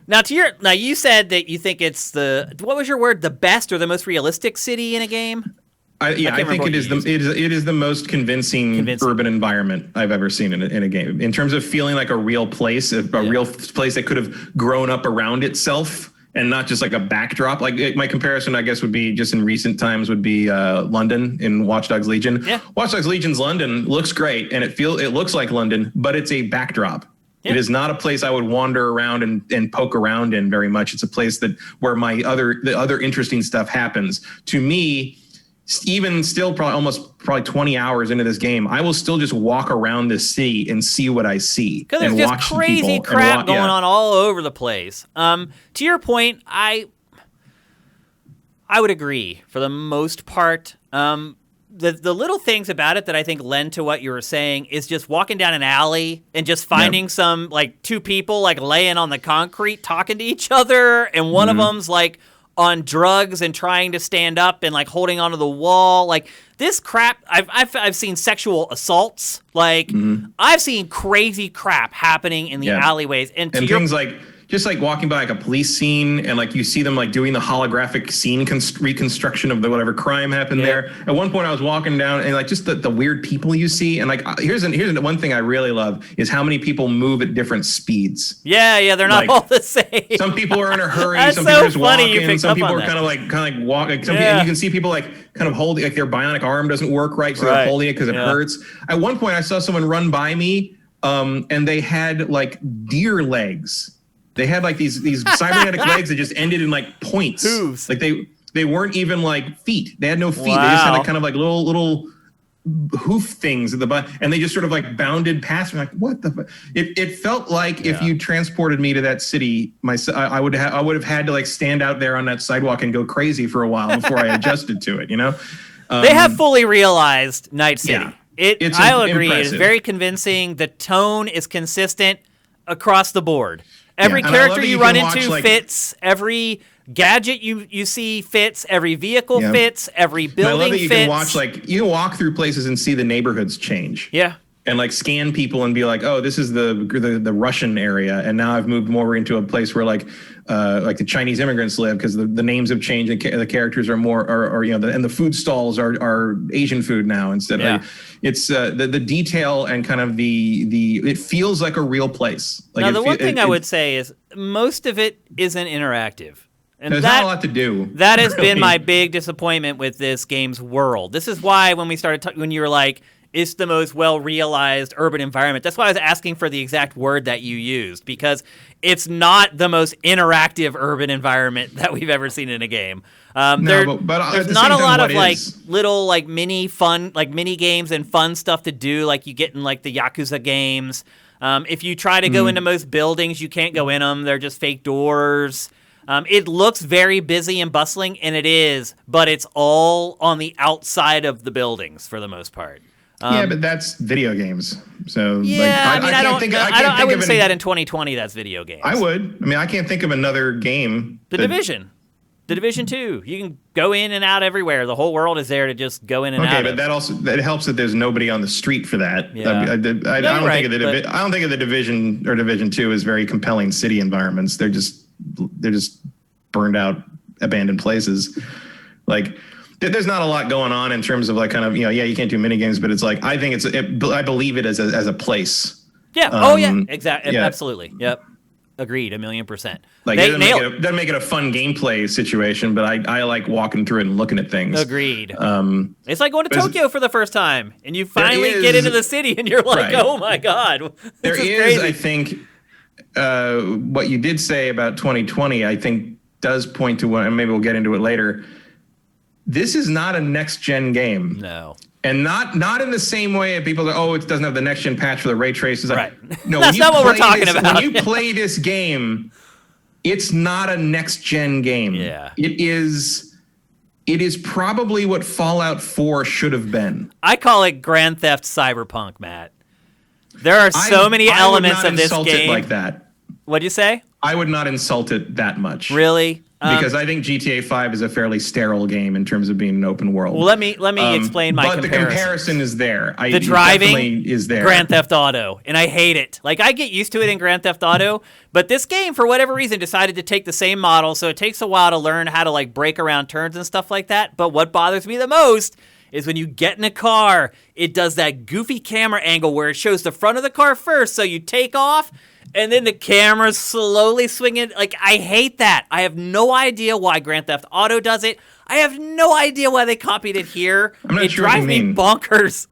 now you said that you think it's what was your word? The best or the most realistic city in a game? I think it is the most convincing urban environment I've ever seen in a game. In terms of feeling like a real place, real place that could have grown up around itself. And not just like a backdrop. Like my comparison, I guess, would be just in recent times would be London in Watch Dogs Legion. Yeah. Watch Dogs Legion's London looks great, and it looks like London, but it's a backdrop. Yeah. It is not a place I would wander around and poke around in very much. It's a place where the other interesting stuff happens. To me, even still probably 20 hours into this game, I will still just walk around this city and see what I see. Because there's just crazy crap going on all over the place. To your point, I would agree for the most part. The little things about it that I think lend to what you were saying is just walking down an alley and just finding some like two people like laying on the concrete talking to each other, and one of them's like on drugs and trying to stand up and like holding onto the wall. Like this crap, I've seen sexual assaults. Like I've seen crazy crap happening in the alleyways, and things like just like walking by like a police scene and like you see them like doing the holographic scene reconstruction of whatever crime happened there. At one point I was walking down and like just the weird people you see, and like here's one thing I really love is how many people move at different speeds. Yeah, they're not all the same. Some people are in a hurry. That's some people are just funny walking. Some people are kind of like walking. And you can see people like kind of holding, like their bionic arm doesn't work right, so they're holding it because it hurts. At one point I saw someone run by me, and they had like deer legs. They had like these cybernetic legs that just ended in like points. Hooves. Like they weren't even like feet. They had no feet. Wow. They just had like kind of like little hoof things at the butt, and they just sort of like bounded past me. Like what the? It felt like if you transported me to that city, I would have had to like stand out there on that sidewalk and go crazy for a while before I adjusted to it. You know, they have fully realized Night City. Yeah, I'll agree. Impressive. It is very convincing. The tone is consistent across the board. Every character you run into fits. Every gadget you see fits. Every vehicle fits. Every building fits. I love that you can watch, like, you walk through places and see the neighborhoods change. Yeah. And like scan people and be like, oh, this is the Russian area, and now I've moved more into a place where like the Chinese immigrants live because the names have changed and the characters are more and the food stalls are Asian food now instead. Like, it's the detail and kind of the it feels like a real place. Like now the one thing I would say is most of it isn't interactive. And there's not a lot to do. That has been my big disappointment with this game's world. This is why when we started when you were like, it's the most well-realized urban environment. That's why I was asking for the exact word that you used, because it's not the most interactive urban environment that we've ever seen in a game. There's not a lot of like little like mini games and fun stuff to do like you get in like the Yakuza games. If you try to go into most buildings, you can't go in them. They're just fake doors. It looks very busy and bustling, and it is, but it's all on the outside of the buildings for the most part. Yeah, but that's video games. So yeah, I wouldn't say that in 2020. That's video games. I would. I mean, I can't think of another game. The Division 2. You can go in and out everywhere. The whole world is there to just go in and out. Okay, but that helps that there's nobody on the street for that. Yeah. I don't think of the Division or Division 2 as very compelling city environments. They're just burned out, abandoned places. Like, there's not a lot going on in terms of like kind of, you can't do mini games, but it's like, I think I believe it as a place. Yeah. Exactly. Yeah. Absolutely. Yep. Agreed. 1,000,000%. Like, it doesn't make it a fun gameplay situation, but I like walking through it and looking at things. Agreed. It's like going to Tokyo for the first time, and you finally get into the city, and you're like, oh my God. There is, crazy. I think, what you did say about 2020, I think does point to one, and maybe we'll get into it later. This is not a next-gen game. No. And not in the same way that people go, it doesn't have the next-gen patch for the ray traces. Right. No, that's not what we're talking about. When you play this game, it's not a next-gen game. Yeah. It is probably what Fallout 4 should have been. I call it Grand Theft Cyberpunk, Matt. There are so many elements of this game. I would not insult it like that. What'd you say? I would not insult it that much. Really? Because I think GTA 5 is a fairly sterile game in terms of being an open world. Well, let me explain my comparison. But the comparison is there. The driving is there. Grand Theft Auto, and I hate it. Like, I get used to it in Grand Theft Auto, but this game, for whatever reason, decided to take the same model, so it takes a while to learn how to like break around turns and stuff like that. But what bothers me the most is when you get in a car, it does that goofy camera angle where it shows the front of the car first, so you take off, and then the camera's slowly swinging. Like, I hate that. I have no idea why Grand Theft Auto does it. I have no idea why they copied it here. It drives me bonkers.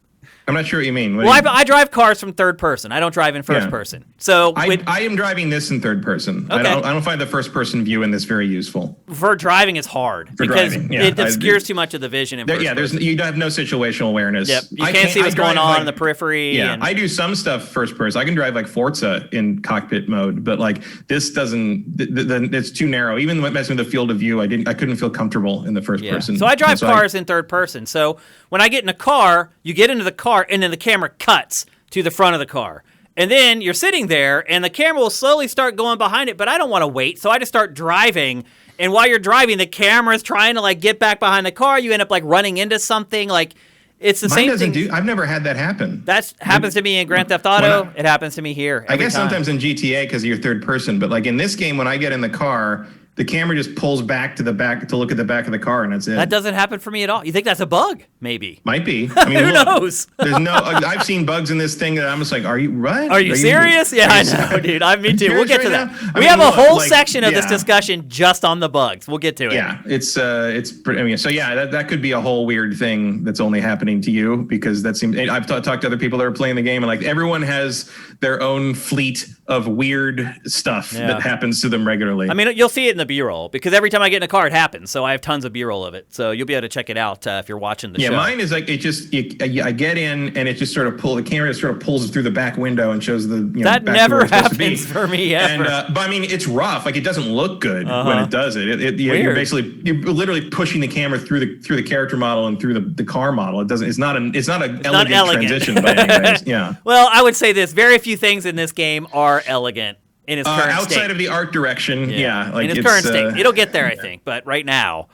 I'm not sure what you mean. I drive cars from third person. I don't drive in first person. So I am driving this in third person. Okay. I don't find the first person view in this very useful. For driving, it's hard because it obscures too much of the vision. You have no situational awareness. Yep, you can't see what's going on in the periphery. Yeah, I do some stuff first person. I can drive like Forza in cockpit mode, but like this doesn't. It's too narrow. Even when messing with the field of view, I couldn't feel comfortable in the first person. So I drive cars in third person. So when I get in a car, you get into the car, and then the camera cuts to the front of the car. And then you're sitting there, and the camera will slowly start going behind it, but I don't want to wait, so I just start driving. And while you're driving, the camera is trying to, like, get back behind the car. You end up, like, running into something. Like, it's the same thing. I've never had that happen. That happens to me in Grand Theft Auto. It happens to me here I guess sometimes in GTA because you're third person, but, like, in this game, when I get in the car, the camera just pulls back to the back to look at the back of the car, and that's it. That doesn't happen for me at all. You think that's a bug? Maybe. Might be. I mean, who knows? I've seen bugs in this thing that I'm just like, are you right? Are you serious? Yeah, I know, dude. Me too. We'll get to that. We have a whole section of this discussion just on the bugs. We'll get to it. Yeah, it's pretty. I mean, so yeah, that could be a whole weird thing that's only happening to you because that seems. I've talked to other people that are playing the game, and like everyone has their own fleet of weird stuff that happens to them regularly. I mean, you'll see it in the B-roll because every time I get in a car, it happens. So I have tons of B-roll of it. So you'll be able to check it out if you're watching the show. Yeah, mine is like I get in and it just sort of the camera just sort of pulls it through the back window and shows the that never happens for me ever. And, but I mean, it's rough. Like it doesn't look good when it does it. You're literally pushing the camera through the character model and through the car model. It's not an elegant transition by any means. Yeah. Well, I would say this: very few things in this game are elegant. In its current outside state. of the art direction, like in its current state, it'll get there, I think. But right now,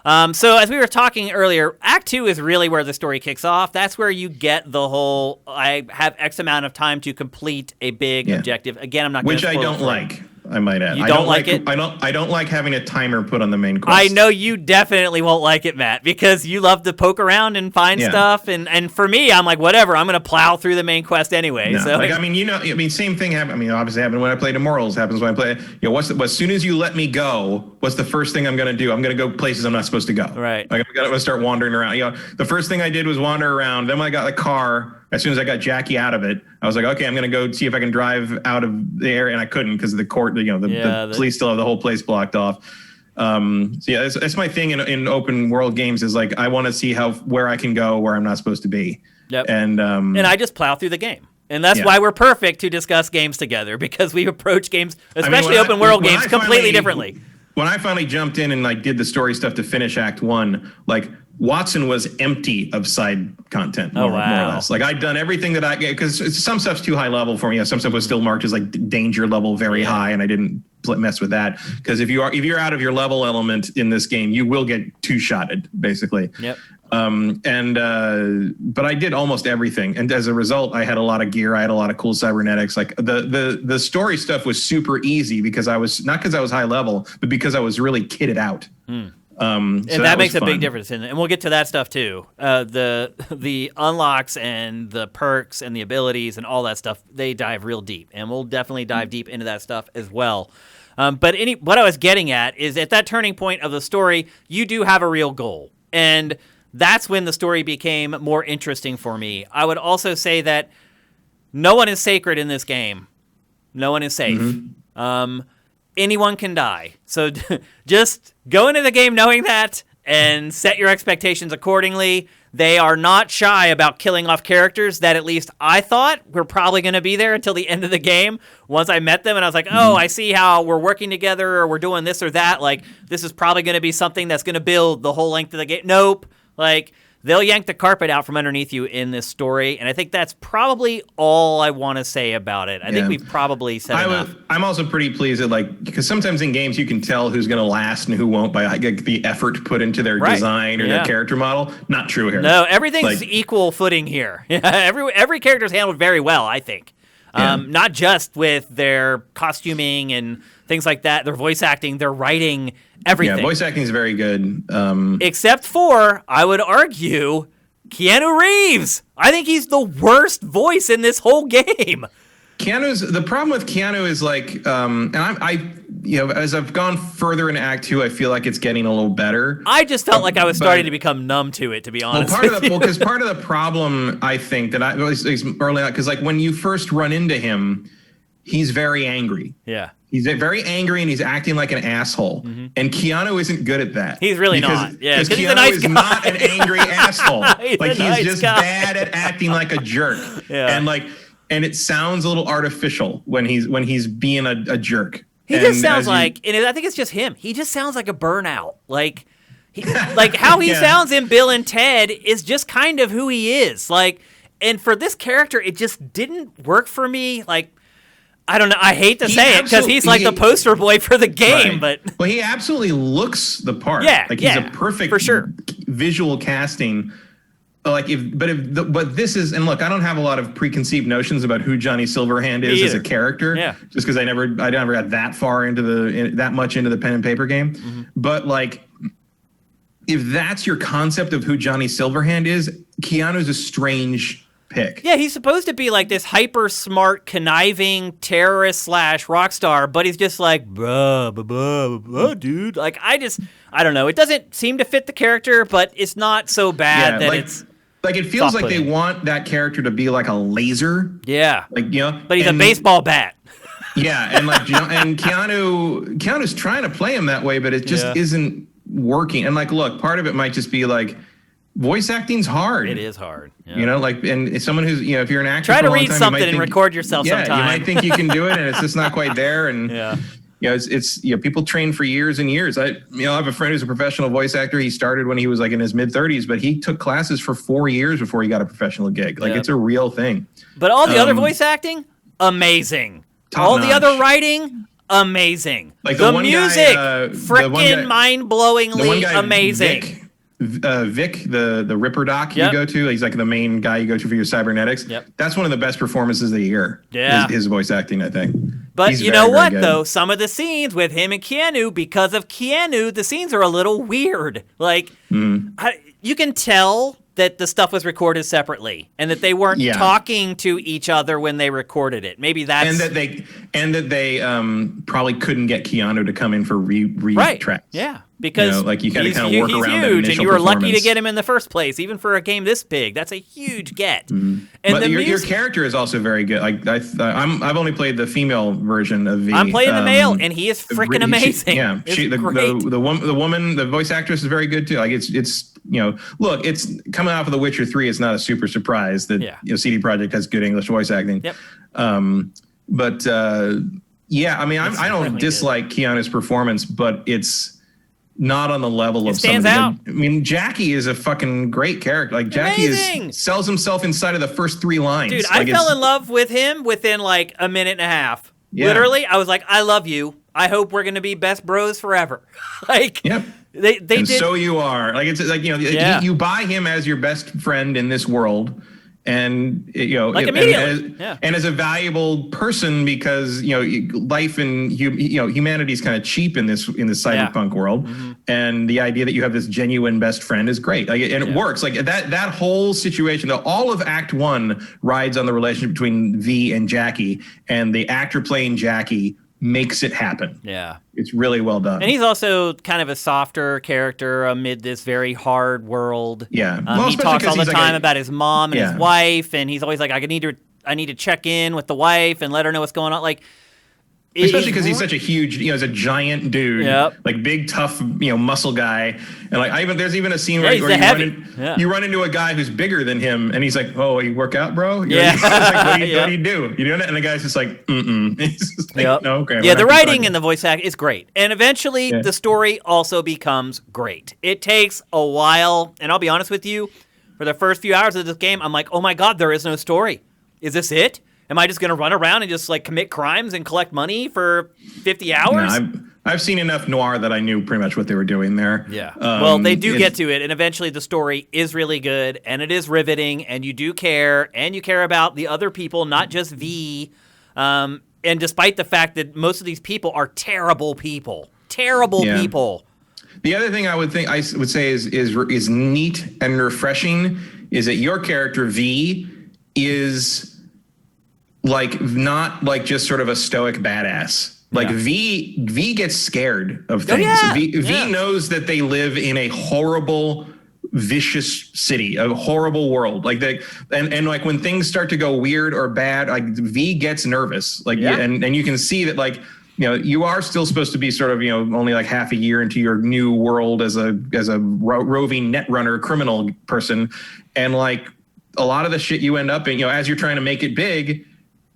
so as we were talking earlier, Act 2 is really where the story kicks off. That's where you get the whole. I have X amount of time to complete a big objective. Again, I'm not going to which I don't like. I might add. You don't like it? I don't like having a timer put on the main quest. I know you definitely won't like it, Matt, because you love to poke around and find stuff, and for me, I'm like, whatever, I'm gonna plow through the main quest anyway. No, so same thing happened. I mean, obviously happened when I played Immortals. Happens when I play. As soon as you let me go, what's the first thing I'm gonna do? I'm gonna go places I'm not supposed to go. Right. Like I'm gonna start wandering around. The first thing I did was wander around. Then when I got the car, as soon as I got Jackie out of it, I was like, okay, I'm gonna go see if I can drive out of the area, and I couldn't because the court, the police still have the whole place blocked off. That's my thing in open world games is like I want to see where I can go where I'm not supposed to be. Yep. And I just plow through the game. And that's why we're perfect to discuss games together, because we approach games, especially open world games, completely differently. When I finally jumped in and like did the story stuff to finish Act 1, like Watson was empty of side content, more or less. Like I'd done everything that I get, because some stuff's too high level for me. Some stuff was still marked as like danger level very high, and I didn't mess with that, because if you're out of your level element in this game, you will get two-shotted basically. Yep. But I did almost everything, and as a result, I had a lot of gear. I had a lot of cool cybernetics. Like the story stuff was super easy because I was high level, but because I was really kitted out. And that makes a big difference, and we'll get to that stuff too. The unlocks and the perks and the abilities and all that stuff, they dive real deep, and we'll definitely dive deep into that stuff as well. But what I was getting at is at that turning point of the story, you do have a real goal, and that's when the story became more interesting for me. I would also say that no one is sacred in this game. No one is safe. Mm-hmm. Anyone can die. So just go into the game knowing that and set your expectations accordingly. They are not shy about killing off characters that at least I thought were probably going to be there until the end of the game. Once I met them and I was like, oh, I see how we're working together or we're doing this or that. Like, this is probably going to be something that's going to build the whole length of the game. Nope. Like, they'll yank the carpet out from underneath you in this story, and I think that's probably all I want to say about it. I think we've probably said enough. I'm also pretty pleased that, because sometimes in games you can tell who's going to last and who won't by the effort put into their design or their character model. Not true here. No, everything's equal footing here. Every character's handled very well, I think. Not just with their costuming and things like that, their voice acting, their writing, everything. Yeah, voice acting is very good. Except for, I would argue, Keanu Reeves. I think he's the worst voice in this whole game. The problem with Keanu is and as I've gone further in Act 2, I feel like it's getting a little better. I just felt like I was starting to become numb to it, to be honest. Because part of the problem, I think, that is early on, because when you first run into him, he's very angry. Yeah. He's very angry and he's acting like an asshole. Mm-hmm. And Keanu isn't good at that. He's really not. Yeah, because he's a nice is guy. Not an angry asshole. He's just guy. bad at acting like a jerk. Yeah. And it sounds a little artificial when he's being a jerk. He just sounds like, and I think it's just him. He just sounds like a burnout. How he sounds in Bill and Ted is just kind of who he is. And for this character, it just didn't work for me. I don't know. I hate to say it because he's like the poster boy for the game, but he absolutely looks the part. Yeah, he's a perfect for sure visual casting. But this is, and look, I don't have a lot of preconceived notions about who Johnny Silverhand is as a character. Yeah. Just because I never got that far into the pen and paper game. Mm-hmm. But if that's your concept of who Johnny Silverhand is, Keanu's a strange pick. Yeah, he's supposed to be like this hyper smart, conniving terrorist / rock star, but he's just like, blah, dude. I don't know. It doesn't seem to fit the character, but it's not so bad that it's. It feels like they want that character to be like a laser. Yeah. But he's a baseball bat. Yeah, and and Keanu's trying to play him that way, but it just isn't working. And look, part of it might just be voice acting's hard. It is hard. Yeah. And someone who's, if you're an actor, try to read something and record yourself sometime. You might think you can do it, and it's just not quite there. And it's people train for years and years. I have a friend who's a professional voice actor. He started when he was in his mid 30s, but he took classes for 4 years before he got a professional gig. It's a real thing. But all the other voice acting, amazing. All the other writing, amazing. The music, freaking mind-blowingly amazing. Vic, Vic, the Ripper doc Yep. you go to, he's like the main guy you go to for your cybernetics. Yep. That's one of the best performances of the year. Yeah. His voice acting, I think. But He's you very, know very what, good. though? Some of the scenes with him and Keanu, because of Keanu, the scenes are a little weird. Like, you can tell that the stuff was recorded separately and that they weren't talking to each other when they recorded it. Maybe that's... And that they probably couldn't get Keanu to come in for retracks. Yeah. Because like you got to kind of work he's around that huge, initial and you were lucky to performance. get him in the first place, even for a game this big. That's a huge get. And but your character is also very good. Like I've only played the female version of V. I'm playing the male, and he is freaking amazing. The woman, the voice actress is very good too. Like it's look, it's coming off of The Witcher 3. It's not a super surprise that CD Projekt has good English voice acting. Yep. I mean, I don't dislike Keanu's performance, but it's not on the level of stands somebody. out. I mean, Jackie is a fucking great character. Like Jackie sells himself inside of the first 3 lines. Dude, I fell in love with him within like a minute and a half. Yeah. Literally, I was like, I love you. I hope we're gonna be best bros forever. Like, yep. They and did. So you are. Like it's like you buy him as your best friend in this world. And like immediately, and as a valuable person, because life and humanity is kind of cheap in this cyberpunk world, and the idea that you have this genuine best friend is great. Like, and it works. Like that whole situation, all of Act 1 rides on the relationship between V and Jackie, and the actor playing Jackie makes it happen. Yeah. It's really well done. And he's also kind of a softer character amid this very hard world. Yeah. He talks all the time about his mom and his wife, and he's always like, I need to check in with the wife and let her know what's going on. Like, especially because he's such a huge, he's a giant dude, like big, tough, muscle guy. And like, there's even a scene where, you run into a guy who's bigger than him, and he's like, "Oh, you work out, bro?" Like, what do you do? You doing it? And the guy's just like, He's just like, "No, okay." Yeah, the writing and the voice act is great, and eventually the story also becomes great. It takes a while, and I'll be honest with you, for the first few hours of this game, I'm like, "Oh my god, there is no story. Is this it? Am I just going to run around and just like commit crimes and collect money for 50 hours?" No, I've seen enough noir that I knew pretty much what they were doing there. Yeah. Well, they do get to it, and eventually the story is really good, and it is riveting, and you do care, and you care about the other people, not just V. And despite the fact that most of these people are terrible people. People. The other thing I would say is neat and refreshing is that your character V is like not like just sort of a stoic badass. Like V gets scared of things. V knows that they live in a horrible, vicious city, a horrible world. Like and like when things start to go weird or bad, like V gets nervous. Like and you can see that like you are still supposed to be sort of only like half a year into your new world as a roving netrunner criminal person, and like a lot of the shit you end up in as you're trying to make it big.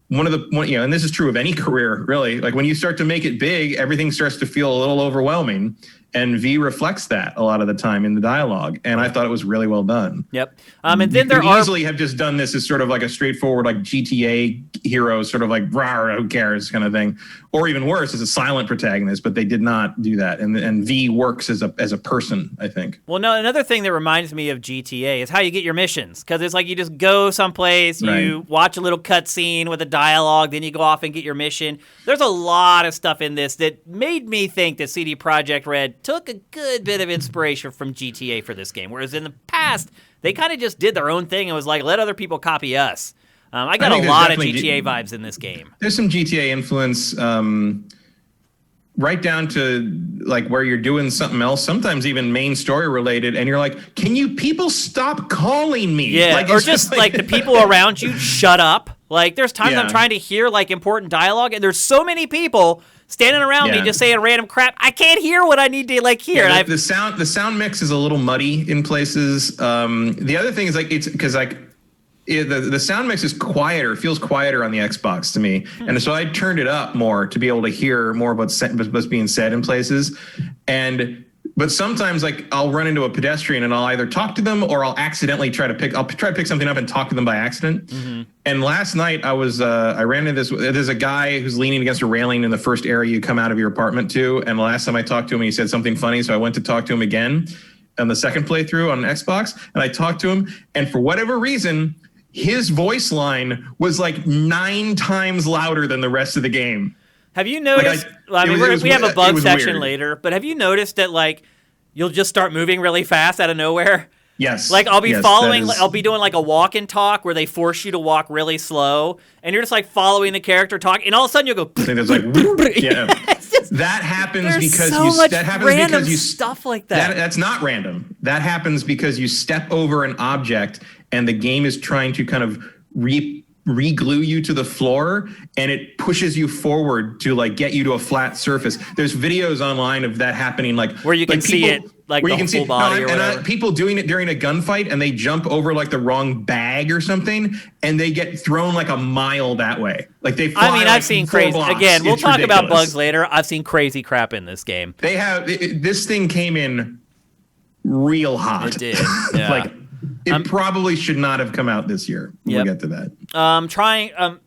And this is true of any career, really. Like when you start to make it big, everything starts to feel a little overwhelming. And V reflects that a lot of the time in the dialogue. And I thought it was really well done. Yep. And then you could easily have just done this as sort of like a straightforward, like GTA hero, sort of like, rah, who cares kind of thing. Or even worse, as a silent protagonist, but they did not do that. And V works as a person, I think. Well, no, another thing that reminds me of GTA is how you get your missions. Because it's like you just go someplace, you watch a little cutscene with a dialogue, then you go off and get your mission. There's a lot of stuff in this that made me think that CD Projekt Red took a good bit of inspiration from GTA for this game, whereas in the past, they kind of just did their own thing and was like, let other people copy us. I got a lot of GTA vibes in this game. There's some GTA influence right down to like where you're doing something else, sometimes even main story related, and you're like, can you people stop calling me? Yeah, like, or just like the people around you, shut up. Like there's times I'm trying to hear like important dialogue, and there's so many people standing around me just saying random crap. I can't hear what I need to like hear. Yeah, the sound mix is a little muddy in places. The other thing is like it's because like the sound mix is quieter, feels quieter on the Xbox to me, and so I turned it up more to be able to hear more of what's being said in places. But sometimes like I'll run into a pedestrian and I'll either talk to them or I'll accidentally try to pick something up and talk to them by accident. Mm-hmm. And last night I ran into there's a guy who's leaning against a railing in the first area you come out of your apartment to. And the last time I talked to him, he said something funny. So I went to talk to him again. on the second playthrough on Xbox, and I talked to him, and for whatever reason, his voice line was like 9 times louder than the rest of the game. Have you noticed? We have a bug section later, but have you noticed that like you'll just start moving really fast out of nowhere? Yes. Like I'll be I'll be doing like a walk and talk where they force you to walk really slow, and you're just like following the character talk, and all of a sudden you'll go. I think it's like yeah. That happens because you stuff like that. That's not random. That happens because you step over an object, and the game is trying to kind of re-glue you to the floor, and it pushes you forward to like get you to a flat surface. There's videos online of that happening, like where you can see it. Like where the full body or whatever. People doing it during a gunfight, and they jump over like the wrong bag or something, and they get thrown like a mile that way. Like they fly. I've seen crazy. Again, we'll talk about bugs later. I've seen crazy crap in this game. They have this thing came in real hot. It did. Yeah. Like it probably should not have come out this year. We'll get to that.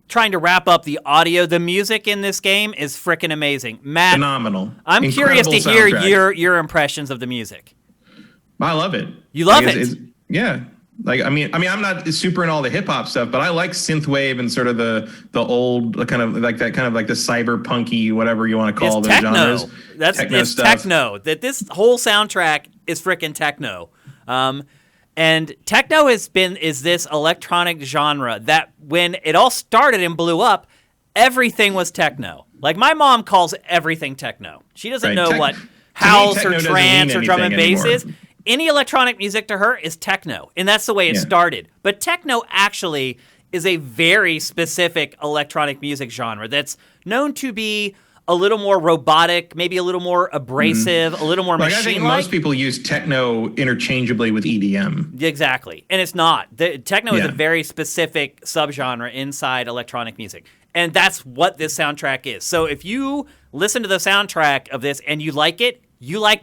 Trying to wrap up the audio. The music in this game is freaking amazing. Matt, phenomenal. I'm curious to hear your impressions of the music. I love it. You love it? Yeah. Like I'm not super in all the hip hop stuff, but I like synthwave and sort of the old kind of like that kind of like the cyberpunky whatever you want to call those genres. It's techno. That this whole soundtrack is freaking techno. And techno is this electronic genre that when it all started and blew up, everything was techno. Like my mom calls everything techno. She doesn't know what house or trance or drum and bass is. Any electronic music to her is techno, and that's the way it started. But techno actually is a very specific electronic music genre that's known to be a little more robotic, maybe a little more abrasive, a little more machine-like. I think most people use techno interchangeably with EDM. Exactly, and it's not. Techno is a very specific subgenre inside electronic music, and that's what this soundtrack is. So if you listen to the soundtrack of this and you like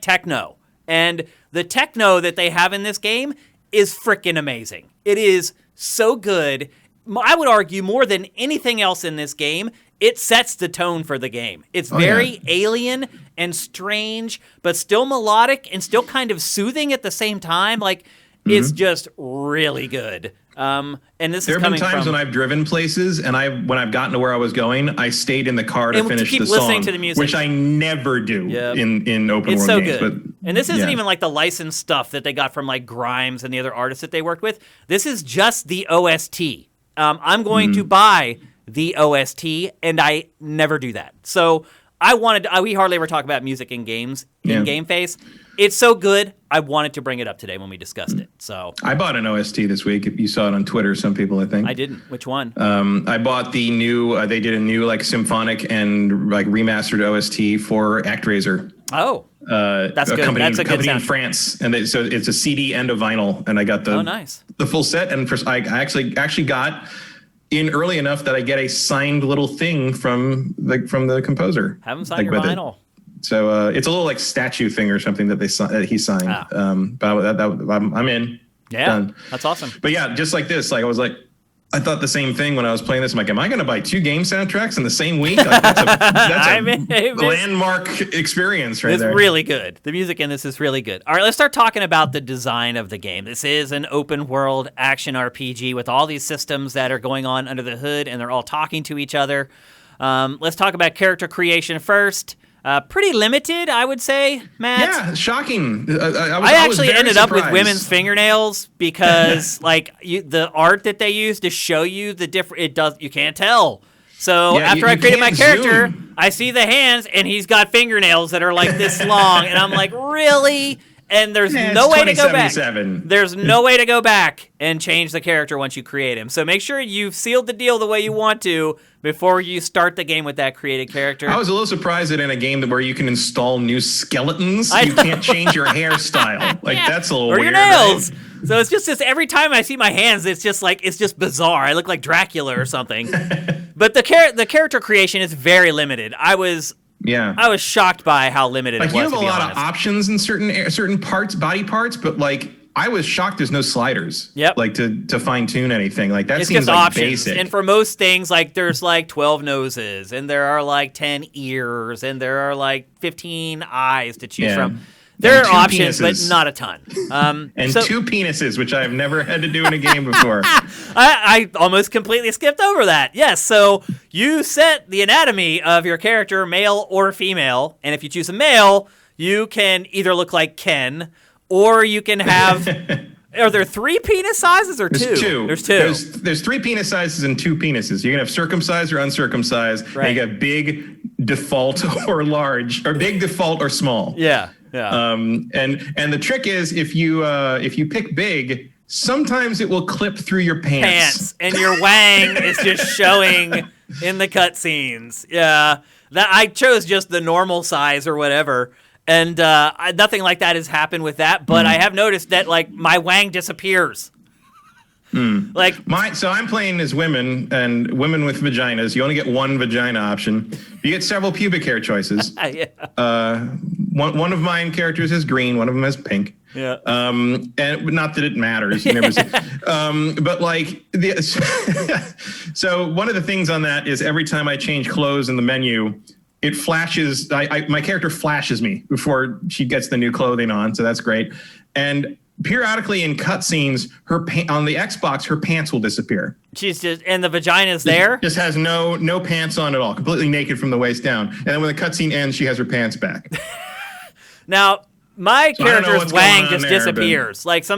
techno. And the techno that they have in this game is freaking amazing. It is so good. I would argue more than anything else in this game, it sets the tone for the game. It's very alien and strange, but still melodic and still kind of soothing at the same time. Like, it's just really good. And this there is have been times when I've driven places, and when I've gotten to where I was going, I stayed in the car to finish the song, to the music, which I never do in open it's world so games. Good. And this isn't even like the licensed stuff that they got from like Grimes and the other artists that they worked with. This is just the OST. I'm going to buy the OST, and I never do that. So we hardly ever talk about music in games in GameFace. It's so good, I wanted to bring it up today when we discussed it. So I bought an OST this week. You saw it on Twitter, some people, I think. I didn't. Which one? I bought the new, they did a new like symphonic and like remastered OST for ActRaiser. Oh, that's good. That's a good sound. In France, and so it's a CD and a vinyl, and I got the full set, and I actually got in early enough that I get a signed little thing from the composer. Have him sign your vinyl. So it's a little like statue thing or something that he signed. But I'm in. Yeah, done. That's awesome. But yeah, just like this, like I thought the same thing when I was playing this. I'm like, am I going to buy 2 game soundtracks in the same week? Like, that's a landmark experience right there. It's really good. The music in this is really good. All right, let's start talking about the design of the game. This is an open world action RPG with all these systems that are going on under the hood, and they're all talking to each other. Let's talk about character creation first. Pretty limited, I would say, Matt. Yeah, shocking. I actually ended up with women's fingernails because, like, the art that they use to show you the different, you can't tell. So after I created my character, I see the hands, and he's got fingernails that are like this long, and I'm like, really? And there's no way to go back. There's no way to go back and change the character once you create him. So make sure you've sealed the deal the way you want to before you start the game with that created character. I was a little surprised that in a game where you can install new skeletons, you can't change your hairstyle. Like, that's a little weird. Or your nails. Right? So it's just every time I see my hands, it's just bizarre. I look like Dracula or something. But the character creation is very limited. I was shocked by how limited it was. You have a lot of options in certain parts, body parts, but like I was shocked there's no sliders. Yep. Like to fine tune anything. Like that seems just like options. Basic. And for most things, like there's like 12 noses, and there are like 10 ears, and there are like 15 eyes to choose from. There are options, but not a ton. And two penises, which I have never had to do in a game before. I almost completely skipped over that. Yes, so you set the anatomy of your character, male or female, and if you choose a male, you can either look like Ken, or you can have... Are there 3 penis sizes or 2? There's 2. There's 3 penis sizes and 2 penises. You can have circumcised or uncircumcised. Right. And you got big, default, or large, or big, default, or small. Yeah. And the trick is if you pick big, sometimes it will clip through your pants. And your wang is just showing in the cutscenes. Yeah. That I chose just the normal size or whatever. And nothing like that has happened with that, but I have noticed that like my wang disappears. So I'm playing as women, and women with vaginas. You only get one vagina option. You get several pubic hair choices. One of mine characters is green, one of them is pink. Yeah. And not that it matters. But like so one of the things on that is every time I change clothes in the menu, it flashes. My character flashes me before she gets the new clothing on, so that's great. And periodically in cutscenes, on the Xbox, her pants will disappear. She's just, and the vagina's there. Just has no pants on at all, completely naked from the waist down. And then when the cutscene ends, she has her pants back. Now, my character's wang just disappears. Like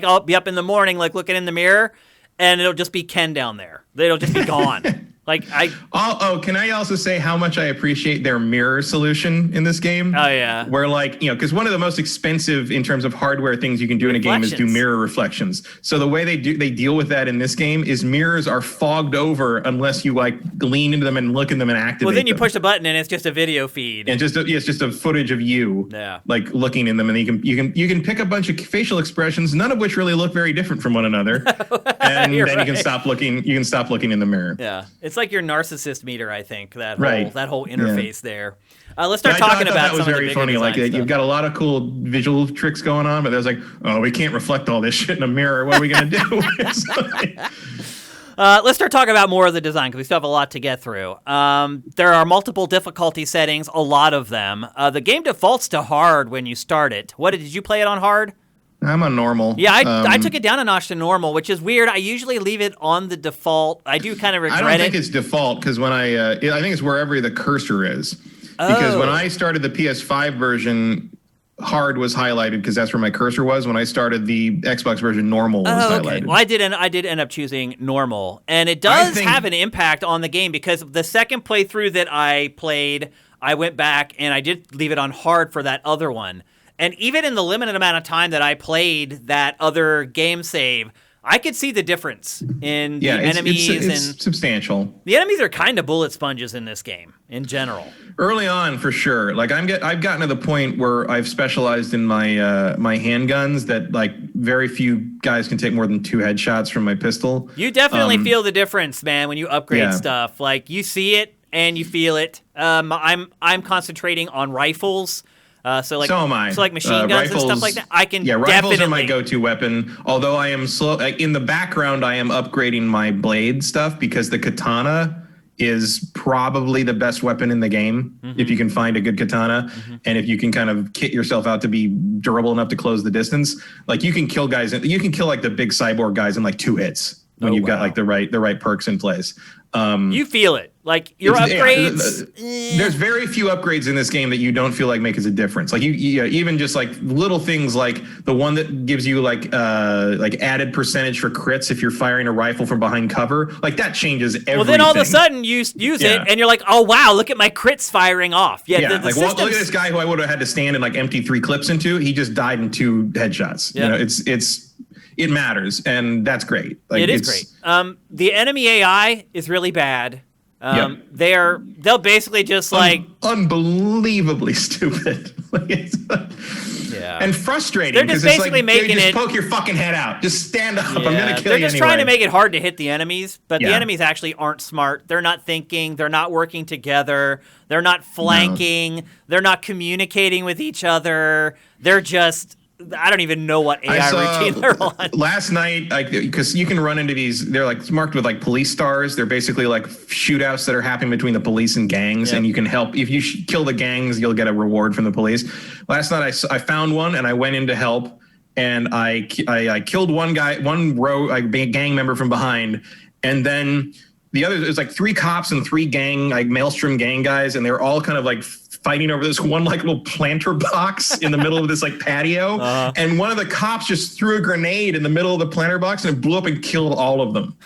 I'll be up in the morning, like looking in the mirror, and it'll just be Ken down there. It'll just be gone. Can I also say how much I appreciate their mirror solution in this game? Oh, yeah. Where because one of the most expensive in terms of hardware things you can do in a game is do mirror reflections. So the way they deal with that in this game is mirrors are fogged over unless you like lean into them and look in them and activate them. Well, then you push the button and it's just a video feed. And it's just a footage of you like looking in them, and you can pick a bunch of facial expressions, none of which really look very different from one another. And then you can stop looking in the mirror. Yeah. It's like your narcissist meter, I think, that whole interface there. Let's start talking about some of the bigger design stuff. You've got a lot of cool visual tricks going on, but there's we can't reflect all this shit in a mirror. What are we going to do? Let's start talking about more of the design, because we still have a lot to get through. There are multiple difficulty settings, a lot of them. The game defaults to hard when you start it. Did you play it on hard? I'm on normal. Yeah, I took it down a notch to normal, which is weird. I usually leave it on the default. I do kind of regret it. I don't think it's default, because when I think it's wherever the cursor is. Because when I started the PS5 version, hard was highlighted because that's where my cursor was. When I started the Xbox version, normal was highlighted. Well, I did end up choosing normal, and it does have an impact on the game, because the second playthrough that I played, I went back and I did leave it on hard for that other one. And even in the limited amount of time that I played that other game save, I could see the difference in the enemies. It's substantial. The enemies are kind of bullet sponges in this game, in general. Early on, for sure. Like I've gotten to the point where I've specialized in my my handguns that like very few guys can take more than 2 headshots from my pistol. You definitely feel the difference, man, when you upgrade stuff. Like you see it and you feel it. I'm concentrating on rifles. So am I. So like machine guns and stuff like that. I can rifles are my go-to weapon. Although I am slow. Like in the background, I am upgrading my blade stuff, because the katana is probably the best weapon in the game if you can find a good katana, and if you can kind of kit yourself out to be durable enough to close the distance. Like you can kill guys. You can kill like the big cyborg guys in like 2 hits when you've got like the right perks in place. You feel it. Like your upgrades. There's very few upgrades in this game that you don't feel like makes a difference. Like you even just like little things, like the one that gives you like added percentage for crits if you're firing a rifle from behind cover. Like that changes everything. Well, then all of a sudden you use it and you're like, oh wow, look at my crits firing off. Yeah. Look at this guy who I would have had to stand and like empty 3 clips into. He just died in 2 headshots. Yeah. It matters, and that's great. Like, it is great. The enemy AI is really bad. They'll basically just like unbelievably stupid. And frustrating. They're just basically making it. Poke your fucking head out. Just stand up. I'm gonna kill you anyway. They're just trying to make it hard to hit the enemies, but the enemies actually aren't smart. They're not thinking. They're not working together. They're not flanking. No. They're not communicating with each other. They're just I don't even know what AI routine they're on. Last night, like, because you can run into these, they're like marked with like police stars. They're basically like shootouts that are happening between the police and gangs, and you can help. If you kill the gangs, you'll get a reward from the police. Last night, I found one and I went in to help, and I killed one guy, gang member from behind, and then the other, there's like 3 cops and 3 gang, like Maelstrom gang guys, and they're all kind of like fighting over this one like little planter box in the middle of this like patio. And one of the cops just threw a grenade in the middle of the planter box and it blew up and killed all of them.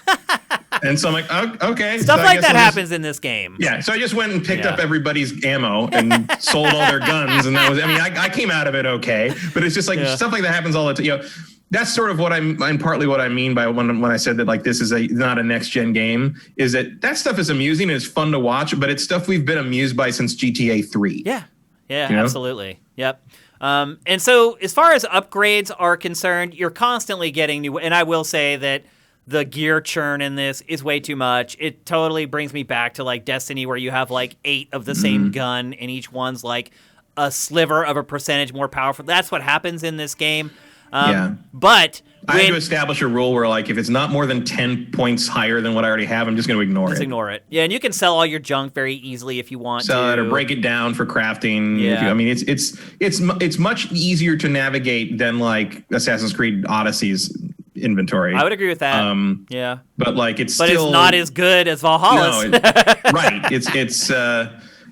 And so I'm like, oh, okay. Stuff like that happens in this game. Yeah. So I just went and picked up everybody's ammo and sold all their guns. And that was, I mean, I came out of it okay, but it's just like stuff like that happens all the time. You know, that's sort of what and partly what I mean by when I said that like this is not a next gen game, is that stuff is amusing and it's fun to watch, but it's stuff we've been amused by since GTA 3. Yeah, absolutely. Yep. And so as far as upgrades are concerned, you're constantly getting new, and I will say that the gear churn in this is way too much. It totally brings me back to like Destiny, where you have like 8 of the same gun and each one's like a sliver of a percentage more powerful. That's what happens in this game. But I had to establish a rule where, like, if it's not more than 10 points higher than what I already have, I'm just going to ignore it. Just ignore it. Yeah, and you can sell all your junk very easily if you want to. Sell it or break it down for crafting. Yeah. I mean, it's much easier to navigate than like Assassin's Creed Odyssey's inventory. I would agree with that. Yeah, but like it's not as good as Valhalla's. No, right. It's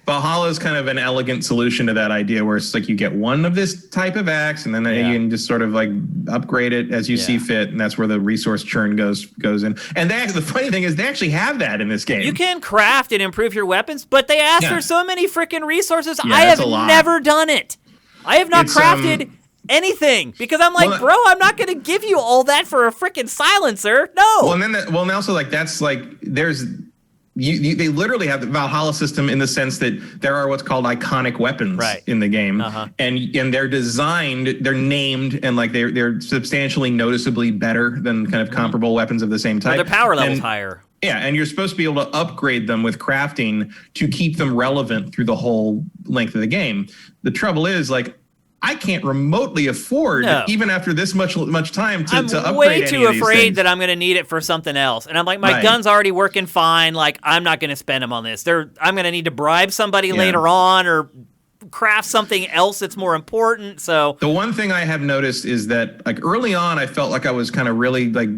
Valhalla is kind of an elegant solution to that idea, where it's like you get one of this type of axe, and then you can just sort of like upgrade it as you see fit, and that's where the resource churn goes in. And the funny thing is, they actually have that in this game. You can craft and improve your weapons, but they ask for so many freaking resources. Yeah, I have never done it. I have not crafted anything because I'm like, bro, I'm not going to give you all that for a freaking silencer. No. Well, and also like that's like there's. They literally have the Valhalla system in the sense that there are what's called iconic weapons in the game, and they're designed, they're named, and like they're substantially noticeably better than kind of comparable weapons of the same type. Well, their power level's higher. Yeah, and you're supposed to be able to upgrade them with crafting to keep them relevant through the whole length of the game. The trouble is, like, I can't remotely afford, even after this much time, to upgrade I'm way too any afraid that I'm going to need it for something else. And I'm like, my gun's already working fine. Like, I'm not going to spend them on this. I'm going to need to bribe somebody later on or craft something else that's more important. So the one thing I have noticed is that, like, early on, I felt like I was kind of really like,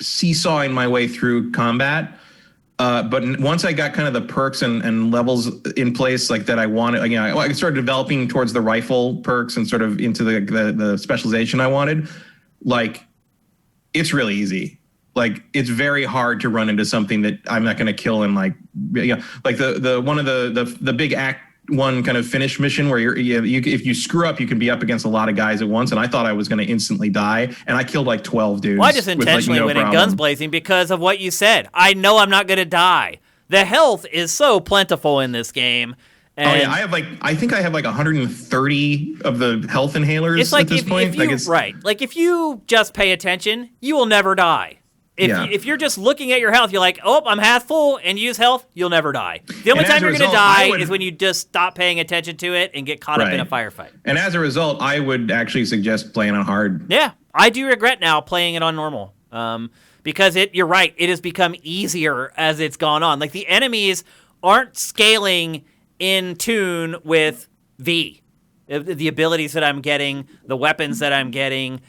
seesawing my way through combat. But once I got kind of the perks and levels in place, like that I wanted, I started developing towards the rifle perks and sort of into the specialization I wanted. Like, it's really easy. Like, it's very hard to run into something that I'm not going to kill in like the one of the big Act 1 kind of finish mission where if you screw up, you can be up against a lot of guys at once. And I thought I was going to instantly die, and I killed like 12 dudes. Well, I just intentionally went in guns blazing because of what you said. I know I'm not going to die. The health is so plentiful in this game. And I think I have like 130 of the health inhalers it's like at this point. Like if you just pay attention, you will never die. If you're just looking at your health, you're like, oh, I'm half full, and use health, you'll never die. The only time you're going to die is when you just stop paying attention to it and get caught up in a firefight. And as a result, I would actually suggest playing on hard. Yeah, I do regret now playing it on normal because you're right, it has become easier as it's gone on. Like, the enemies aren't scaling in tune with the abilities that I'm getting, the weapons that I'm getting.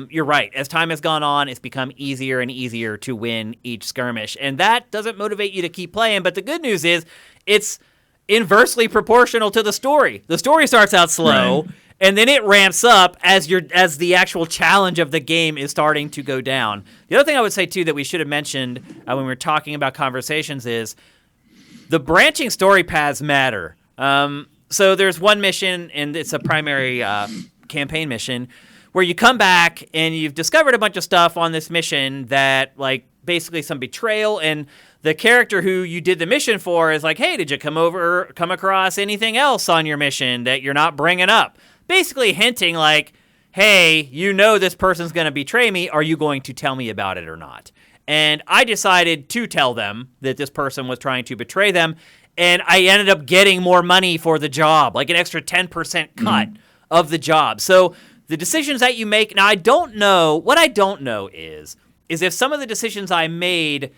You're right. As time has gone on, it's become easier and easier to win each skirmish. And that doesn't motivate you to keep playing. But the good news is it's inversely proportional to the story. The story starts out slow, and then it ramps up as the actual challenge of the game is starting to go down. The other thing I would say, too, that we should have mentioned when we were talking about conversations is the branching story paths matter. So there's one mission, and it's a primary campaign mission, where you come back and you've discovered a bunch of stuff on this mission that, like, basically some betrayal, and the character who you did the mission for is like, hey, did you come across anything else on your mission that you're not bringing up? Basically hinting like, hey, this person's going to betray me. Are you going to tell me about it or not? And I decided to tell them that this person was trying to betray them, and I ended up getting more money for the job, like an extra 10% cut of the job. So the decisions that you make, now I don't know, what I don't know is if some of the decisions I made,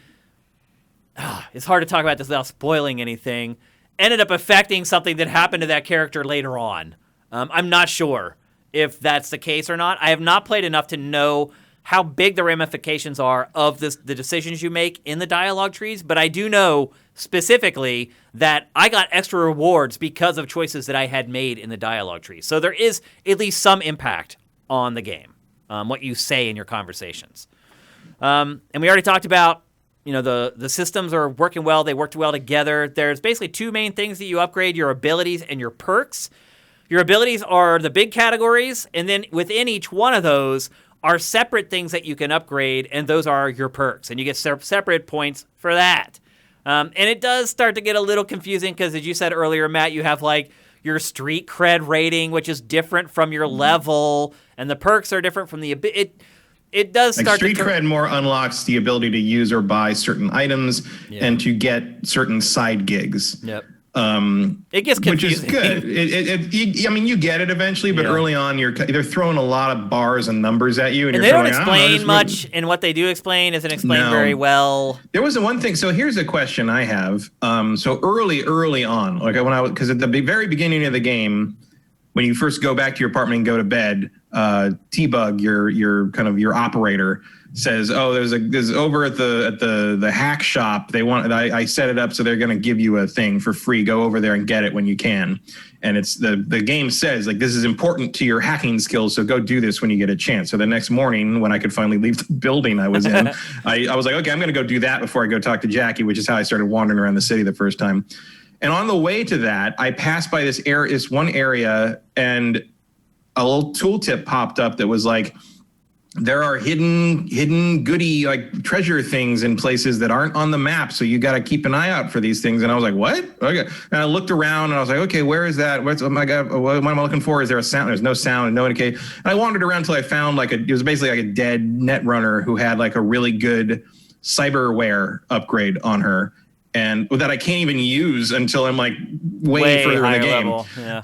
it's hard to talk about this without spoiling anything, ended up affecting something that happened to that character later on. I'm not sure if that's the case or not. I have not played enough to know how big the ramifications are of the decisions you make in the dialogue trees, but I do know specifically that I got extra rewards because of choices that I had made in the dialogue trees. So there is at least some impact on the game, what you say in your conversations. And we already talked about, the systems are working well. They worked well together. There's basically two main things that you upgrade: your abilities and your perks. Your abilities are the big categories, and then within each one of those are separate things that you can upgrade, and those are your perks, and you get separate points for that. And it does start to get a little confusing because, as you said earlier, Matt, you have like your street cred rating, which is different from your level, and the perks are different from the it does start street cred more unlocks the ability to use or buy certain items and to get certain side gigs. Yep. It gets confusing. Which is good. You get it eventually, but early on, they're throwing a lot of bars and numbers at you, and they don't explain much. And what they do explain isn't explained very well. There was one thing. So here's a question I have. So early on, because at the very beginning of the game, when you first go back to your apartment and go to bed, T-Bug, your operator, says, there's over at the hack shop. I set it up so they're going to give you a thing for free. Go over there and get it when you can. And it's the game says like, this is important to your hacking skills. So go do this when you get a chance. So the next morning when I could finally leave the building I was in, I was like, okay, I'm going to go do that before I go talk to Jackie, which is how I started wandering around the city the first time. And on the way to that, I passed by this one area, and a little tooltip popped up that was like, there are hidden goodie like treasure things in places that aren't on the map. So you got to keep an eye out for these things. And I was like, what? Okay. And I looked around and I was like, okay, where is that? Oh my God, what am I looking for? Is there a sound? There's no sound and no indication. And I wandered around until I found it was basically like a dead net runner who had like a really good cyberware upgrade on her. And that I can't even use until I'm like way further in the game. Level. Yeah.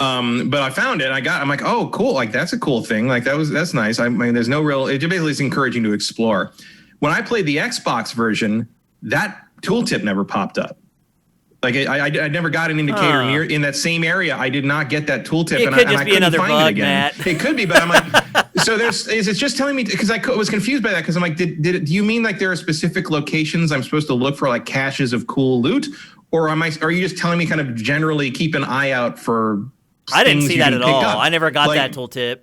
But I found it. I'm like, oh, cool. Like that's a cool thing. Like that's nice. I mean, there's no real. It basically is encouraging to explore. When I played the Xbox version, that tooltip never popped up. Like I never got an indicator near in that same area. I did not get that tooltip, and I couldn't find it again. Matt. It could be, but I'm like, so is it just telling me? Because I was confused by that. Because I'm like, do you mean like there are specific locations I'm supposed to look for, like caches of cool loot, or are you just telling me kind of generally keep an eye out for? I didn't see that at all. I never got that tooltip.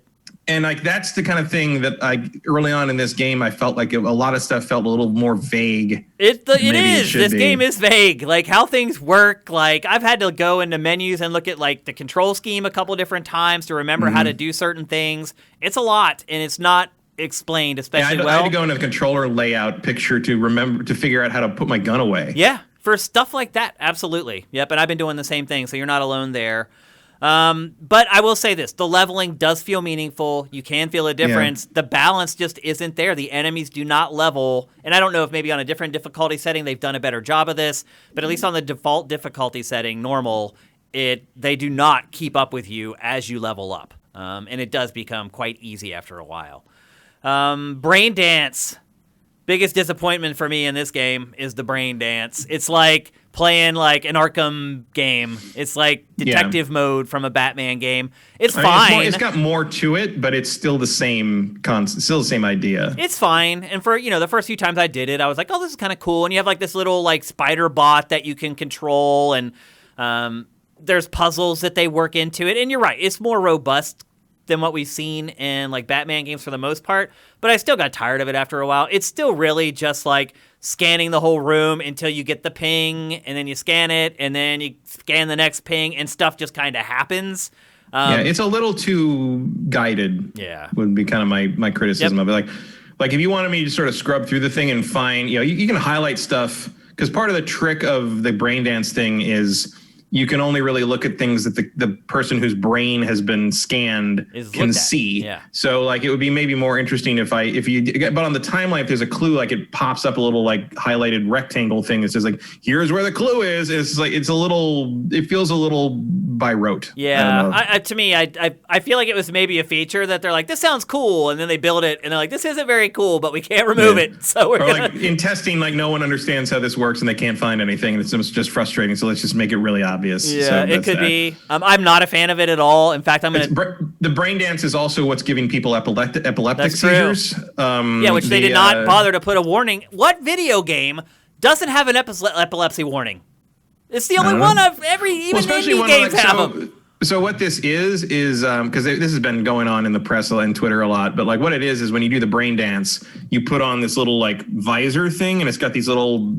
And like that's the kind of thing that early on in this game I felt like a lot of stuff felt a little more vague. It is. This game is vague. Like how things work. Like I've had to go into menus and look at like the control scheme a couple different times to remember how to do certain things. It's a lot, and it's not explained especially well. I had to go into the controller layout picture to figure out how to put my gun away. Yeah, for stuff like that, absolutely. Yep, and I've been doing the same thing, so you're not alone there. But I will say this, the leveling does feel meaningful. You can feel a difference. Yeah. The balance just isn't there. The enemies do not level. And I don't know if maybe on a different difficulty setting they've done a better job of this, but at least on the default difficulty setting, normal, they do not keep up with you as you level up. And it does become quite easy after a while. Brain dance. Biggest disappointment for me in this game is the brain dance. It's like playing like an Arkham game. It's like detective mode from a Batman game. It's fine. It's got more to it, but it's still the same still the same idea. It's fine. And for, the first few times I did it, I was like, oh, this is kind of cool. And you have like this little like spider bot that you can control, and there's puzzles that they work into it. And you're right, it's more robust than what we've seen in like Batman games for the most part, but I still got tired of it after a while. It's still really just like scanning the whole room until you get the ping, and then you scan it, and then you scan the next ping, and stuff just kind of happens. It's a little too guided. Yeah, would be kind of my criticism of it. Like if you wanted me to sort of scrub through the thing and find, you can highlight stuff, because part of the trick of the brain dance thing is you can only really look at things that the person whose brain has been scanned can see. Yeah. So like it would be maybe more interesting but on the timeline, if there's a clue, like it pops up a little like highlighted rectangle thing that says like, here's where the clue is. It's like, it feels a little by rote. Yeah. To me, I feel like it was maybe a feature that they're like, this sounds cool. And then they build it and they're like, this isn't very cool, but we can't remove it. So we're like in testing, like no one understands how this works and they can't find anything. And it's just frustrating. So let's just make it really obvious. Yeah, it could be. I'm not a fan of it at all. In fact, the brain dance is also what's giving people epileptic seizures. Which they did not bother to put a warning. What video game doesn't have an epilepsy warning? It's the only one of even indie games have them. So what this is because this has been going on in the press and Twitter a lot, but like what it is when you do the brain dance, you put on this little like visor thing and it's got these little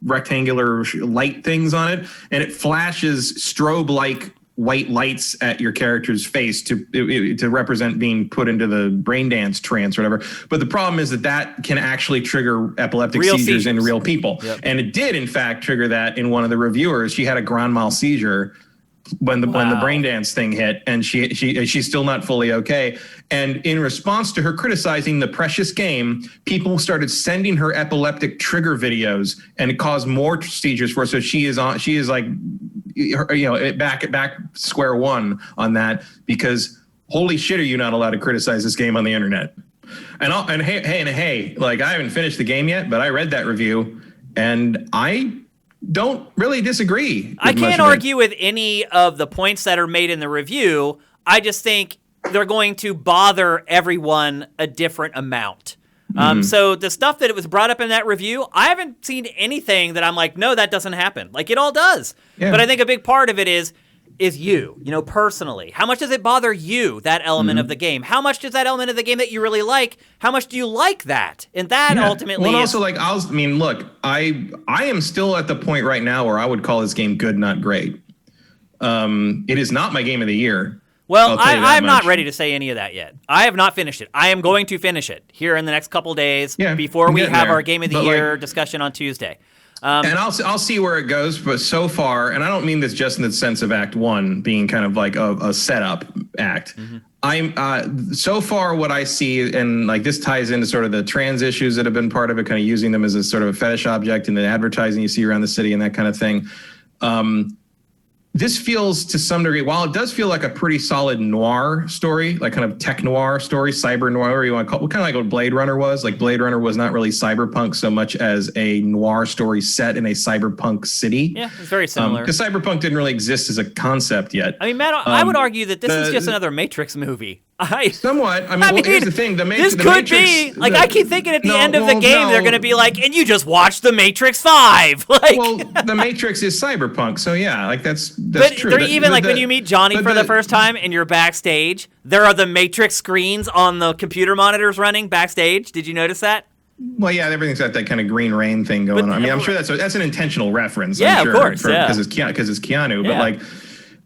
rectangular light things on it, and it flashes strobe-like white lights at your character's face to represent being put into the brain dance trance or whatever. But the problem is that can actually trigger epileptic seizures in real people. Yep. And it did in fact trigger that in one of the reviewers. She had a grand mal seizure when the brain dance thing hit, and she's still not fully okay. And in response to her criticizing the precious game, people started sending her epileptic trigger videos, and it caused more seizures for her. So she is like, back square one on that, because holy shit, are you not allowed to criticize this game on the internet? And hey, like I haven't finished the game yet, but I read that review and I don't really disagree. I can't argue with any of the points that are made in the review. I just think they're going to bother everyone a different amount. So the stuff that it was brought up in that review, I haven't seen anything that I'm like, no, that doesn't happen. Like it all does. Yeah. But I think a big part of it is you, personally. How much does it bother you, that element of the game? How much does that element of the game that you really like, how much do you like that? And that ultimately well, also like, look, I am still at the point right now where I would call this game good, not great. It is not my game of the year. Well, I'm not ready to say any of that yet. I have not finished it. I am going to finish it here in the next couple days before we have our game of the year discussion on Tuesday. And I'll see where it goes, but so far, and I don't mean this just in the sense of Act 1 being kind of like a setup act. I'm so far what I see, and like this ties into sort of the trans issues that have been part of it, kind of using them as a sort of a fetish object in the advertising you see around the city and that kind of thing. This feels to some degree, while it does feel like a pretty solid noir story, like kind of tech noir story, cyber noir, you want to call it, kind of like what Blade Runner was. Like Blade Runner was not really cyberpunk so much as a noir story set in a cyberpunk city. Yeah, it's very similar. Because cyberpunk didn't really exist as a concept yet. I mean, Matt, I would argue that this is just another Matrix movie. Somewhat. I mean, here's the thing. This could be, like, I keep thinking at the end of the game, they're going to be like, and you just watched The Matrix 5. Like, well, The Matrix is cyberpunk, so yeah, like that's but true. But even like when you meet Johnny for the first time and you're backstage, there are the Matrix screens on the computer monitors running backstage. Did you notice that? Well, yeah, everything's got that kind of green rain thing going on. I mean, I'm sure that's an intentional reference. Yeah, I'm sure, of course, because it's Keanu. Yeah. But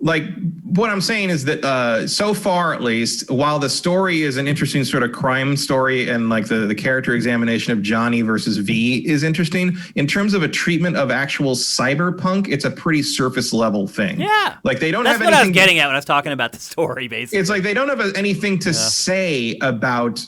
like what I'm saying is that so far, at least, while the story is an interesting sort of crime story and like the character examination of Johnny versus V is interesting, in terms of a treatment of actual cyberpunk, it's a pretty surface level thing. Yeah. Like they don't That's have what anything. I was getting at when I was talking about the story, basically. It's like they don't have anything to say about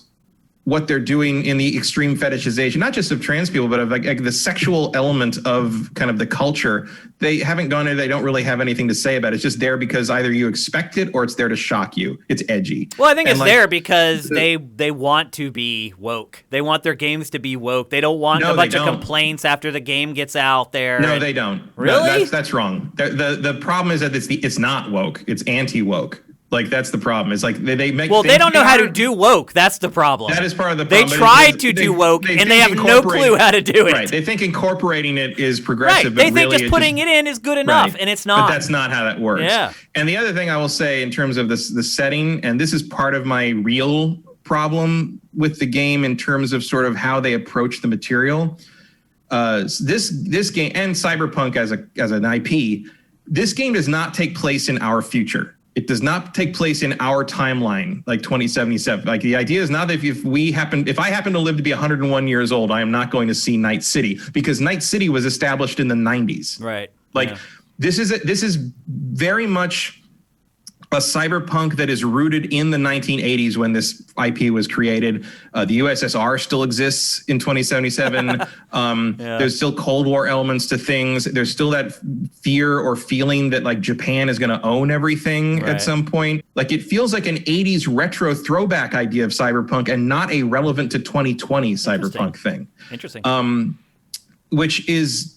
what they're doing in the extreme fetishization, not just of trans people, but of like the sexual element of kind of the culture. They haven't gone there. They don't really have anything to say about it. It's just there because either you expect it or it's there to shock you. It's edgy. Well, I think it's there because they want to be woke. They want their games to be woke. They don't want a bunch of complaints after the game gets out there. No, they don't. Really? That's wrong. The problem is that it's not woke. It's anti-woke. Like, that's the problem. It's like they make... Well, they don't know how to do woke. That's the problem. That is part of the problem. They tried to do woke, and they have no clue how to do it. Right. They think incorporating it is progressive, right. but They think just putting it in is good enough, and it's not. But that's not how that works. Yeah. And the other thing I will say in terms of the setting, and this is part of my real problem with the game in terms of sort of how they approach the material, this game, and Cyberpunk as an IP, this game does not take place in our future. It does not take place in our timeline, like 2077. Like the idea is not that if I happen to live to be 101 years old, I am not going to see Night City, because Night City was established in the 90s. Right. Like this is very much a cyberpunk that is rooted in the 1980s when this IP was created. The USSR still exists in 2077. There's still Cold War elements to things. There's still that fear or feeling that like Japan is going to own everything at some point. Like it feels like an 80s retro throwback idea of cyberpunk and not a relevant to 2020 cyberpunk thing. Interesting. Which is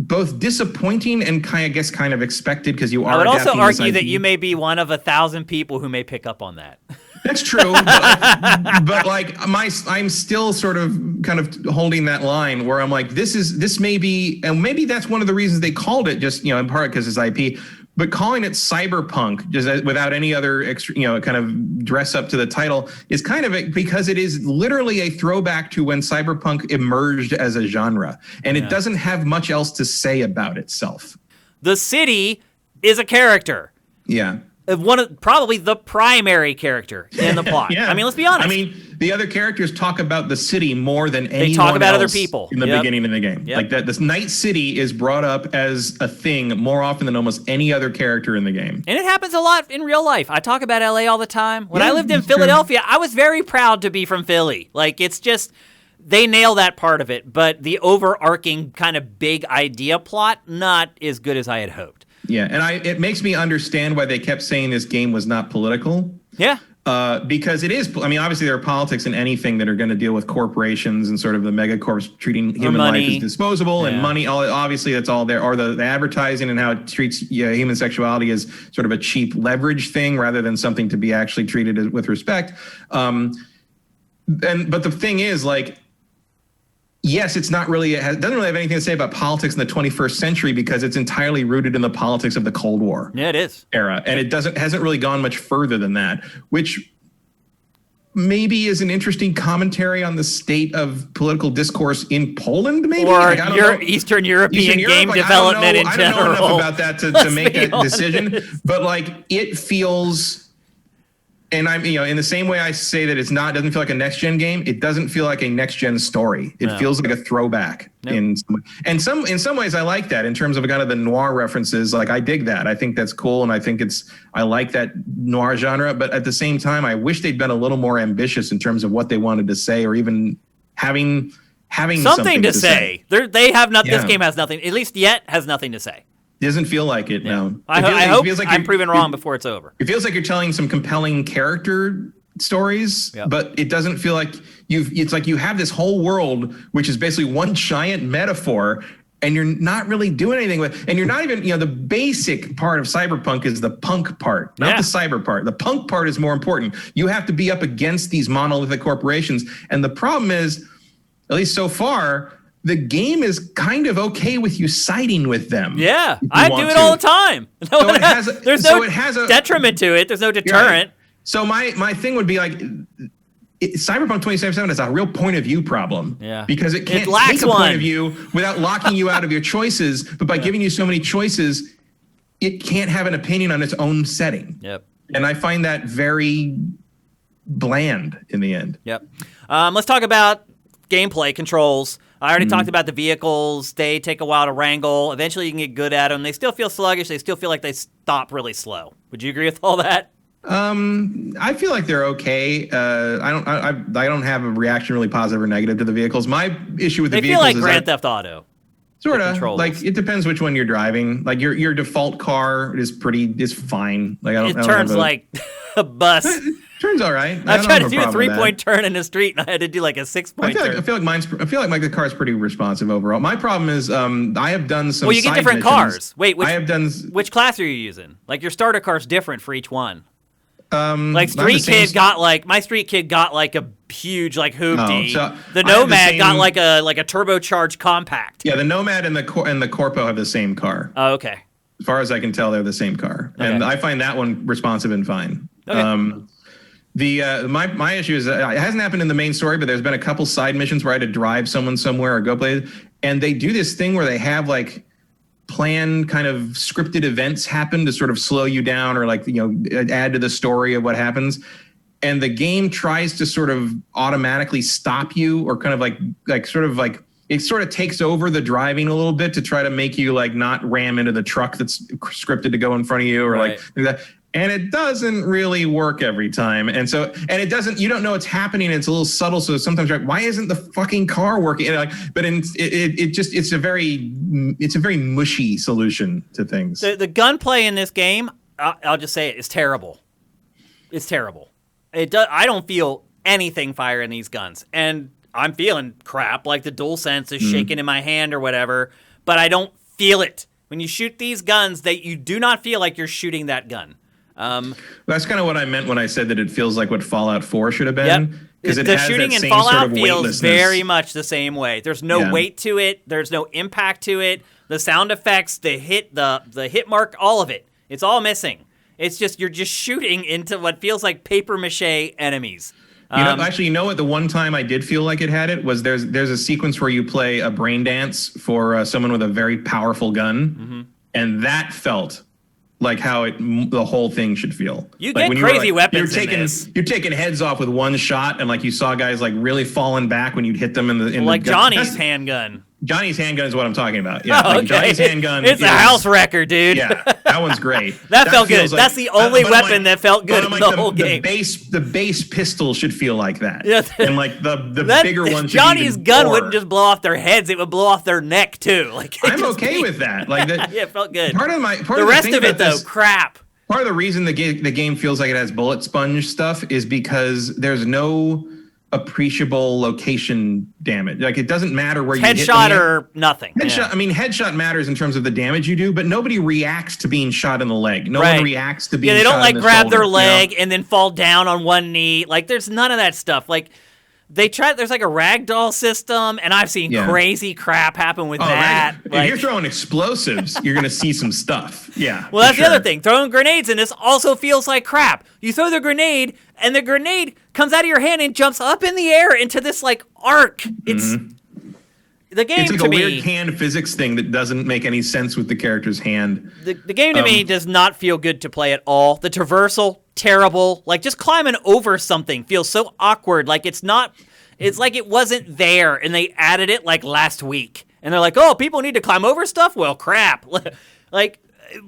both disappointing and kind of expected because you are. I would also adapting argue this that IP. you may be one of 1,000 people who may pick up on that. That's true, but like I'm still sort of kind of holding that line where I'm like, this may be, and maybe that's one of the reasons they called it just in part because it's IP. But calling it cyberpunk just without any other extra, kind of dress up to the title is kind of because it is literally a throwback to when cyberpunk emerged as a genre, and it doesn't have much else to say about itself. The city is a character. Yeah. Probably the primary character in the plot. I mean, let's be honest. I mean, the other characters talk about the city more than anyone They talk about other else people in the beginning of the game. Yep. Like that, this Night City is brought up as a thing more often than almost any other character in the game. And it happens a lot in real life. I talk about LA all the time. When I lived in Philadelphia, I was very proud to be from Philly. Like, it's just, they nail that part of it, but the overarching kind of big idea plot, not as good as I had hoped. Yeah, and it makes me understand why they kept saying this game was not political. Yeah. Because it is, I mean, obviously there are politics in anything that are going to deal with corporations and sort of the megacorps treating human life as disposable and money. Obviously, that's all there. Or the advertising and how it treats human sexuality as sort of a cheap leverage thing rather than something to be actually treated with respect. But the thing is, like, yes, it's not really, doesn't really have anything to say about politics in the 21st century because it's entirely rooted in the politics of the Cold War era. And it hasn't really gone much further than that, which maybe is an interesting commentary on the state of political discourse in Poland, maybe? Or Eastern European game development in general. I don't know enough about that to make that decision, but like it feels... And I'm, in the same way I say that doesn't feel like a next gen game. It doesn't feel like a next gen story. It feels like a throwback in some ways. I like that in terms of kind of the noir references. Like I dig that. I think that's cool, and I like that noir genre. But at the same time, I wish they'd been a little more ambitious in terms of what they wanted to say, or even having something to say. They have not. This game has nothing. At least yet has nothing to say. Doesn't feel like it, no. I hope I'm proven wrong before it's over. It feels like you're telling some compelling character stories, but it doesn't feel like it's like you have this whole world, which is basically one giant metaphor, and you're not really doing anything with, and you're not even, the basic part of cyberpunk is the punk part, not the cyber part. The punk part is more important. You have to be up against these monolithic corporations. And the problem is, at least so far, the game is kind of okay with you siding with them. Yeah, I do it all the time. There's no detriment to it. There's no deterrent. Right. So my thing would be like, Cyberpunk 2077 is a real point of view problem. Yeah. Because it can't take a point of view without locking you out of your choices. But by giving you so many choices, it can't have an opinion on its own setting. Yep. And I find that very bland in the end. Yep. Let's talk about gameplay controls. I already talked about the vehicles. They take a while to wrangle. Eventually, you can get good at them. They still feel sluggish. They still feel like they stop really slow. Would you agree with all that? I feel like they're okay. I don't have a reaction really positive or negative to the vehicles. My issue with the vehicles is feel like Grand Theft Auto. Sort of. Like it depends which one you're driving. Like your default car is fine. Like it turns like a bus. Turns all right. I tried to do a 3-point turn in the street, and I had to do like a 6-point turn. I feel like the car's pretty responsive overall. My problem is I have done some. Well, you get different cars. Wait, which class are you using? Like your starter car's different for each one. Like Street Kid got like a huge like hoopty. The Nomad got like a turbocharged compact. Yeah, the Nomad and the Corpo have the same car. Oh, okay. As far as I can tell, they're the same car, and I find that one responsive and fine. Okay. My issue is it hasn't happened in the main story, but there's been a couple side missions where I had to drive someone somewhere or go play, and they do this thing where they have like planned kind of scripted events happen to sort of slow you down or like add to the story of what happens, and the game tries to sort of automatically stop you or kind of like it sort of takes over the driving a little bit to try to make you like not ram into the truck that's scripted to go in front of you or like that. And it doesn't really work every time. And it doesn't, you don't know it's happening. It's a little subtle. So sometimes you're like, why isn't the fucking car working? And it's a very mushy solution to things. The gunplay in this game, I'll just say it, is terrible. It's terrible. I don't feel anything firing these guns. And I'm feeling crap, like the DualSense is shaking in my hand or whatever, but I don't feel it. When you shoot these guns, you do not feel like you're shooting that gun. That's kind of what I meant when I said that it feels like what Fallout 4 should have been. Because the shooting in Fallout feels very much the same way. There's no weight to it. There's no impact to it. The sound effects, the hit mark, all of it. It's all missing. It's just you're just shooting into what feels like paper mache enemies. You know what? The one time I did feel like it had it was there's a sequence where you play a brain dance for someone with a very powerful gun, and that felt like how the whole thing should feel. You get crazy weapons You're taking heads off with one shot, and like you saw guys like really falling back when you'd hit them in the like Johnny's handgun. Johnny's handgun is what I'm talking about. Yeah, okay. Johnny's handgun. It's a house wrecker, dude. Yeah, that one's great. that felt good. That's the only weapon that felt good in the whole game. The base pistol should feel like that. Yeah. And like the bigger one should Johnny's gun wouldn't just blow off their heads; it would blow off their neck too. Like I'm okay with that. Like that. Yeah, it felt good. The rest of it though, crap. Part of the reason the game feels like it has bullet sponge stuff is because there's no appreciable location damage. Like it doesn't matter where you hit headshot or nothing. Headshot. I mean, headshot matters in terms of the damage you do, but nobody reacts to being shot in the leg. No one reacts to being shot in the shoulder. They don't like grab their leg and then fall down on one knee. Like there's none of that stuff. Like there's like a ragdoll system, and I've seen crazy crap happen with that. If you're throwing explosives, you're going to see some stuff. Yeah. Well, that's the other thing. Throwing grenades in this also feels like crap. You throw the grenade, and the grenade comes out of your hand and jumps up in the air into this like arc. It's the game. It's like a weird hand physics thing that doesn't make any sense with the character's hand. The game to me does not feel good to play at all. The traversal, terrible. Like just climbing over something feels so awkward. Like it's like it wasn't there and they added it like last week. And they're like, oh, people need to climb over stuff? Well, crap. Like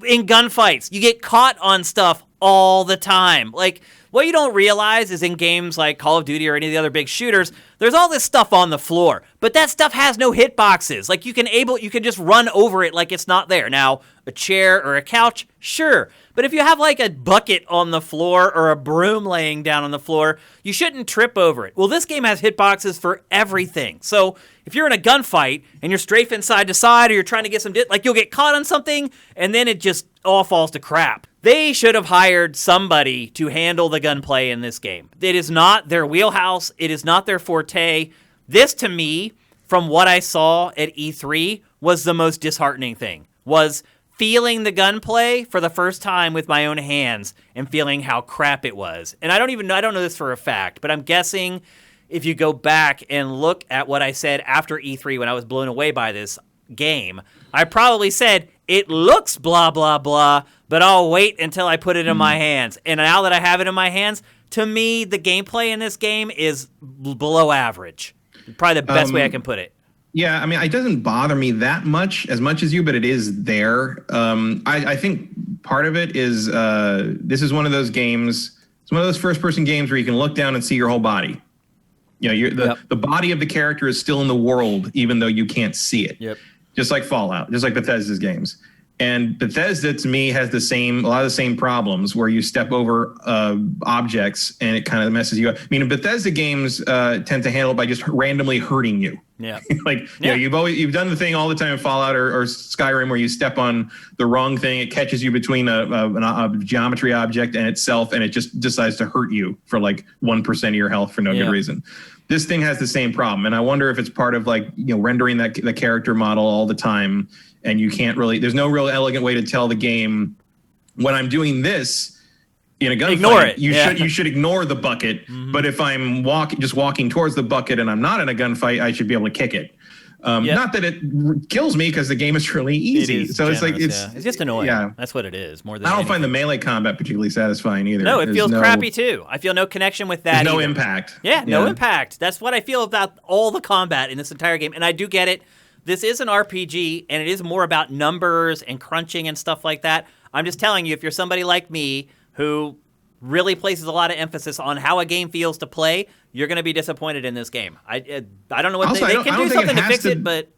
in gunfights, you get caught on stuff all the time. Like what you don't realize is in games like Call of Duty or any of the other big shooters, there's all this stuff on the floor, but that stuff has no hitboxes. Like you can just run over it like it's not there. Now, a chair or a couch, sure. But if you have like a bucket on the floor or a broom laying down on the floor, you shouldn't trip over it. Well, this game has hitboxes for everything. So if you're in a gunfight and you're strafing side to side or you're trying to get some like you'll get caught on something and then it just all falls to crap. They should have hired somebody to handle the gunplay in this game. It is not their wheelhouse. It is not their forte. This, to me, from what I saw at E3, was the most disheartening thing, was feeling the gunplay for the first time with my own hands and feeling how crap it was. And I don't know this for a fact, but I'm guessing if you go back and look at what I said after E3 when I was blown away by this game, I probably said, it looks blah, blah, blah, but I'll wait until I put it in my hands. And now that I have it in my hands, to me, the gameplay in this game is below average. Probably the best way I can put it. Yeah, I mean, it doesn't bother me that much as you, but it is there. I think part of it is this is one of those games. It's one of those first-person games where you can look down and see your whole body. You know, the body of the character is still in the world, even though you can't see it. Yep. Just like Fallout, just like Bethesda's games. And Bethesda, to me, has a lot of the same problems where you step over objects and it kind of messes you up. I mean, Bethesda games tend to handle it by just randomly hurting you. Yeah. You know, you've done the thing all the time in Fallout or Skyrim where you step on the wrong thing, it catches you between a geometry object and itself, and it just decides to hurt you for like 1% of your health for no good reason. This thing has the same problem, and I wonder if it's part of like, you know, rendering the character model all the time, and you can't really. There's no real elegant way to tell the game when I'm doing this in a gunfight. Ignore it. You should ignore the bucket, but if I'm walking towards the bucket and I'm not in a gunfight, I should be able to kick it. Not that it kills me because the game is really easy. It's it's just annoying. Yeah. That's what it is. More than I don't anything. find the melee combat particularly satisfying either. No, it feels crappy too. I feel no connection with that. There's no either. impact. Yeah, no impact. That's what I feel about all the combat in this entire game. And I do get it. This is an RPG, and it is more about numbers and crunching and stuff like that. I'm just telling you, if you're somebody like me who really places a lot of emphasis on how a game feels to play, you're going to be disappointed in this game. I don't know what Also, they can do something to fix it, but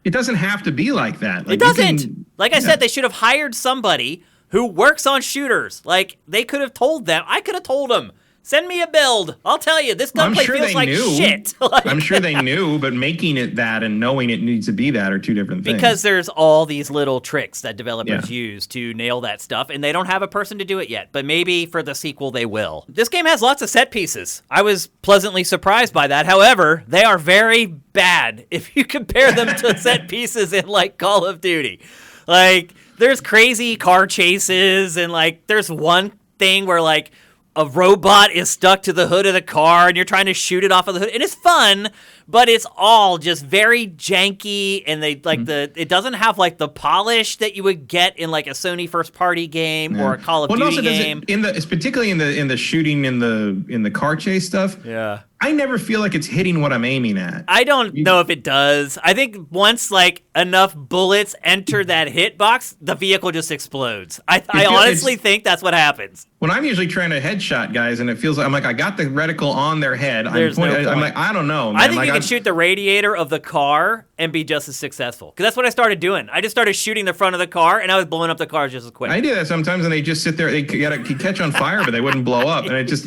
it doesn't have to be like that. Like, it doesn't. Like I said, they should have hired somebody who works on shooters. Like, they could have told them. I could have told them. Send me a build. I'll tell you, this gunplay feels like shit. I'm sure they knew, but making it that and knowing it needs to be that are two different things. Because there's all these little tricks that developers use to nail that stuff, and they don't have a person to do it yet. But maybe for the sequel, they will. This game has lots of set pieces. I was pleasantly surprised by that. However, they are very bad if you compare them to set pieces in, like, Call of Duty. Like, there's crazy car chases, and, like, there's one thing where, like, a robot is stuck to the hood of the car and you're trying to shoot it off of the hood. And it's fun, but it's all just very janky, and they like it doesn't have like the polish that you would get in like a Sony first party game or a Call of Duty game. It's particularly in the shooting in the car chase stuff. Yeah. I never feel like it's hitting what I'm aiming at. I don't know if it does. I think once like enough bullets enter that hitbox, the vehicle just explodes. I honestly think that's what happens. When I'm usually trying to headshot guys, and it feels like I'm like I got the reticle on their head. I'm like I don't know. Man. I think you can shoot the radiator of the car and be just as successful. Because that's what I started doing. I just started shooting the front of the car, and I was blowing up the car just as quick. I do that sometimes, and they just sit there. They catch on fire, but they wouldn't blow up, and it just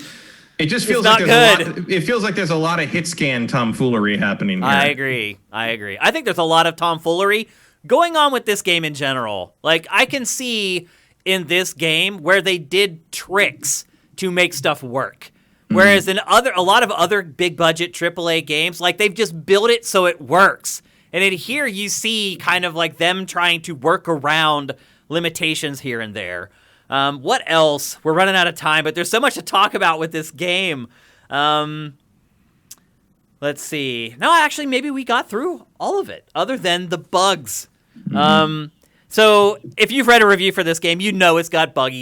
feels like it feels like there's a lot of hit scan tomfoolery happening here. I agree. I think there's a lot of tomfoolery going on with this game in general. Like, I can see in this game where they did tricks to make stuff work. Whereas in a lot of other big budget AAA games, like, they've just built it so it works. And in here you see kind of like them trying to work around limitations here and there. What else? We're running out of time, but there's so much to talk about with this game. Let's see. No, actually, maybe we got through all of it, other than the bugs. So if you've read a review for this game, you know it's got bug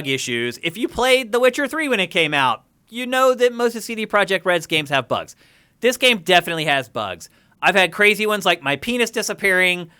issues. If you played The Witcher 3 when it came out, you know that most of CD Projekt Red's games have bugs. This game definitely has bugs. I've had crazy ones like my penis disappearing,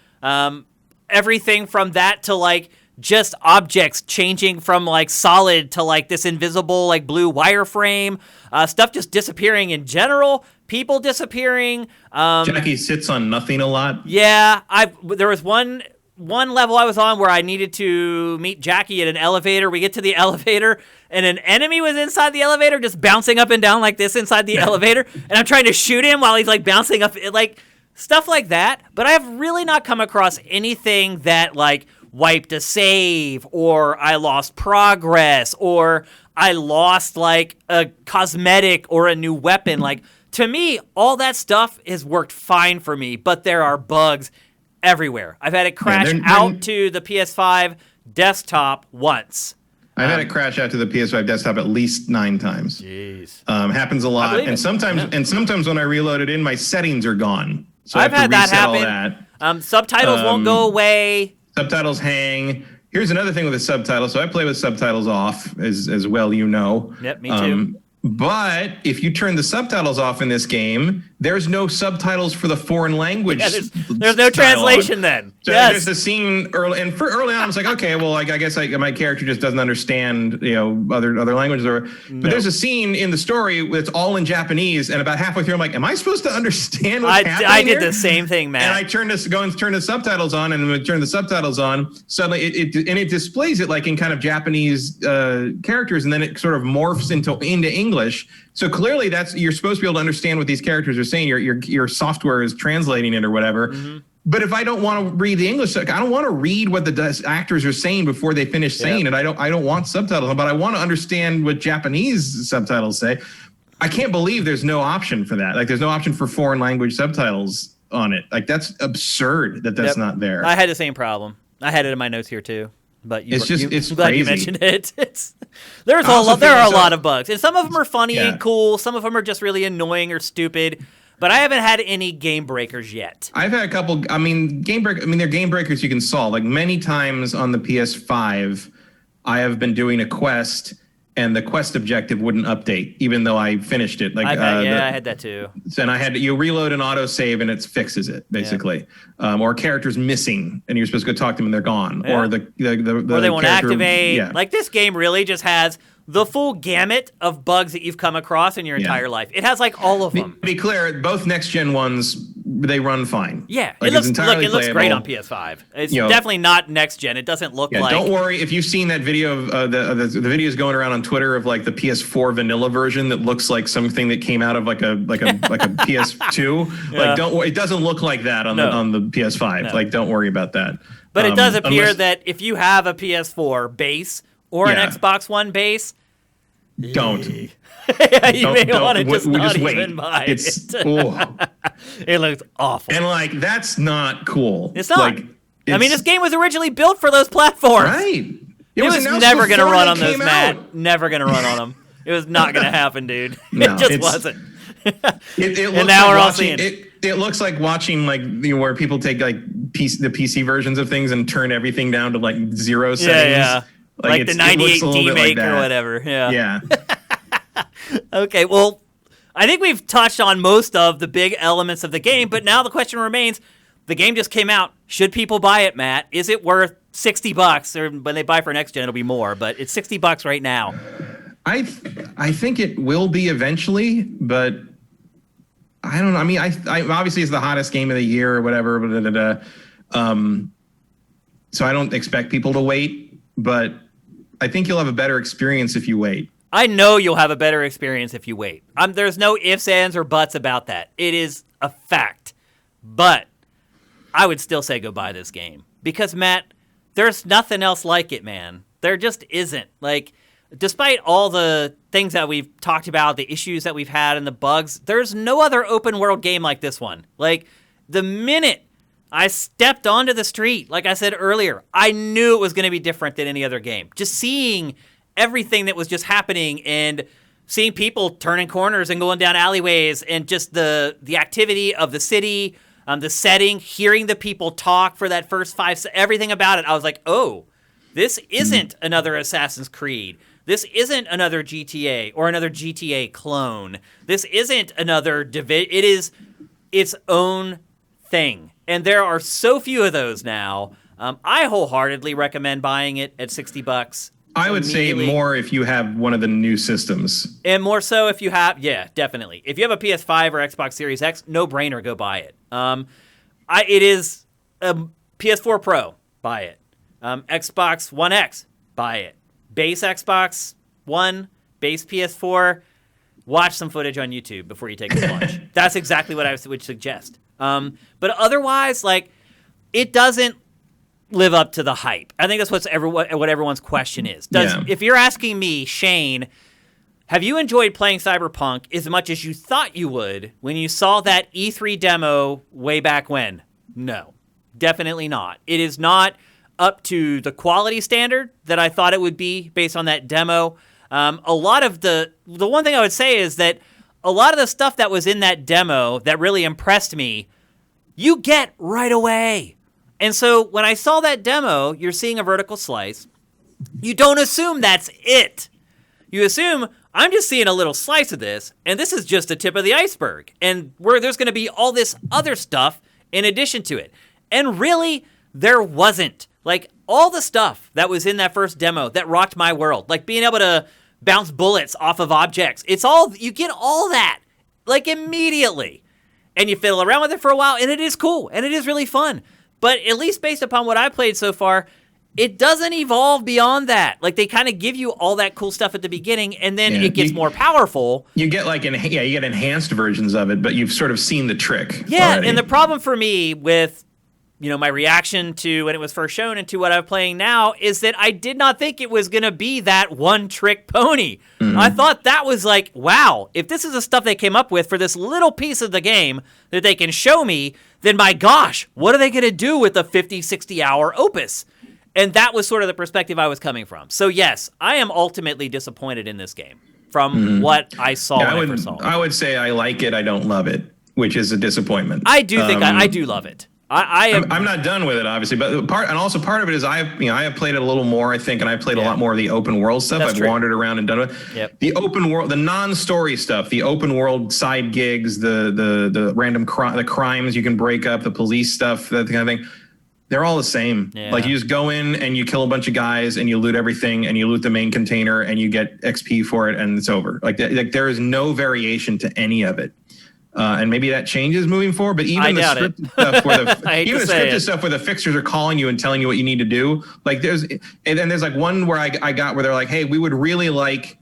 everything from that to like just objects changing from like solid to like this invisible like blue wireframe, stuff just disappearing in general, people disappearing. Jackie sits on nothing a lot. Yeah, there was one level I was on where I needed to meet Jackie at an elevator. We get to the elevator, and an enemy was inside the elevator just bouncing up and down like this inside the elevator, and I'm trying to shoot him while he's like bouncing up, like stuff like that. But I have really not come across anything that like wiped a save, or I lost progress, or I lost like a cosmetic or a new weapon. Like, to me, all that stuff has worked fine for me, but there are bugs everywhere. I've had it crash out to the PS5 desktop once. I've had it crash out to the PS5 desktop at least 9 times. Jeez. Happens a lot. And sometimes when I reload it in, my settings are gone. So I've had that happen. All that. Subtitles won't go away. Subtitles hang. Here's another thing with the subtitles. So I play with subtitles off, as well, you know. Yep, me too. But if you turn the subtitles off in this game, there's no subtitles for the foreign language. Yeah, there's no translation then. So there's the scene early on, I was like, okay, well, like, I guess my character just doesn't understand, other languages. But there's a scene in the story that's all in Japanese, and about halfway through, I'm like, am I supposed to understand what's happening I did here? the same thing, man. And I turn the subtitles on, and when I turn the subtitles on, suddenly it displays it like in kind of Japanese characters, and then it sort of morphs into English. So clearly you're supposed to be able to understand what these characters are saying. Your software is translating it or whatever. Mm-hmm. But if I don't want to read the English, I don't want to read what the actors are saying before they finish saying it. I don't want subtitles, but I want to understand what Japanese subtitles say. I can't believe there's no option for that. Like, there's no option for foreign language subtitles on it. Like, that's absurd that's not there. I had the same problem. I had it in my notes here too. But it's glad crazy. You mentioned it. There are a lot of bugs, and some of them are funny and cool. Some of them are just really annoying or stupid. but I haven't had any game breakers yet. I've had a couple. I mean, they're game breakers you can solve. Like many times on the PS5, I have been doing a quest, and the quest objective wouldn't update, even though I finished it. Like, I had that too. And you reload an autosave, and it fixes it basically. Yeah. Or a character's missing, and you're supposed to go talk to them, and they're gone. Yeah. Or or they won't activate. Yeah. Like this game really just has the full gamut of bugs that you've come across in your entire life. It has like all of them. To be clear, both next gen ones, they run fine. Yeah, like, it looks great on PS5. It's definitely not next gen. It doesn't look like. Don't worry if you've seen that video of the videos going around on Twitter of like the PS4 vanilla version that looks like something that came out of like a PS2. Yeah. Like don't worry, it doesn't look like that on the PS5. No. Like don't worry about that. But it does appear that if you have a PS4 base or an Xbox One base, don't. You may want to just not even buy it. It looks awful. And like that's not cool. It's not. Like, I mean, this game was originally built for those platforms. Right. It was never going to run on those, Matt. Never going to run on them. It was not going to happen, dude. No, it just wasn't. And now we're all seeing it. It looks like watching like where people take like the PC versions of things and turn everything down to like 0 settings. Yeah. Like the 98 D-Make or whatever. Yeah. Okay, well, I think we've touched on most of the big elements of the game, but now the question remains, the game just came out. Should people buy it, Matt? Is it worth $60? Or when they buy for next gen, it'll be more, but it's $60 right now. I think it will be eventually, but I don't know. I mean, I obviously it's the hottest game of the year or whatever. So I don't expect people to wait, but I think you'll have a better experience if you wait. I know you'll have a better experience if you wait. There's no ifs, ands, or buts about that. It is a fact. But I would still say go buy this game. Because, Matt, there's nothing else like it, man. There just isn't. Like, despite all the things that we've talked about, the issues that we've had and the bugs, there's no other open world game like this one. Like, the minute I stepped onto the street, like I said earlier, I knew it was going to be different than any other game. Just seeing everything that was just happening and seeing people turning corners and going down alleyways and just the activity of the city, the setting, hearing the people talk for that first everything about it. I was like, oh, this isn't another Assassin's Creed. This isn't another GTA or another GTA clone. This isn't another It is its own thing. And there are so few of those now. I wholeheartedly recommend buying it at $60. I would say more if you have one of the new systems. And more so if you have, definitely. If you have a PS5 or Xbox Series X, no brainer, go buy it. It is a PS4 Pro, buy it. Xbox One X, buy it. Base Xbox One, base PS4, watch some footage on YouTube before you take the plunge. That's exactly what I would suggest. But otherwise, like, it doesn't live up to the hype. I think that's what everyone's question is. If you're asking me, Shane, have you enjoyed playing Cyberpunk as much as you thought you would when you saw that E3 demo way back when? No, definitely not. It is not up to the quality standard that I thought it would be based on that demo. A lot of the one thing I would say is that a lot of the stuff that was in that demo that really impressed me, you get right away. And so when I saw that demo, you're seeing a vertical slice. You don't assume that's it. You assume, I'm just seeing a little slice of this, and this is just the tip of the iceberg. And where there's going to be all this other stuff in addition to it. And really, there wasn't. Like, all the stuff that was in that first demo that rocked my world, like being able to bounce bullets off of objects, you get all that, like, immediately. And you fiddle around with it for a while, and it is cool, and it is really fun. But at least based upon what I played so far, it doesn't evolve beyond that. Like, they kind of give you all that cool stuff at the beginning, and then it gets more powerful. You get you get enhanced versions of it, but you've sort of seen the trick. Yeah, already. And the problem for me with, my reaction to when it was first shown and to what I'm playing now is that I did not think it was going to be that one-trick pony. Mm-hmm. I thought that was like, wow, if this is the stuff they came up with for this little piece of the game that they can show me, then my gosh, what are they going to do with a 50, 60-hour opus? And that was sort of the perspective I was coming from. So yes, I am ultimately disappointed in this game from what I saw when I first saw it. I would say I like it, I don't love it. which is a disappointment. I do think I do love it. I'm not done with it, obviously, but part of it is I have played it a little more, I think, and I've played a lot more of the open world stuff. I've wandered around and done it. Yep. The open world, the non-story stuff, the open world side gigs, the random the crimes you can break up, the police stuff, that kind of thing. They're all the same. Yeah. Like, you just go in and you kill a bunch of guys and you loot everything and you loot the main container and you get XP for it and it's over. Like there is no variation to any of it. And maybe that changes moving forward, but even the scripted stuff where the fixers are calling you and telling you what you need to do, like there's like one where I got where they're like, hey, we would really like,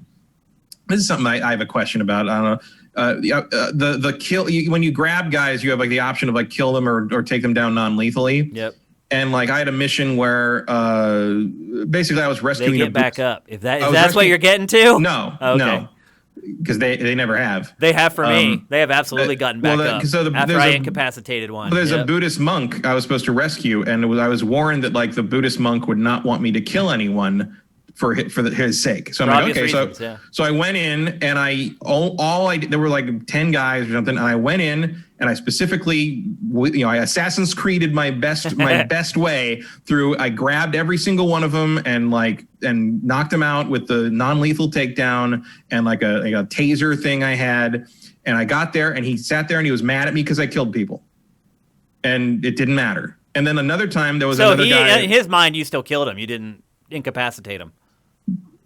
this is something I have a question about. I don't know. The kill, when you grab guys, you have like the option of like kill them or take them down non-lethally. Yep. And like I had a mission where basically I was rescuing. They get back up. If that's what you're getting to? No, no. Because they never have. They have for me. They have absolutely gotten back up after I incapacitated one. Well, there's a Buddhist monk I was supposed to rescue, and I was warned that like the Buddhist monk would not want me to kill anyone for his sake. So I'm like, okay, reasons, so I went in and there were like 10 guys or something, and I went in and I specifically, I Assassin's Creeded my best way through. I grabbed every single one of them and knocked them out with the non-lethal takedown and like a taser thing I had. And I got there and he sat there and he was mad at me because I killed people, and it didn't matter. And then another time there was another guy. In his mind, you still killed him. You didn't incapacitate him.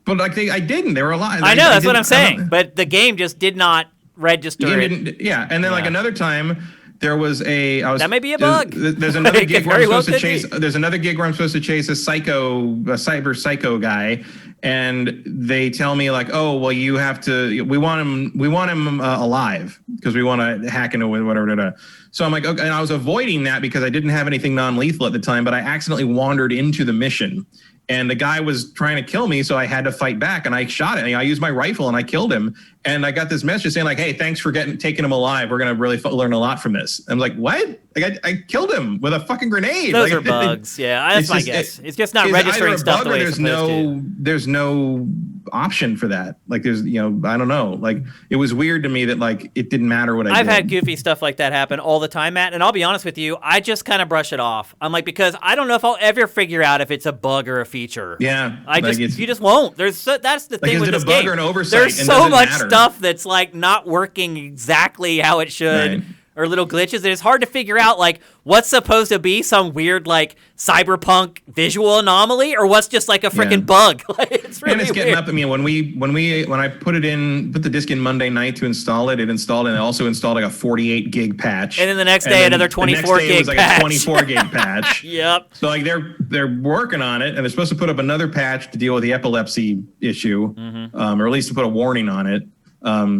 But I didn't. They were alive. I know, that's what I'm saying. But the game just did not register it. Yeah, and then like another time, there was that may be a bug. There's another gig where I'm supposed to chase. There's another gig where I'm supposed to chase a cyber psycho guy, and they tell me like, oh well, you have to. We want him alive because we want to hack into whatever. So I'm like, okay, and I was avoiding that because I didn't have anything non-lethal at the time, but I accidentally wandered into the mission. And the guy was trying to kill me, so I had to fight back, and I shot it. I used my rifle, and I killed him. And I got this message saying, like, hey, thanks for taking him alive. We're going to really learn a lot from this. I'm like, what? Like, I killed him with a fucking grenade. Those are bugs. Yeah, that's my guess. It's just not registering stuff the way it's supposed to. There's no option for that. Like, there's, I don't know. Like, it was weird to me that, like, it didn't matter what I did. I've had goofy stuff like that happen all the time, Matt. And I'll be honest with you, I just kind of brush it off. I'm like, because I don't know if I'll ever figure out if it's a bug or a feature. Yeah. You just won't. That's the thing with this game. Is it a bug or an oversight? There's so much stuff that's like not working exactly how it should. Right. Or little glitches, and it's hard to figure out like what's supposed to be some weird like cyberpunk visual anomaly or what's just like a freaking bug. It's really getting weird. up. I mean, when I put the disc in Monday night to install it, it installed, and it also installed like a 48 gig patch. And then the next day, another 24 gig patch. It was like a 24 gig patch. Yep. So like they're working on it, and they're supposed to put up another patch to deal with the epilepsy issue, or at least to put a warning on it.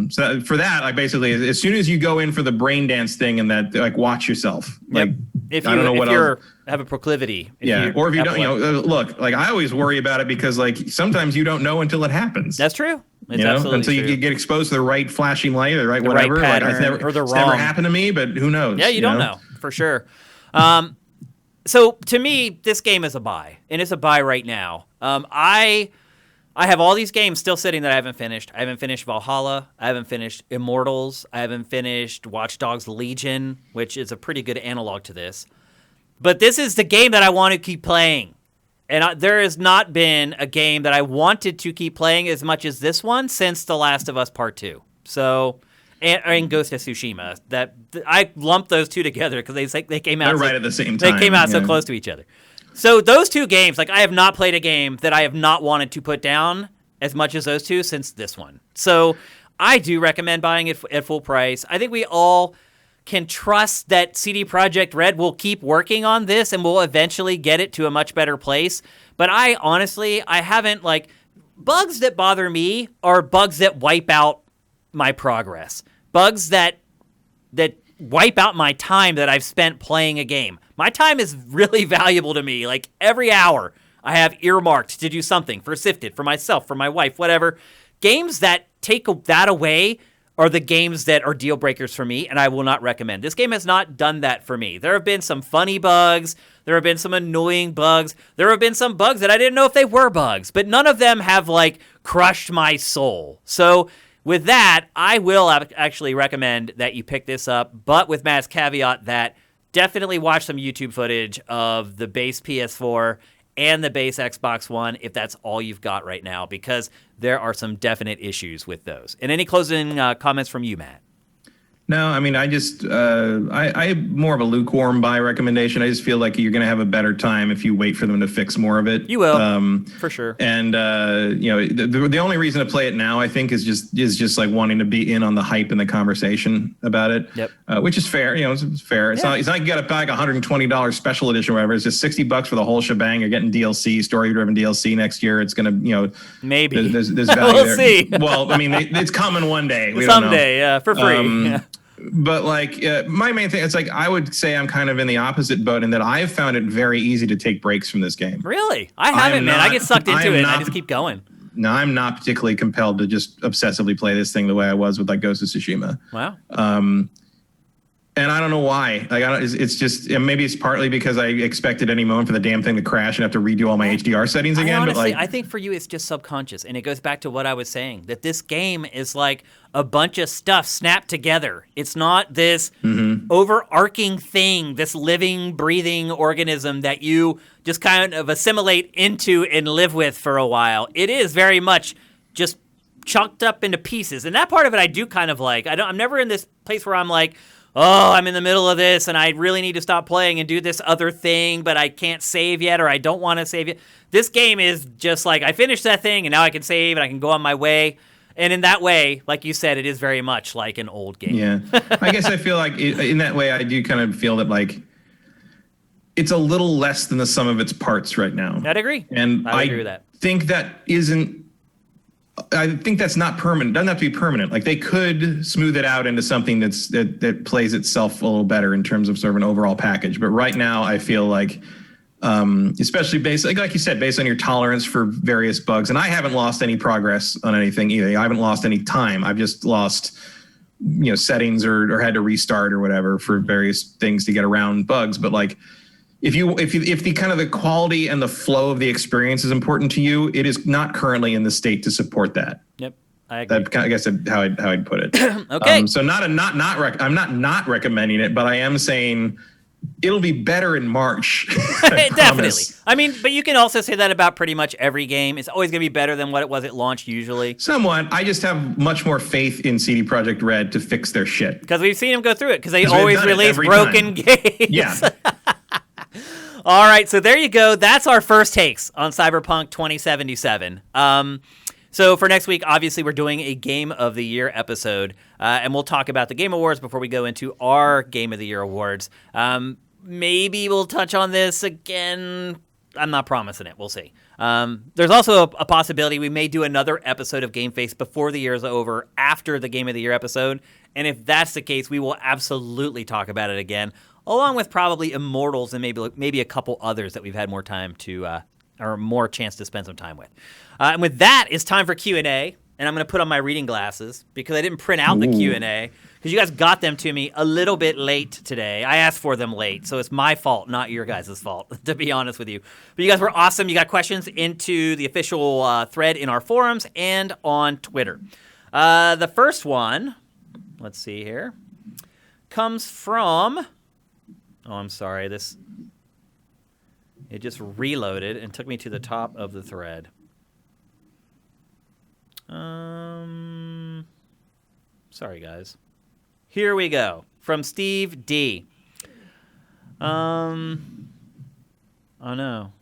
So for that, like basically, as soon as you go in for the brain dance thing and that, like, watch yourself. Like, if you have a proclivity. Or if you don't, look, like I always worry about it because like sometimes you don't know until it happens. That's true. It's absolutely until true. you get exposed to the right flashing light or the whatever. Right pattern, like, or the it's wrong. never happened to me, but who knows? Yeah, you don't know for sure. So to me, this game is a buy, and it's a buy right now. I have all these games still sitting that I haven't finished. I haven't finished Valhalla. I haven't finished Immortals. I haven't finished Watch Dogs Legion, which is a pretty good analog to this. But this is the game that I want to keep playing. And there has not been a game that I wanted to keep playing as much as this one since The Last of Us Part 2. So, and Ghost of Tsushima. I lumped those two together because they came out. They're right at the same time. They came out so close to each other. So those two games, like I have not played a game that I have not wanted to put down as much as those two since this one. So I do recommend buying it at full price. I think we all can trust that CD Projekt Red will keep working on this and will eventually get it to a much better place. But I haven't, like, bugs that bother me are bugs that wipe out my progress. Bugs that wipe out my time that I've spent playing a game. My time is really valuable to me. Like, every hour I have earmarked to do something for SIFTD, for myself, for my wife, whatever. Games that take that away are the games that are deal breakers for me, and I will not recommend. This game has not done that for me. There have been some funny bugs. There have been some annoying bugs. There have been some bugs that I didn't know if they were bugs, but none of them have, like, crushed my soul. So with that, I will actually recommend that you pick this up, but with Matt's caveat that definitely watch some YouTube footage of the base PS4 and the base Xbox One if that's all you've got right now, because there are some definite issues with those. And any closing comments from you, Matt? No, I mean, I just, I more of a lukewarm buy recommendation. I just feel like you're going to have a better time if you wait for them to fix more of it. You will, for sure. And, the only reason to play it now, I think, is just like wanting to be in on the hype and the conversation about it. Yep. Which is fair. It's fair. It's not like you got to buy like $120 special edition or whatever. It's just $60 for the whole shebang. You're getting DLC, story-driven DLC next year. It's going to, maybe. There's value we'll there. See. Well, I mean, it's coming one day. We Someday, yeah, for free. But like my main thing, it's like I would say I'm kind of in the opposite boat in that I've found it very easy to take breaks from this game. Really? I haven't, man. I get sucked into it and I just keep going. No, I'm not particularly compelled to just obsessively play this thing the way I was with like Ghost of Tsushima. Wow. And I don't know why. Like, it's just, and maybe it's partly because I expected any moment for the damn thing to crash and have to redo all my HDR settings again. Honestly, but like, I think for you, it's just subconscious. And it goes back to what I was saying, that this game is like a bunch of stuff snapped together. It's not this overarching thing, this living, breathing organism that you just kind of assimilate into and live with for a while. It is very much just chunked up into pieces. And that part of it I do kind of like. I'm never in this place where I'm like, oh, I'm in the middle of this and I really need to stop playing and do this other thing, but I can't save yet or I don't want to save yet. This game is just like, I finished that thing and now I can save and I can go on my way. And in that way, like you said, it is very much like an old game. Yeah. I guess I feel like in that way, I do kind of feel that like it's a little less than the sum of its parts right now. I'd agree. And I agree with that. I think that's not permanent. Doesn't have to be permanent. Like they could smooth it out into something that plays itself a little better in terms of sort of an overall package. But right now, I feel like, especially based, like you said, based on your tolerance for various bugs, and I haven't lost any progress on anything either. I haven't lost any time. I've just lost, settings or had to restart or whatever for various things to get around bugs. But like, if the kind of the quality and the flow of the experience is important to you, it is not currently in the state to support that. Yep, I agree. I guess how I'd put it. Okay. So I'm not recommending it, but I am saying it'll be better in March. Definitely. I mean, but you can also say that about pretty much every game. It's always going to be better than what it was at launch usually. Somewhat. I just have much more faith in CD Projekt Red to fix their shit. Because we've seen them go through it. Because they always release broken games. Yeah. All right, so there you go. That's our first takes on Cyberpunk 2077. So for next week, obviously, we're doing a Game of the Year episode, and we'll talk about the Game Awards before we go into our Game of the Year awards. Maybe we'll touch on this again. I'm not promising it. We'll see. There's also a possibility we may do another episode of GameFace before the year is over, after the Game of the Year episode. And if that's the case, we will absolutely talk about it again, along with probably Immortals and maybe a couple others that we've had more time to, or more chance to spend some time with. And with that, it's time for Q&A, and I'm going to put on my reading glasses because I didn't print out the Q&A because you guys got them to me a little bit late today. I asked for them late, so it's my fault, not your guys' fault, to be honest with you. But you guys were awesome. You got questions into the official thread in our forums and on Twitter. The first one, let's see here, comes from... Oh, I'm sorry. It just reloaded and took me to the top of the thread. Sorry, guys. Here we go. From Steve D. Oh, no.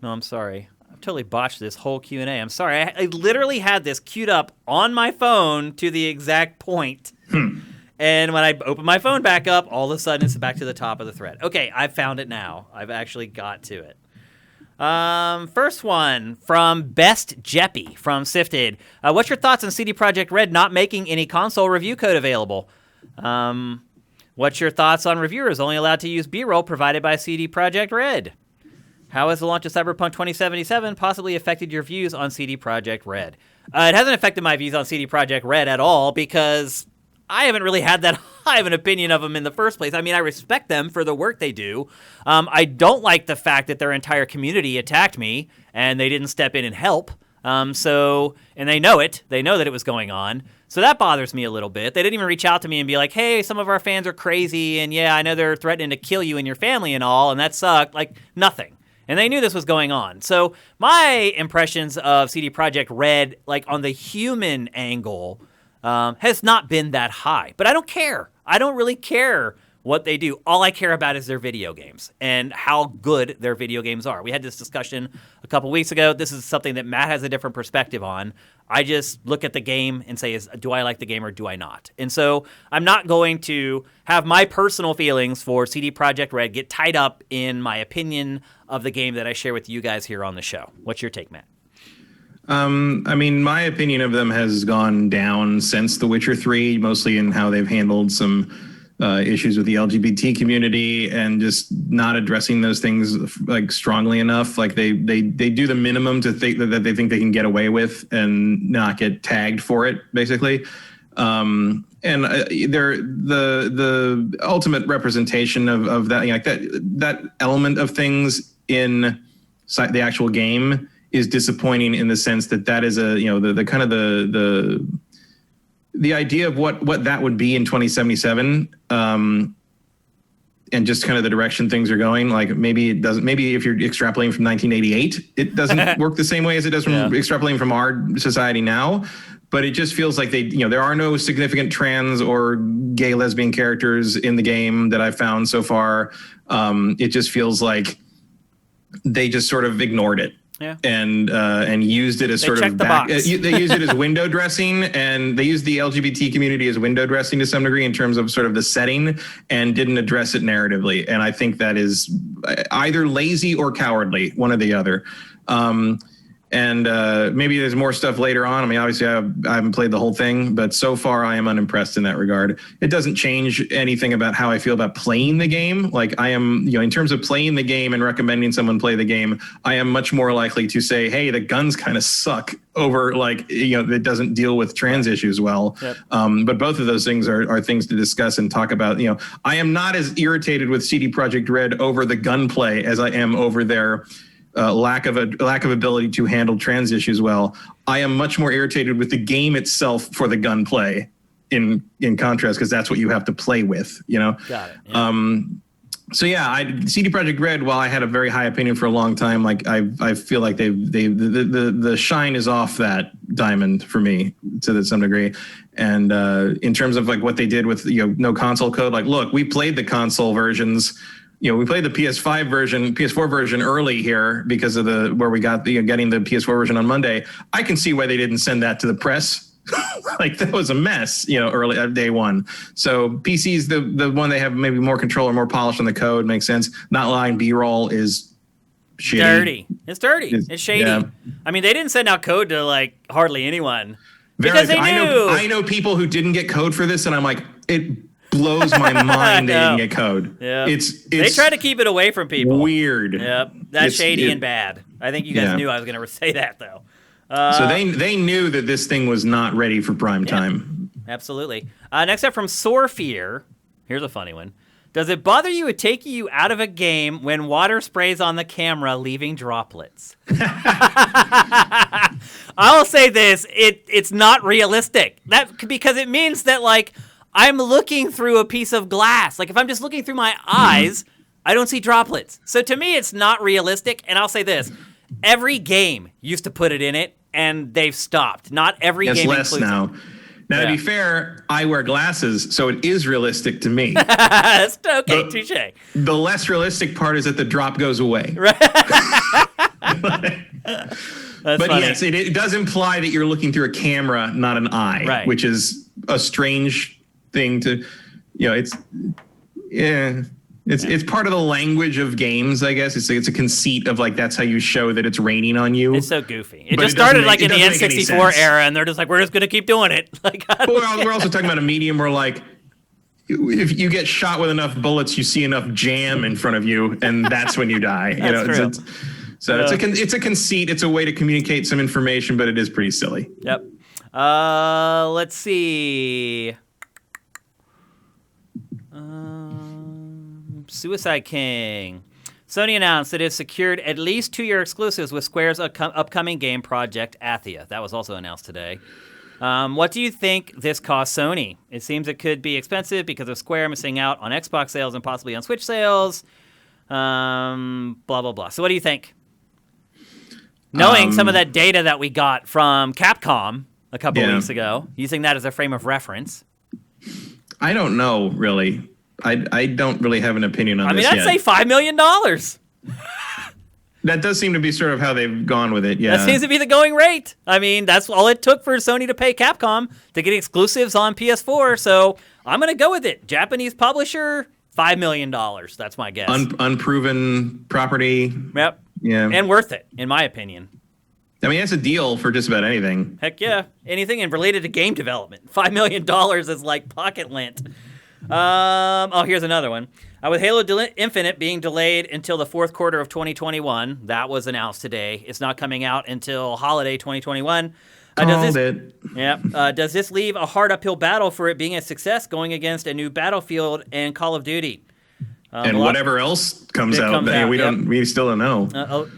No, I'm sorry. I've totally botched this whole Q&A. I'm sorry. I literally had this queued up on my phone to the exact point. And when I open my phone back up, all of a sudden it's back to the top of the thread. Okay, I've found it now. I've actually got to it. First one from Best Jeppy from SIFTD. What's your thoughts on CD Projekt Red not making any console review code available? What's your thoughts on reviewers only allowed to use B-roll provided by CD Projekt Red? How has the launch of Cyberpunk 2077 possibly affected your views on CD Projekt Red? It hasn't affected my views on CD Projekt Red at all because I haven't really had that high of an opinion of them in the first place. I mean, I respect them for the work they do. I don't like the fact that their entire community attacked me and they didn't step in and help. And they know it. They know that it was going on. So that bothers me a little bit. They didn't even reach out to me and be like, hey, some of our fans are crazy, and yeah, I know they're threatening to kill you and your family and all, and that sucked. Like, nothing. And they knew this was going on. So my impressions of CD Projekt Red, like on the human angle, has not been that high. But I don't care. I don't really care what they do. All I care about is their video games and how good their video games are. We had this discussion a couple weeks ago. This is something that Matt has a different perspective on. I just look at the game and say, do I like the game or do I not? And so I'm not going to have my personal feelings for CD Projekt Red get tied up in my opinion of the game that I share with you guys here on the show. What's your take, Matt? I mean, my opinion of them has gone down since The Witcher 3, mostly in how they've handled some issues with the LGBT community and just not addressing those things like strongly enough. Like they do the minimum to think that they think they can get away with and not get tagged for it, basically. And they're the ultimate representation of that, like that element of things in the actual game is disappointing in the sense that is the kind of the idea of what that would be in 2077, and just kind of the direction things are going. Like maybe it doesn't. Maybe if you're extrapolating from 1988, it doesn't work the same way as it does from extrapolating from our society now. But it just feels like there are no significant trans or gay lesbian characters in the game that I've found so far. It just feels like they just sort of ignored it. Yeah. And used it as sort of they used it as window dressing, and they used the LGBT community as window dressing to some degree in terms of sort of the setting, and didn't address it narratively. And I think that is either lazy or cowardly, one or the other. And maybe there's more stuff later on. I mean, obviously, I haven't played the whole thing, but so far I am unimpressed in that regard. It doesn't change anything about how I feel about playing the game. Like I am, in terms of playing the game and recommending someone play the game, I am much more likely to say, hey, the guns kind of suck over it doesn't deal with trans issues well. Yep. But both of those things are things to discuss and talk about. I am not as irritated with CD Projekt Red over the gunplay as I am over their lack of ability to handle trans issues well. I am much more irritated with the game itself for the gunplay in contrast, because that's what you have to play with, Got it. Yeah. CD Projekt Red, while I had a very high opinion for a long time, like I feel like the shine is off that diamond for me to some degree. And in terms of like what they did with no console code, like look, we played the console versions. We played the PS4 version early here because of where we got getting the PS4 version on Monday. I can see why they didn't send that to the press. Like that was a mess, early day one. So PC's the one they have maybe more control or more polish on the code. Makes sense. Not lying, B-roll is shitty. Dirty. It's dirty. It's shady. Yeah. I mean, they didn't send out code to like hardly anyone because they knew. I know people who didn't get code for this, and I'm like, it blows my mind they didn't get code. Yeah, they try to keep it away from people. Weird. Yep, that's shady and bad. I think you guys knew I was going to say that though. So they knew that this thing was not ready for prime time. Absolutely. Next up from Sorefear. Here's a funny one. Does it bother you it taking you out of a game when water sprays on the camera, leaving droplets? I'll say this: it's not realistic. Because it means that like I'm looking through a piece of glass. Like if I'm just looking through my eyes, I don't see droplets. So to me, it's not realistic. And I'll say this: every game used to put it in it, and they've stopped. Not every game less includes now. it. Now, to be fair, I wear glasses, so it is realistic to me. That's okay, touche. The less realistic part is that the drop goes away. Right. But funny. Yes, it does imply that you're looking through a camera, not an eye, right. Which is a strange thing to, It's part of the language of games, I guess. It's a conceit of like that's how you show that it's raining on you. It's so goofy. It just started like in the N64 era, and they're just like, we're just gonna keep doing it. Like, we're also talking about a medium where like if you get shot with enough bullets, you see enough jam in front of you, and that's when you die. That's true. It's a conceit. It's a way to communicate some information, but it is pretty silly. Yep. Let's see. Suicide King. Sony announced that it has secured at least 2-year exclusives with Square's upcoming game project Athia. That was also announced today. What do you think this costs Sony? It seems it could be expensive because of Square missing out on Xbox sales and possibly on Switch sales. Blah, blah, blah. So what do you think? Knowing some of that data that we got from Capcom a couple of weeks ago, using that as a frame of reference. I don't know, really. I don't really have an opinion on this yet. I'd say $5 million. That does seem to be sort of how they've gone with it, yeah. That seems to be the going rate. I mean, that's all it took for Sony to pay Capcom to get exclusives on PS4, so I'm going to go with it. Japanese publisher, $5 million. That's my guess. Unproven property. Yep. Yeah. And worth it, in my opinion. I mean, that's a deal for just about anything. Heck yeah. Anything related to game development. $5 million is like pocket lint. Here's another one. With Halo Infinite being delayed until the fourth quarter of 2021, that was announced today. It's not coming out until holiday 2021. Does this leave a hard uphill battle for it being a success going against a new Battlefield and Call of Duty? And whatever else comes out, we still don't know.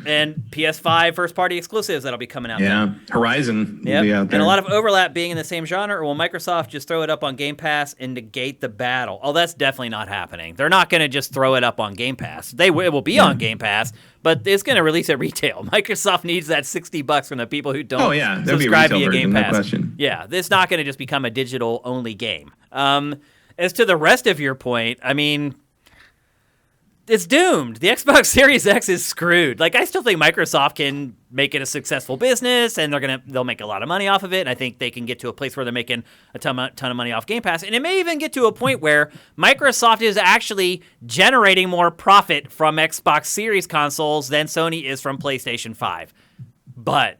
And PS5 first-party exclusives that'll be coming out. Yeah, Horizon will be out there. And a lot of overlap being in the same genre, or will Microsoft just throw it up on Game Pass and negate the battle? Oh, that's definitely not happening. They're not going to just throw it up on Game Pass. It will be on Game Pass, but it's going to release at retail. Microsoft needs that $60 from the people who don't subscribe via Game Pass. No question. Yeah, it's not going to just become a digital-only game. As to the rest of your point, I mean, it's doomed. The Xbox Series X is screwed. Like, I still think Microsoft can make it a successful business, and they'll make a lot of money off of it. And I think they can get to a place where they're making a ton of money off Game Pass. And it may even get to a point where Microsoft is actually generating more profit from Xbox Series consoles than Sony is from PlayStation 5. But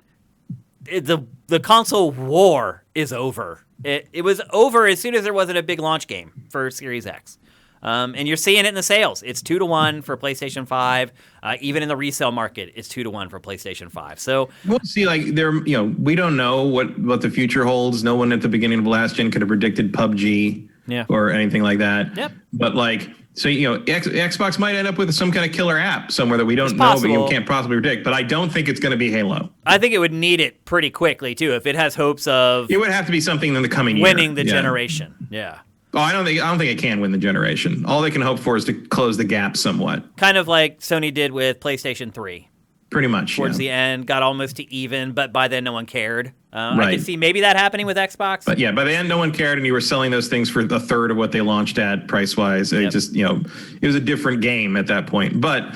the console war is over. It was over as soon as there wasn't a big launch game for Series X. And you're seeing it in the sales. It's 2-1 for PlayStation 5. Even in the resale market, it's 2-1 for PlayStation 5. So we'll see. Like we don't know what the future holds. No one at the beginning of last gen could have predicted PUBG or anything like that. Yep. But Xbox might end up with some kind of killer app somewhere that we don't know, but you can't possibly predict. But I don't think it's going to be Halo. I think it would need it pretty quickly too if it has hopes of. It would have to be something in the coming year. Winning the generation. Yeah. Oh, I don't think it can win the generation. All they can hope for is to close the gap somewhat. Kind of like Sony did with PlayStation 3. Pretty much. Towards the end, got almost to even, but by then no one cared. I could see maybe that happening with Xbox. But yeah, by the end no one cared, and you were selling those things for a third of what they launched at price-wise. It just, it was a different game at that point. But,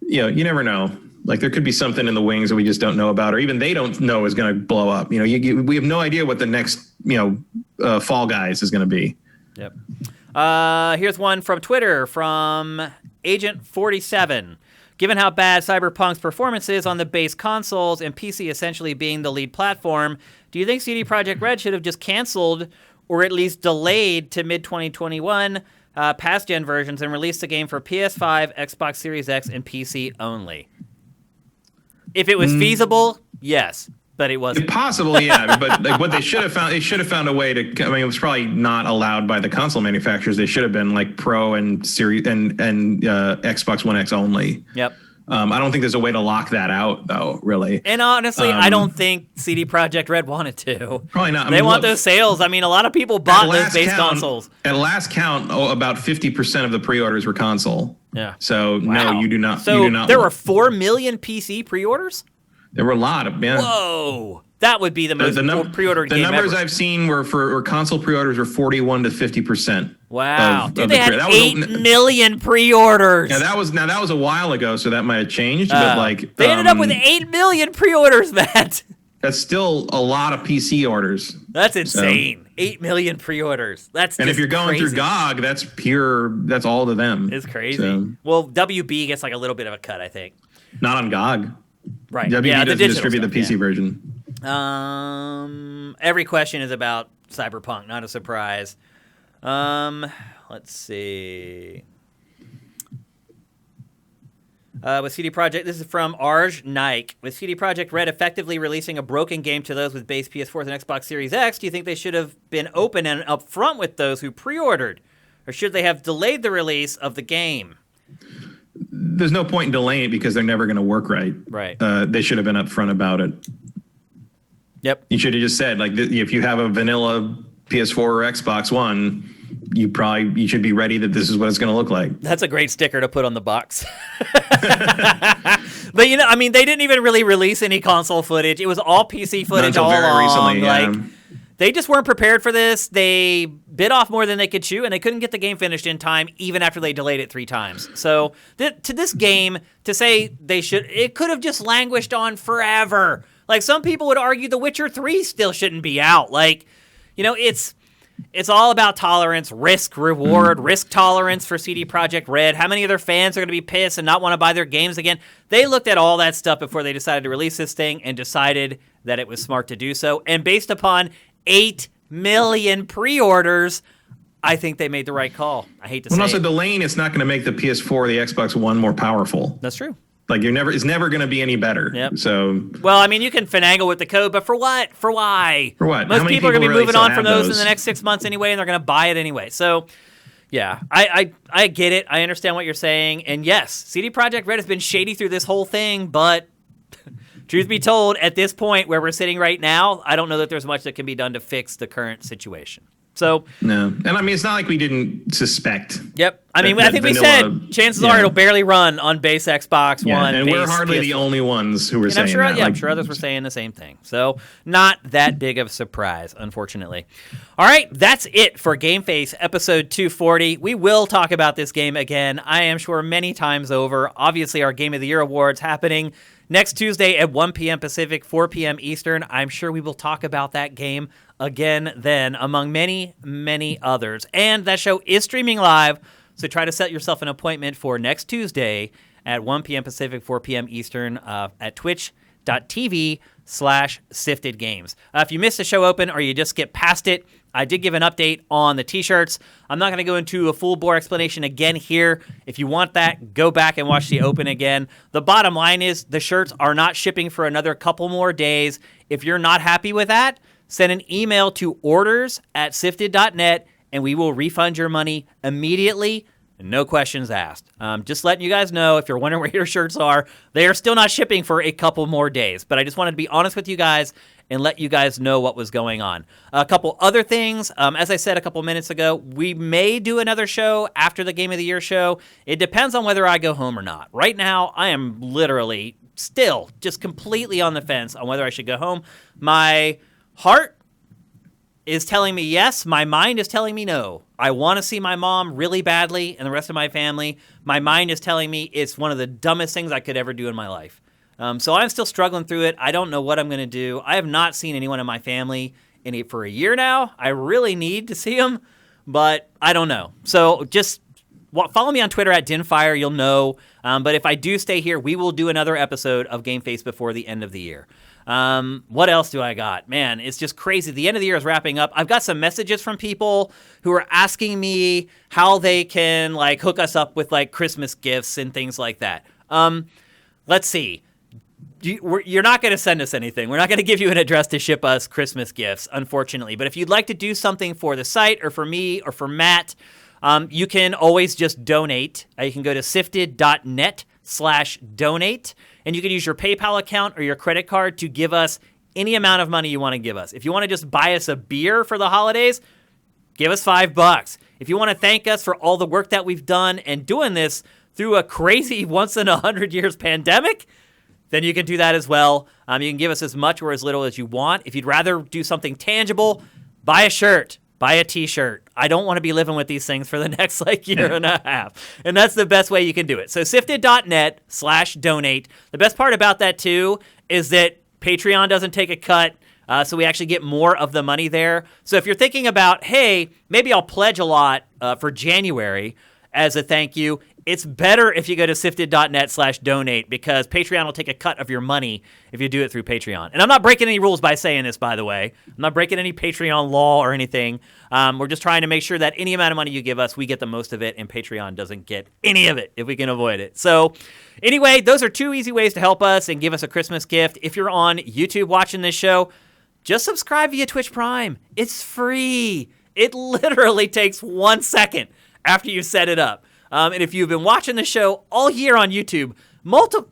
you never know. Like, there could be something in the wings that we just don't know about, or even they don't know is going to blow up. We have no idea what the next, Fall Guys is going to be. Yep. Here's one from Twitter from Agent 47. Given how bad Cyberpunk's performance is on the base consoles and PC essentially being the lead platform, do you think CD Projekt Red should have just canceled or at least delayed to mid-2021 past-gen versions and released the game for PS5, Xbox Series X, and PC only? If it was feasible, yes. But it wasn't. Possible, yeah. But what they should have found a way to. I mean, it was probably not allowed by the console manufacturers. They should have been like Pro and Series and Xbox One X only. Yep. I don't think there's a way to lock that out, though. Really. And honestly, I don't think CD Projekt Red wanted to. Probably not. They want those sales. I mean, a lot of people bought those base consoles. At last count, about 50% of the pre-orders were console. Yeah. So no, you do not. So you do not there were 4 million PC pre-orders. There were a lot of Whoa, that would be the most pre-ordered game ever. The numbers I've seen were console pre-orders were 41 to 50%. Wow, dude, they had 8 million pre-orders. Yeah, that was a while ago, so that might have changed. But they ended up with 8 million pre-orders, Matt. That's still a lot of PC orders. That's insane. 8 million pre-orders. And if you're going through GOG, that's pure. That's all to them. It's crazy. So. Well, WB gets like a little bit of a cut, I think. Not on GOG. Right. WB doesn't distribute the PC version. Every question is about Cyberpunk. Not a surprise. Let's see. With CD Projekt, this is from Arj Naik. With CD Projekt Red effectively releasing a broken game to those with base PS4s and Xbox Series X, do you think they should have been open and upfront with those who pre-ordered? Or should they have delayed the release of the game? There's no point in delaying it because they're never going to work right. Right. They should have been upfront about it. Yep. You should have just said, like, if you have a vanilla PS4 or Xbox One, you should be ready that this is what it's going to look like. That's a great sticker to put on the box. But I mean, they didn't even really release any console footage. It was all PC footage all along. Recently, like, they just weren't prepared for this. They bit off more than they could chew, and they couldn't get the game finished in time, even after they delayed it 3 times. So to this game, to say it could have just languished on forever. Like, some people would argue The Witcher 3 still shouldn't be out. Like, it's all about tolerance, risk, reward, risk tolerance for CD Projekt Red. How many of their fans are going to be pissed and not want to buy their games again? They looked at all that stuff before they decided to release this thing and decided that it was smart to do so. And based upon 8 million pre-orders, I think they made the right call. I hate to say it. Well, also, delaying it's not going to make the PS4 or the Xbox One more powerful. That's true. Like, it's never going to be any better. Yep. So, well, I mean, you can finagle with the code, but for what? For why? For what? Most people are going to be moving on from those in the next 6 months anyway, and they're going to buy it anyway. So, yeah, I get it. I understand what you're saying. And yes, CD Projekt Red has been shady through this whole thing, but truth be told, at this point where we're sitting right now, I don't know that there's much that can be done to fix the current situation. So no, and I mean, it's not like we didn't suspect. Yep, I mean, I think we said chances are it'll barely run on base Xbox One. And we're hardly the only ones who were saying that. Yeah, I'm sure others were saying the same thing. So not that big of a surprise, unfortunately. All right, that's it for GameFace episode 240. We will talk about this game again, I am sure, many times over. Obviously, our Game of the Year awards happening next Tuesday at 1 p.m. Pacific, 4 p.m. Eastern. I'm sure we will talk about that game again then, among many, many others. And that show is streaming live, so try to set yourself an appointment for next Tuesday at 1 p.m. Pacific, 4 p.m. Eastern at twitch.tv/SIFTD If you missed the show open or you just skip past it, I did give an update on the t-shirts. I'm not going to go into a full-bore explanation again here. If you want that, go back and watch the open again. The bottom line is the shirts are not shipping for another couple more days. If you're not happy with that, send an email to orders@sifted.net, and we will refund your money immediately, no questions asked. Just letting you guys know, if you're wondering where your shirts are, they are still not shipping for a couple more days. But I just wanted to be honest with you guys and let you guys know what was going on. A couple other things. As I said a couple minutes ago, we may do another show after the Game of the Year show. It depends on whether I go home or not. Right now, I am literally still just completely on the fence on whether I should go home. My heart is telling me yes. My mind is telling me no. I want to see my mom really badly and the rest of my family. My mind is telling me it's one of the dumbest things I could ever do in my life. So I'm still struggling through it. I don't know what I'm going to do. I have not seen anyone in my family for a year now. I really need to see them, but I don't know. So just follow me on Twitter @Dinfire. You'll know. But if I do stay here, we will do another episode of GameFace before the end of the year. What else do I got? Man, it's just crazy. The end of the year is wrapping up. I've got some messages from people who are asking me how they can hook us up with Christmas gifts and things like that. Let's see. You're not going to send us anything. We're not going to give you an address to ship us Christmas gifts, unfortunately. But if you'd like to do something for the site or for me or for Matt, you can always just donate. You can go to sifted.net/donate. And you can use your PayPal account or your credit card to give us any amount of money you want to give us. If you want to just buy us a beer for the holidays, give us $5. If you want to thank us for all the work that we've done and doing this through a crazy once-in-100 years pandemic, then you can do that as well. You can give us as much or as little as you want. If you'd rather do something tangible, buy a shirt. Buy a t-shirt. I don't want to be living with these things for the next year and a half. And that's the best way you can do it. So sifted.net/donate. The best part about that too is that Patreon doesn't take a cut. So we actually get more of the money there. So if you're thinking about, hey, maybe I'll pledge a lot for January as a thank you, it's better if you go to sifted.net/donate because Patreon will take a cut of your money if you do it through Patreon. And I'm not breaking any rules by saying this, by the way. I'm not breaking any Patreon law or anything. We're just trying to make sure that any amount of money you give us, we get the most of it, and Patreon doesn't get any of it if we can avoid it. So anyway, those are 2 easy ways to help us and give us a Christmas gift. If you're on YouTube watching this show, just subscribe via Twitch Prime. It's free. It literally takes 1 second after you set it up. And if you've been watching the show all year on YouTube,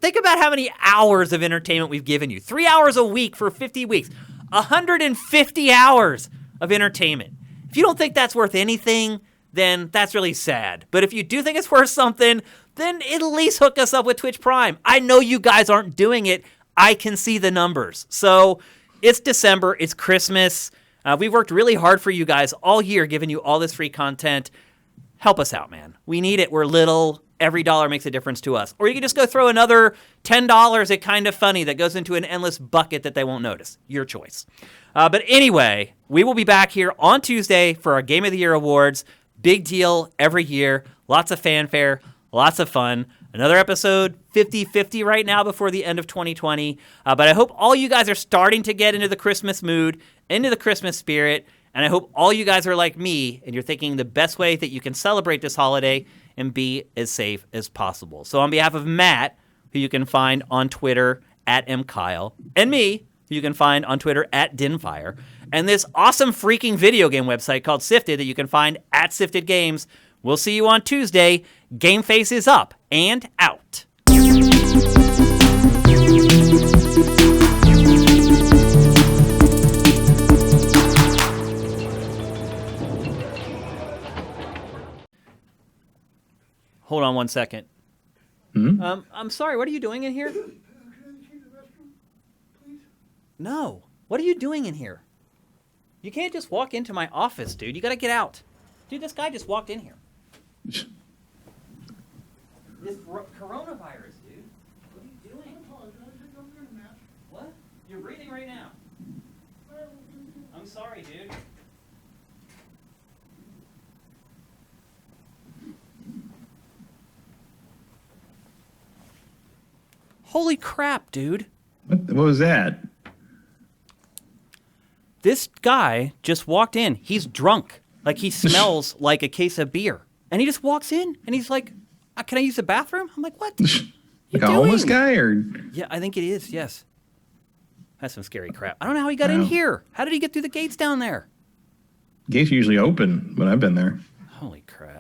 think about how many hours of entertainment we've given you. 3 hours a week for 50 weeks. 150 hours of entertainment. If you don't think that's worth anything, then that's really sad. But if you do think it's worth something, then at least hook us up with Twitch Prime. I know you guys aren't doing it. I can see the numbers. So it's December. It's Christmas. We've worked really hard for you guys all year, giving you all this free content. Help us out, man. We need it. We're little. Every dollar makes a difference to us. Or you can just go throw another $10 at Kind of Funny that goes into an endless bucket that they won't notice. Your choice. But anyway, we will be back here on Tuesday for our Game of the Year awards. Big deal every year. Lots of fanfare. Lots of fun. Another episode, 50-50 right now before the end of 2020. But I hope all you guys are starting to get into the Christmas mood, into the Christmas spirit. And I hope all you guys are like me and you're thinking the best way that you can celebrate this holiday and be as safe as possible. So on behalf of Matt, who you can find on Twitter at @mkyle, and me, who you can find on Twitter at Dinfire, and this awesome freaking video game website called SIFTD that you can find at SIFTD Games, we'll see you on Tuesday. GameFace is up and out. Hold on one second. I'm sorry, what are you doing in here? No. What are you doing in here? You can't just walk into my office, dude. You gotta get out. Dude, this guy just walked in here. This coronavirus, dude. What are you doing? What? You're breathing right now. I'm sorry, dude. Holy crap, dude. What was that? This guy just walked in. He's drunk. Like, he smells like a case of beer. And he just walks in, and he's like, can I use the bathroom? I'm like, what? Like a homeless guy, or? Yeah, I think it is, yes. That's some scary crap. I don't know how he got in here. How did he get through the gates down there? Gates usually open when I've been there. Holy crap.